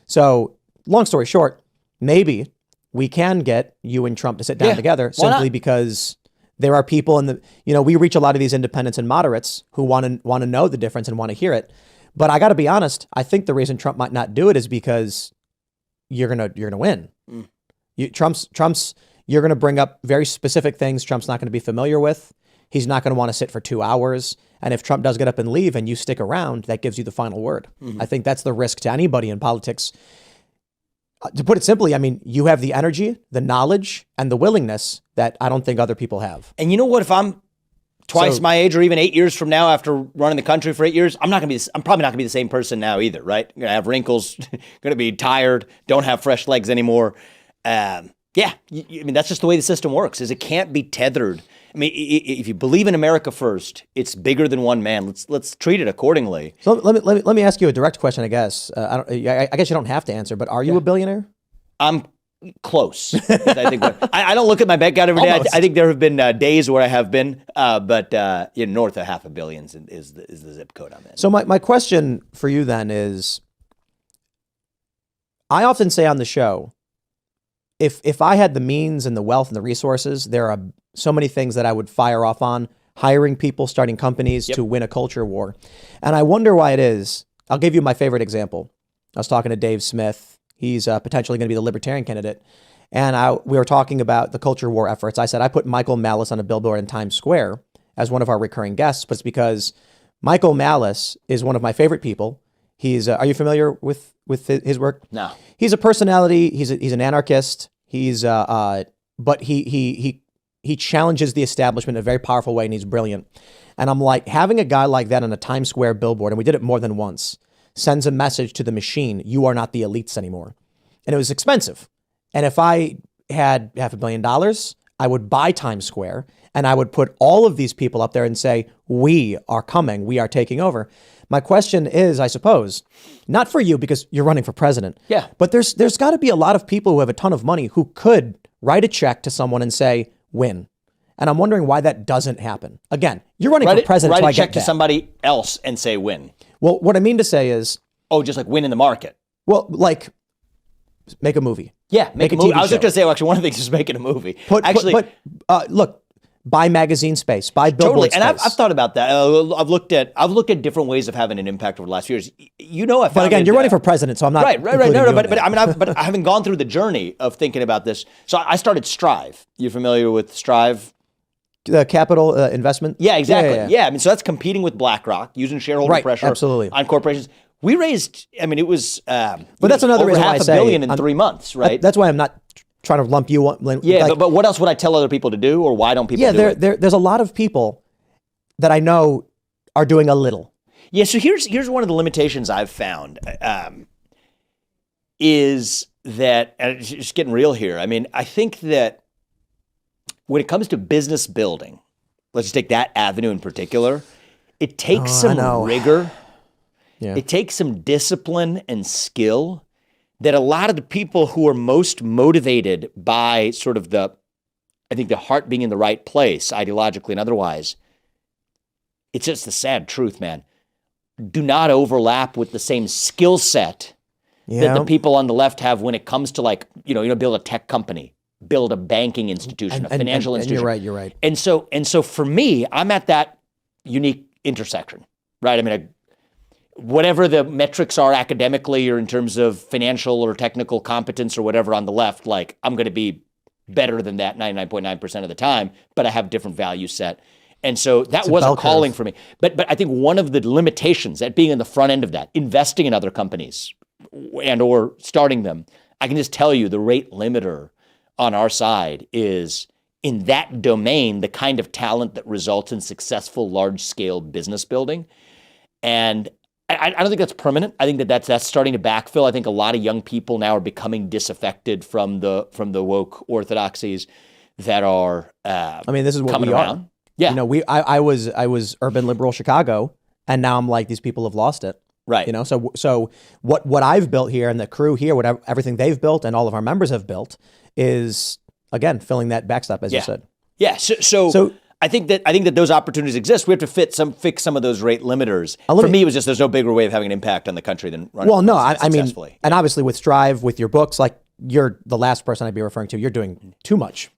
So long story short, maybe we can get you and Trump to sit down together simply because there are people we reach a lot of these independents and moderates who want to know the difference and want to hear it. But I got to be honest, I think the reason Trump might not do it is because you're gonna win. You're gonna bring up very specific things Trump's not going to be familiar with. He's not going to want to sit for 2 hours. And if Trump does get up and leave and you stick around, that gives you the final word. Mm-hmm. I think that's the risk to anybody in politics. To put it simply, I mean, you have the energy, the knowledge, and the willingness that I don't think other people have. And you know what? If I'm twice my age, or even 8 years from now, after running the country for 8 years, I'm probably not going to be the same person now either, right? I'm going to have wrinkles, going to be tired, don't have fresh legs anymore. I mean, that's just the way the system works. Is it can't be tethered. I mean, if you believe in America first, it's bigger than one man. Let's treat it accordingly. So let me ask you a direct question. I guess I guess you don't have to answer, but are you a billionaire? I'm close. I think I don't look at my bank account every day. I think there have been days where I have been, but north of $500 million is the zip code I'm in. So my question for you then is, I often say on the show, if I had the means and the wealth and the resources, there are so many things that I would fire off on, hiring people, starting companies to win a culture war. And I wonder why it is. I'll give you my favorite example. I was talking to Dave Smith. He's potentially going to be the libertarian candidate. And we were talking about the culture war efforts. I said, I put Michael Malice on a billboard in Times Square as one of our recurring guests, but it's because Michael Malice is one of my favorite people. He's, are you familiar with his work? No. He's a personality. He's an anarchist. But he challenges the establishment in a very powerful way, and he's brilliant. And I'm like, having a guy like that on a Times Square billboard, and we did it more than once, sends a message to the machine: you are not the elites anymore. And it was expensive. And if I had $500 million, I would buy Times Square, and I would put all of these people up there and say, we are coming, we are taking over. My question is, I suppose, not for you because you're running for president. Yeah. But there's got to be a lot of people who have a ton of money who could write a check to someone and say, win. And I'm wondering why that doesn't happen. Again, you're running for president, so I get that. Write a check to somebody else and say win. Well, what I mean to say is... Oh, just like win in the market. Well, like, make a movie. Yeah, make a movie. TV I was just show. going to say, actually, one of the things is making a movie. Look, buy magazine space, buy billboard space. And space. I've thought about that. I've looked at different ways of having an impact over the last few years. But again, you're running for president, so I'm not right. No, but I mean, but I haven't gone through the journey of thinking about this. So I started Strive. You familiar with Strive? The capital investment? Yeah, exactly. Yeah. I mean, so that's competing with BlackRock, using shareholder pressure on corporations. We raised, I mean, it was but that's another reason why I say $500 million in 3 months, right? That's why I'm not trying to lump you on. Yeah, but what else would I tell other people to do, or why don't people do it? There's a lot of people that I know are doing a little. Yeah, so here's one of the limitations I've found is that, and it's just getting real here, I mean, I think that when it comes to business building, let's just take that avenue in particular, it takes some rigor. Yeah. It takes some discipline and skill that a lot of the people who are most motivated by sort of the heart being in the right place, ideologically and otherwise, it's just the sad truth, man, do not overlap with the same skill set that the people on the left have when it comes to, like, build a tech company, build a banking institution, a financial institution. You're right. And so for me, I'm at that unique intersection, right? I mean, whatever the metrics are academically or in terms of financial or technical competence or whatever on the left, like, I'm going to be better than that 99.9% of the time, but I have different value set. And so that was a calling for me. But I think one of the limitations at being in the front end of that, investing in other companies and or starting them, I can just tell you the rate limiter on our side is, in that domain, the kind of talent that results in successful large-scale business building. And I don't think that's permanent. I think that's starting to backfill. I think a lot of young people now are becoming disaffected from the woke orthodoxies that are this is what coming we around. Are. Yeah. I was urban liberal Chicago, and now I'm like, these people have lost it. Right. So what I've built here and the crew here, everything they've built and all of our members have built is, again, filling that backstop, as you said. Yeah. So I think that those opportunities exist. We have to fix some of those rate limiters. For me, it was just, there's no bigger way of having an impact on the country than running. Well, no, I mean, and obviously with Strive, with your books, like, you're the last person I'd be referring to. You're doing too much,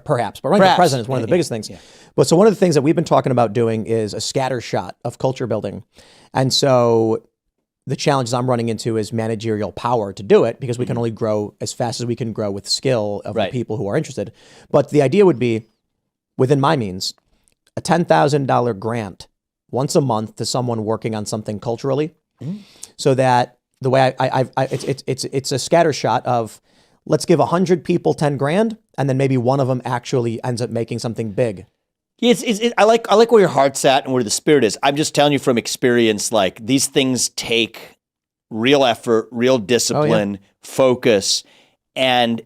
perhaps. But running for president is one of the biggest things. Yeah. But so one of the things that we've been talking about doing is a scatter shot of culture building. And so the challenges I'm running into is managerial power to do it, because we can only grow as fast as we can grow with skill of the people who are interested. But the idea would be, within my means, a $10,000 grant once a month to someone working on something culturally, so that the way it's a scatter shot of, let's give 100 people 10 grand, and then maybe one of them actually ends up making something big. I like where your heart's at and where the spirit is. I'm just telling you from experience, like these things take real effort, real discipline, focus, and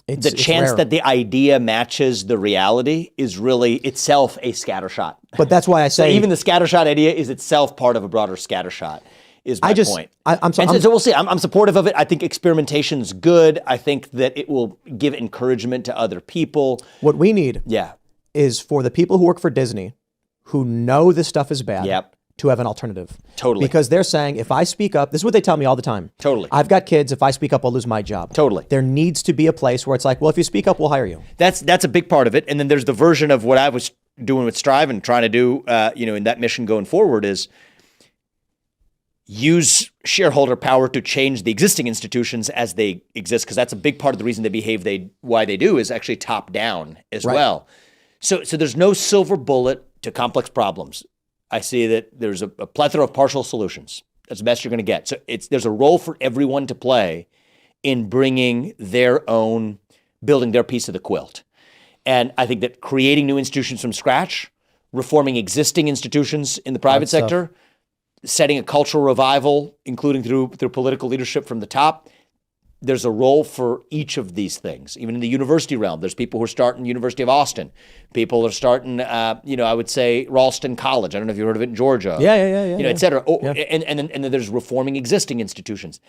the chance rare. that the idea matches the reality is really itself a scattershot. But that's why I So say even the scattershot idea is itself part of a broader scattershot. Is my point. So we'll see. I'm supportive of it. I think experimentation's good. I think that it will give encouragement to other people. What we need Yeah. is for the people who work for Disney, who know this stuff is bad, Yep. to have an alternative. Totally. Because they're saying, if I speak up, this is what they tell me all the time. Totally. I've got kids. If I speak up, I'll lose my job. Totally. There needs to be a place where it's like, well, if you speak up, we'll hire you. That's a big part of it. And then there's the version of what I was doing with Strive and trying to do, in that mission going forward is use shareholder power to change the existing institutions as they exist, because that's a big part of the reason they behave why they do is actually top down as well. So there's no silver bullet to complex problems. I see that there's a plethora of partial solutions. That's the best you're going to get. So there's a role for everyone to play in building their piece of the quilt. And I think that creating new institutions from scratch, reforming existing institutions in the private sector, setting a cultural revival, including through political leadership from the top. There's a role for each of these things. Even in the university realm, there's people who are starting University of Austin. People are starting, I would say Ralston College. I don't know if you've heard of it in Georgia. Yeah. Et cetera. And then there's reforming existing institutions.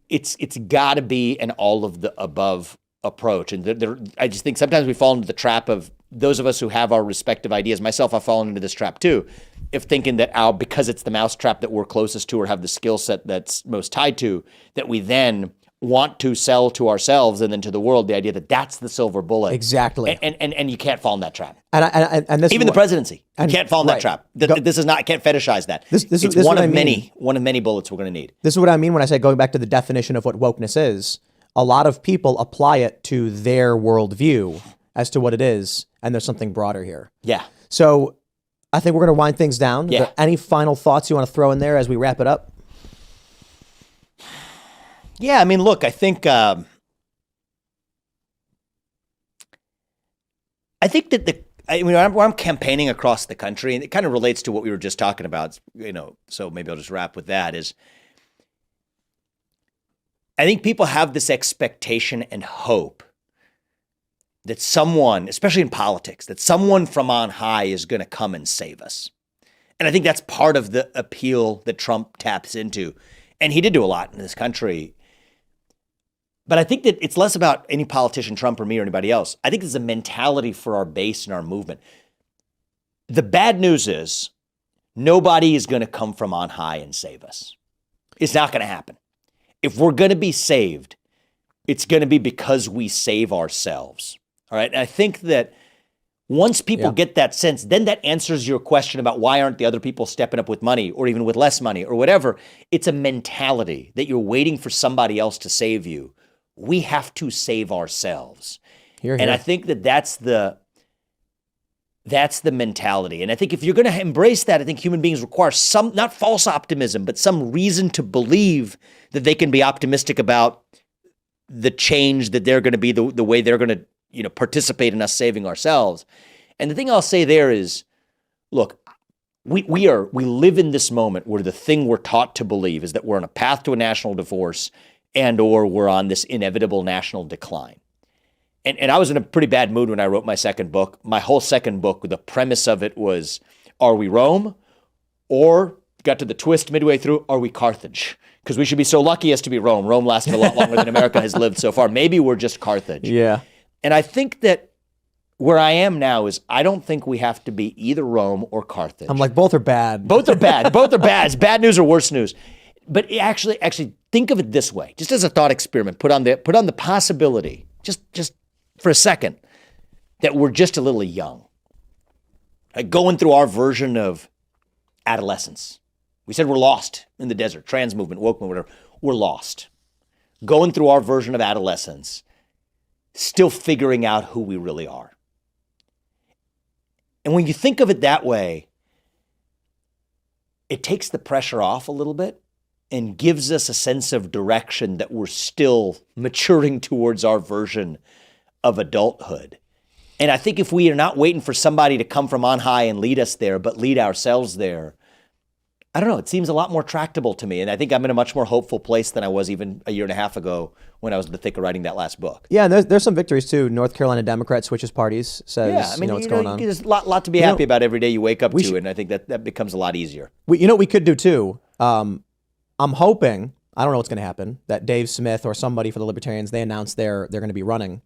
It's got to be an all of the above approach. And I just think sometimes we fall into the trap of those of us who have our respective ideas. Myself, I've fallen into this trap too, of thinking that because it's the mousetrap that we're closest to or have the skill set that's most tied to, that we then want to sell to ourselves and then to the world the idea that that's the silver bullet. Exactly. And you can't fall in that trap. And this Even the presidency, you can't fall in that right. trap. This is not. I can't fetishize that. It's one of many bullets we're going to need. This is what I mean when I say going back to the definition of what wokeness is. A lot of people apply it to their worldview as to what it is, and there's something broader here. Yeah. So I think we're going to wind things down. Yeah. Are there any final thoughts you want to throw in there as we wrap it up? Yeah, I mean, look, I think that I'm campaigning across the country, and it kind of relates to what we were just talking about, so maybe I'll just wrap with that, is I think people have this expectation and hope that someone, especially in politics, that someone from on high is going to come and save us. And I think that's part of the appeal that Trump taps into. And he did do a lot in this country. But I think that it's less about any politician, Trump or me or anybody else. I think it's a mentality for our base and our movement. The bad news is nobody is going to come from on high and save us. It's not going to happen. If we're going to be saved, it's going to be because we save ourselves. All right. And I think that once people get that sense, then that answers your question about why aren't the other people stepping up with money or even with less money or whatever. It's a mentality that you're waiting for somebody else to save you. We have to save ourselves. And I think that's the mentality. And I think if you're going to embrace that, I think human beings require some, not false optimism, but some reason to believe that they can be optimistic about the change that they're going to be, the way they're going to, participate in us saving ourselves. And the thing I'll say there is, look, we live in this moment where the thing we're taught to believe is that we're on a path to a national divorce or we're on this inevitable national decline. And I was in a pretty bad mood when I wrote my second book. My whole second book, the premise of it was, are we Rome? Or, got to the twist midway through, are we Carthage? Because we should be so lucky as to be Rome. Rome lasted a lot longer than America has lived so far. Maybe we're just Carthage. Yeah. And I think that where I am now is I don't think we have to be either Rome or Carthage. I'm like, both are bad. Both are bad. Both are bad. It's bad news or worse news. But actually think of it this way, just as a thought experiment. Put on the possibility, just for a second, that we're just a little young, like going through our version of adolescence. We said we're lost in the desert, trans movement, woke movement, whatever. We're lost. Going through our version of adolescence, still figuring out who we really are. And when you think of it that way, it takes the pressure off a little bit and gives us a sense of direction that we're still maturing towards our version of adulthood. And I think if we are not waiting for somebody to come from on high and lead us there, but lead ourselves there, I don't know, it seems a lot more tractable to me. And I think I'm in a much more hopeful place than I was even a year and a half ago when I was in the thick of writing that last book. Yeah, and there's some victories too. North Carolina Democrat switches parties, says, Yeah, I mean, what's going on. there's a lot to be happy about every day you wake up to, and I think that becomes a lot easier. You know what we could do too? I'm hoping, I don't know what's going to happen, that Dave Smith or somebody for the Libertarians, they announced they're going to be running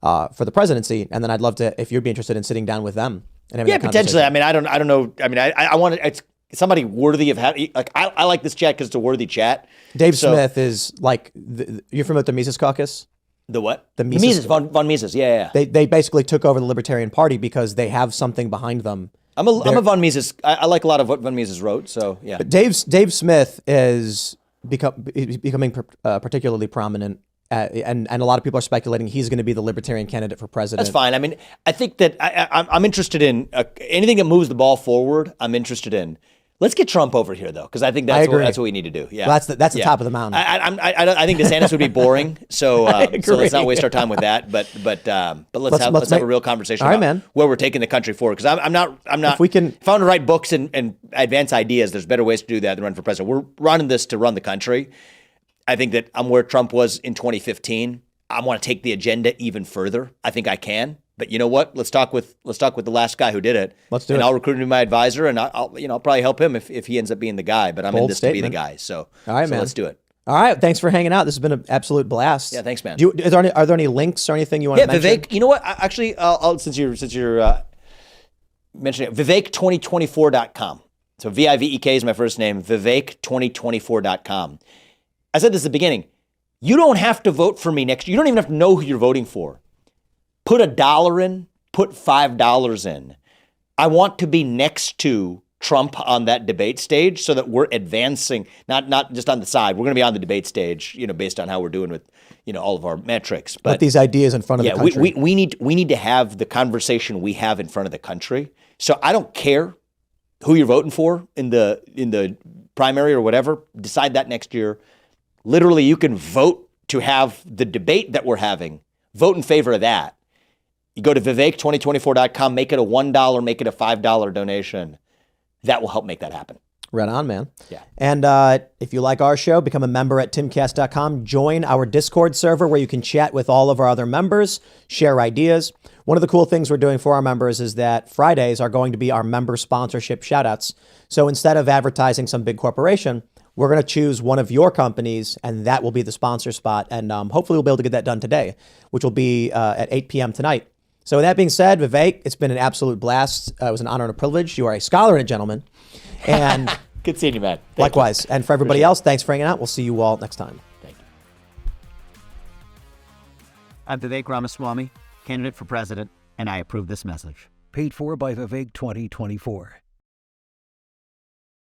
for the presidency, and then I'd love to, if you'd be interested in sitting down with them and having that potentially. conversation. I mean, I don't know. I mean, I want to. It's somebody worthy of having. Like, I like this chat because it's a worthy chat. Dave Smith is like, you're familiar with the Mises Caucus? The what? The Mises, von Mises. Yeah. They basically took over the Libertarian Party because they have something behind them. I'm a von Mises. I like a lot of what von Mises wrote. So yeah. But Dave Smith is becoming particularly prominent. And a lot of people are speculating he's going to be the Libertarian candidate for president. That's fine. I mean, I think that I'm interested in anything that moves the ball forward. I'm interested in. Let's get Trump over here, though, because I think that's what we need to do. Yeah, well, that's the top of the mountain. I think DeSantis would be boring, so let's not waste our time with that. But let's have a real conversation about where we're taking the country forward. Because I'm not. If I want to write books and advance ideas, there's better ways to do that than run for president. We're running this to run the country. I think that I'm where Trump was in 2015. I want to take the agenda even further. I think I can. But you know what? Let's talk with the last guy who did it. Let's do it. And I'll recruit him to be my advisor, and I'll probably help him if he ends up being the guy. But I'm in this to be the guy. So, all right, man. Let's do it. All right. Thanks for hanging out. This has been an absolute blast. Yeah, thanks, man. Are there any links or anything you want to mention? Vivek. You know what? Actually, since you're mentioning it, Vivek2024.com. So Vivek is my first name. Vivek2024.com. I said this at the beginning. You don't have to vote for me next year. You don't even have to know who you're voting for. Put $1 in, put $5 in. I want to be next to Trump on that debate stage so that we're advancing, not just on the side. We're going to be on the debate stage, based on how we're doing with, all of our metrics. But put these ideas in front of the country. we need to have the conversation we have in front of the country. So I don't care who you're voting for in the primary or whatever. Decide that next year. Literally, you can vote to have the debate that we're having. Vote in favor of that. You go to Vivek2024.com, make it a $1, make it a $5 donation. That will help make that happen. Right on, man. Yeah. And if you like our show, become a member at TimCast.com. Join our Discord server where you can chat with all of our other members, share ideas. One of the cool things we're doing for our members is that Fridays are going to be our member sponsorship shoutouts. So instead of advertising some big corporation, we're going to choose one of your companies, and that will be the sponsor spot. And hopefully we'll be able to get that done today, which will be at 8 p.m. tonight. So with that being said, Vivek, it's been an absolute blast. It was an honor and a privilege. You are a scholar and a gentleman. And good seeing you, man. Likewise. And for everybody else, thanks for hanging out. We'll see you all next time. Thank you. I'm Vivek Ramaswamy, candidate for president, and I approve this message. Paid for by Vivek 2024.